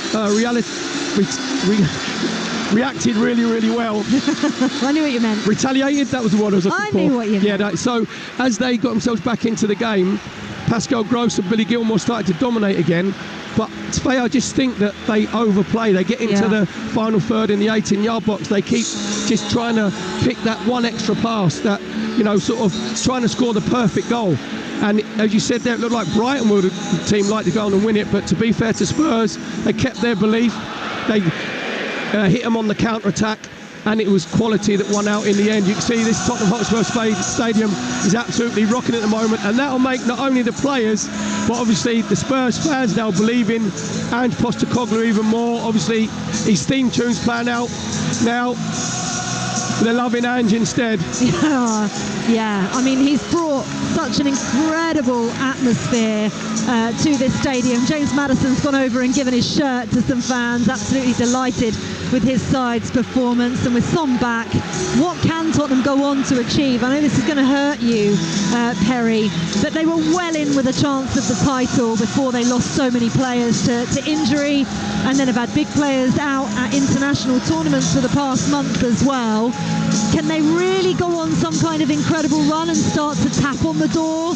reacted really, really well. I knew what you meant. Retaliated, that was the word I was looking for. I knew what you meant. Yeah, so as they got themselves back into the game, Pascal Gross and Billy Gilmour started to dominate again. But I just think that they overplay. They get into the final third in the 18-yard box. They keep just trying to pick that one extra pass, that, you know, sort of trying to score the perfect goal. And as you said there, it looked like Brighton were the team like to go on and win it. But to be fair to Spurs, they kept their belief. They hit them on the counter-attack, and it was quality that won out in the end. You can see this Tottenham Hotspur Stadium is absolutely rocking at the moment, and that'll make not only the players, but obviously the Spurs fans now believe in Ange Postecoglou even more. Obviously, his theme tune's playing out now. They're loving Ange instead. Yeah, I mean, he's brought such an incredible atmosphere to this stadium. James Maddison's gone over and given his shirt to some fans, absolutely delighted with his side's performance. And with Son back, what can Tottenham go on to achieve? I know this is going to hurt you, Perry, but they were well in with a chance of the title before they lost so many players to injury, and then have had big players out at international tournaments for the past month as well. Can they really go on some kind of incredible run and start to tap on the door?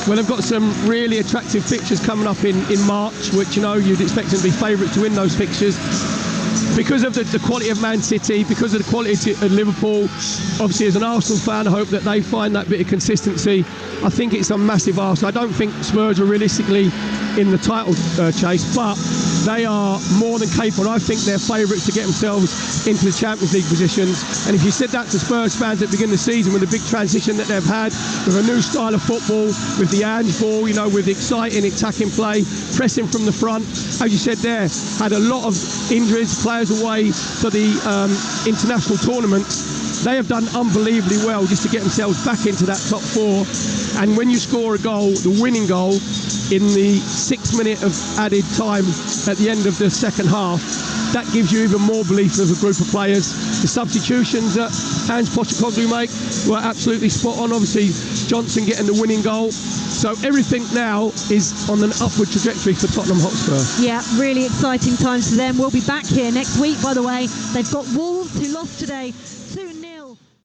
Well, they've got some really attractive fixtures coming up in March, which, you know, you'd expect them to be favourites to win those fixtures. Because of the quality of Man City, because of the quality of Liverpool, obviously as an Arsenal fan, I hope that they find that bit of consistency. I think it's a massive ask. I don't think Spurs are realistically in the title chase, but they are more than capable. I think they're favourites to get themselves into the Champions League positions. And if you said that to Spurs fans at the beginning of the season, with the big transition that they've had, with a new style of football, with the Ange ball, you know, with exciting attacking play, pressing from the front, as you said there, had a lot of injuries, players away for the international tournaments. They have done unbelievably well just to get themselves back into that top four. And when you score a goal, the winning goal, in the 6 minute of added time at the end of the second half, that gives you even more belief of a group of players. The substitutions that Ange Postecoglou make were absolutely spot on. Obviously, Johnson getting the winning goal. So everything now is on an upward trajectory for Tottenham Hotspur. Yeah, really exciting times for them. We'll be back here next week, by the way. They've got Wolves, who lost today 2-0.